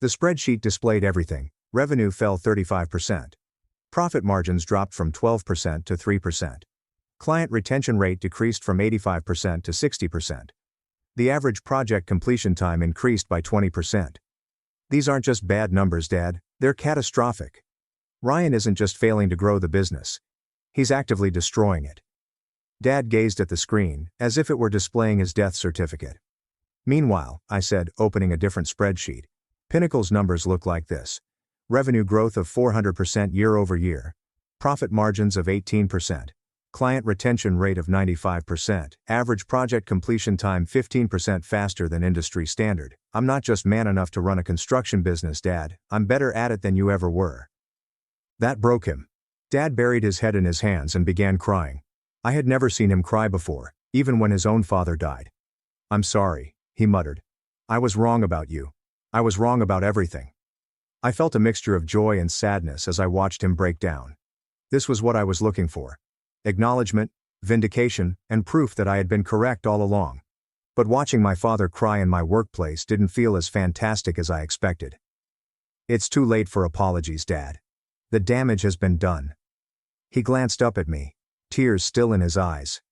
The spreadsheet displayed everything. Revenue fell 35%. Profit margins dropped from 12% to 3%. Client retention rate decreased from 85% to 60%. The average project completion time increased by 20%. These aren't just bad numbers, Dad, they're catastrophic. Ryan isn't just failing to grow the business. He's actively destroying it. Dad gazed at the screen, as if it were displaying his death certificate. Meanwhile, I said, opening a different spreadsheet, Pinnacle's numbers look like this. Revenue growth of 400% year over year. Profit margins of 18%. Client retention rate of 95%. Average project completion time 15% faster than industry standard. I'm not just man enough to run a construction business, Dad, I'm better at it than you ever were. That broke him. Dad buried his head in his hands and began crying. I had never seen him cry before, even when his own father died. I'm sorry, he muttered. I was wrong about you. I was wrong about everything. I felt a mixture of joy and sadness as I watched him break down. This was what I was looking for. Acknowledgement, vindication, and proof that I had been correct all along. But watching my father cry in my workplace didn't feel as fantastic as I expected. It's too late for apologies, Dad. The damage has been done. He glanced up at me, tears still in his eyes.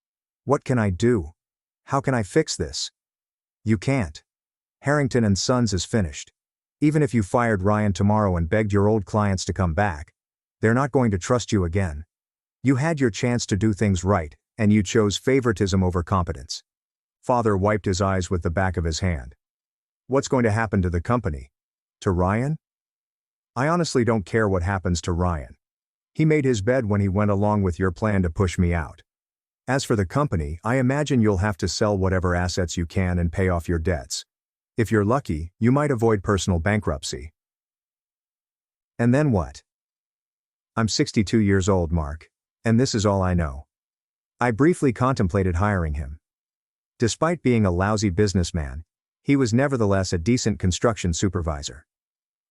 What can I do? How can I fix this? You can't. Harrington and Sons is finished. Even if you fired Ryan tomorrow and begged your old clients to come back, they're not going to trust you again. You had your chance to do things right, and you chose favoritism over competence. Father wiped his eyes with the back of his hand. What's going to happen to the company? To Ryan? I honestly don't care what happens to Ryan. He made his bed when he went along with your plan to push me out. As for the company, I imagine you'll have to sell whatever assets you can and pay off your debts. If you're lucky, you might avoid personal bankruptcy. And then what? I'm 62 years old, Mark. And this is all I know. I briefly contemplated hiring him. Despite being a lousy businessman, he was nevertheless a decent construction supervisor.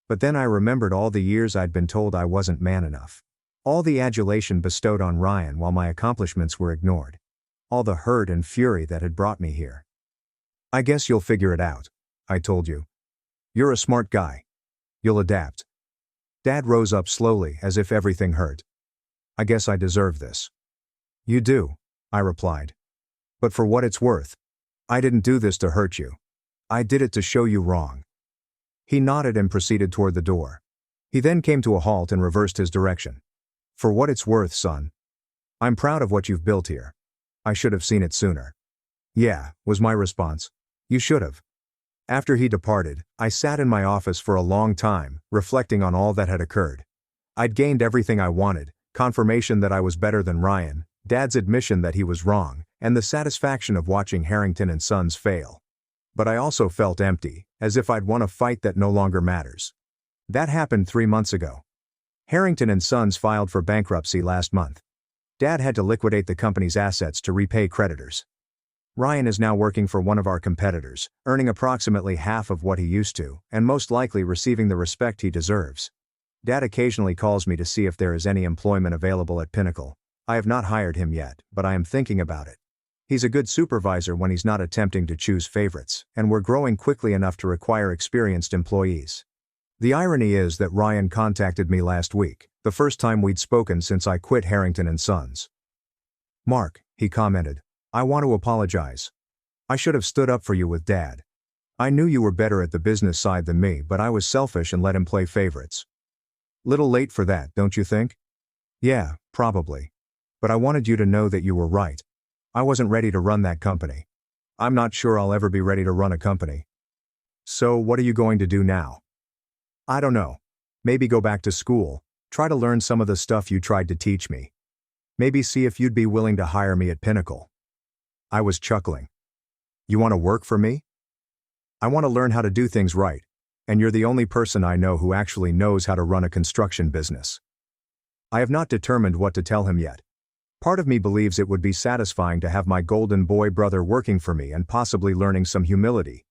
But then I remembered all the years I'd been told I wasn't man enough. All the adulation bestowed on Ryan while my accomplishments were ignored. All the hurt and fury that had brought me here. I guess you'll figure it out, I told you. You're a smart guy. You'll adapt. Dad rose up slowly as if everything hurt. I guess I deserve this. You do, I replied. But for what it's worth, I didn't do this to hurt you. I did it to show you wrong. He nodded and proceeded toward the door. He then came to a halt and reversed his direction. For what it's worth, son. I'm proud of what you've built here. I should have seen it sooner. Yeah, was my response. You should have. After he departed, I sat in my office for a long time, reflecting on all that had occurred. I'd gained everything I wanted, confirmation that I was better than Ryan, Dad's admission that he was wrong, and the satisfaction of watching Harrington and Sons fail. But I also felt empty, as if I'd won a fight that no longer matters. That happened 3 months ago. Harrington and Sons filed for bankruptcy last month. Dad had to liquidate the company's assets to repay creditors. Ryan is now working for one of our competitors, earning approximately half of what he used to, and most likely receiving the respect he deserves. Dad occasionally calls me to see if there is any employment available at Pinnacle. I have not hired him yet, but I am thinking about it. He's a good supervisor when he's not attempting to choose favorites, and we're growing quickly enough to require experienced employees. The irony is that Ryan contacted me last week, the first time we'd spoken since I quit Harrington and Sons. Mark, he commented, I want to apologize. I should have stood up for you with Dad. I knew you were better at the business side than me, but I was selfish and let him play favorites. Little late for that, don't you think? Yeah, probably. But I wanted you to know that you were right. I wasn't ready to run that company. I'm not sure I'll ever be ready to run a company. So what are you going to do now? I don't know. Maybe go back to school, try to learn some of the stuff you tried to teach me. Maybe see if you'd be willing to hire me at Pinnacle. I was chuckling. You want to work for me? I want to learn how to do things right, and you're the only person I know who actually knows how to run a construction business. I have not determined what to tell him yet. Part of me believes it would be satisfying to have my golden boy brother working for me and possibly learning some humility.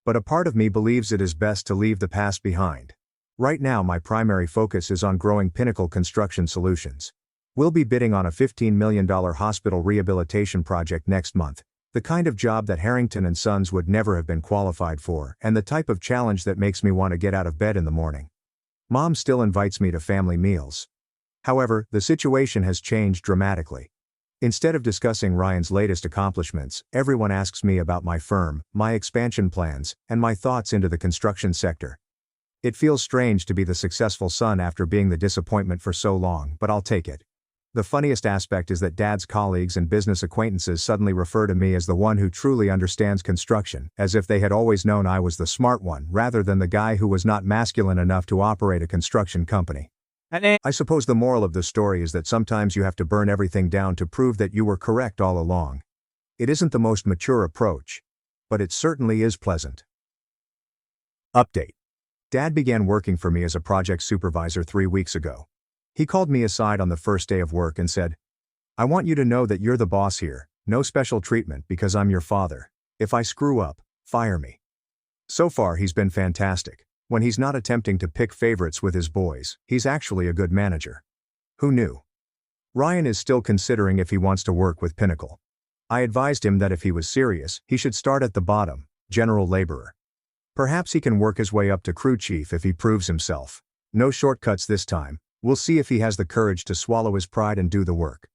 But a part of me believes it is best to leave the past behind. Right now my primary focus is on growing Pinnacle Construction Solutions. We'll be bidding on a $15 million hospital rehabilitation project next month, the kind of job that Harrington and Sons would never have been qualified for, and the type of challenge that makes me want to get out of bed in the morning. Mom still invites me to family meals. However, the situation has changed dramatically. Instead of discussing Ryan's latest accomplishments, everyone asks me about my firm, my expansion plans, and my thoughts into the construction sector. It feels strange to be the successful son after being the disappointment for so long, but I'll take it. The funniest aspect is that Dad's colleagues and business acquaintances suddenly refer to me as the one who truly understands construction, as if they had always known I was the smart one rather than the guy who was not masculine enough to operate a construction company. I suppose the moral of the story is that sometimes you have to burn everything down to prove that you were correct all along. It isn't the most mature approach, but it certainly is pleasant. Update. Dad began working for me as a project supervisor 3 weeks ago. He called me aside on the first day of work and said, I want you to know that you're the boss here, no special treatment because I'm your father. If I screw up, fire me. So far he's been fantastic. When he's not attempting to pick favorites with his boys, he's actually a good manager. Who knew? Ryan is still considering if he wants to work with Pinnacle. I advised him that if he was serious, he should start at the bottom, general laborer. Perhaps he can work his way up to crew chief if he proves himself. No shortcuts this time. We'll see if he has the courage to swallow his pride and do the work.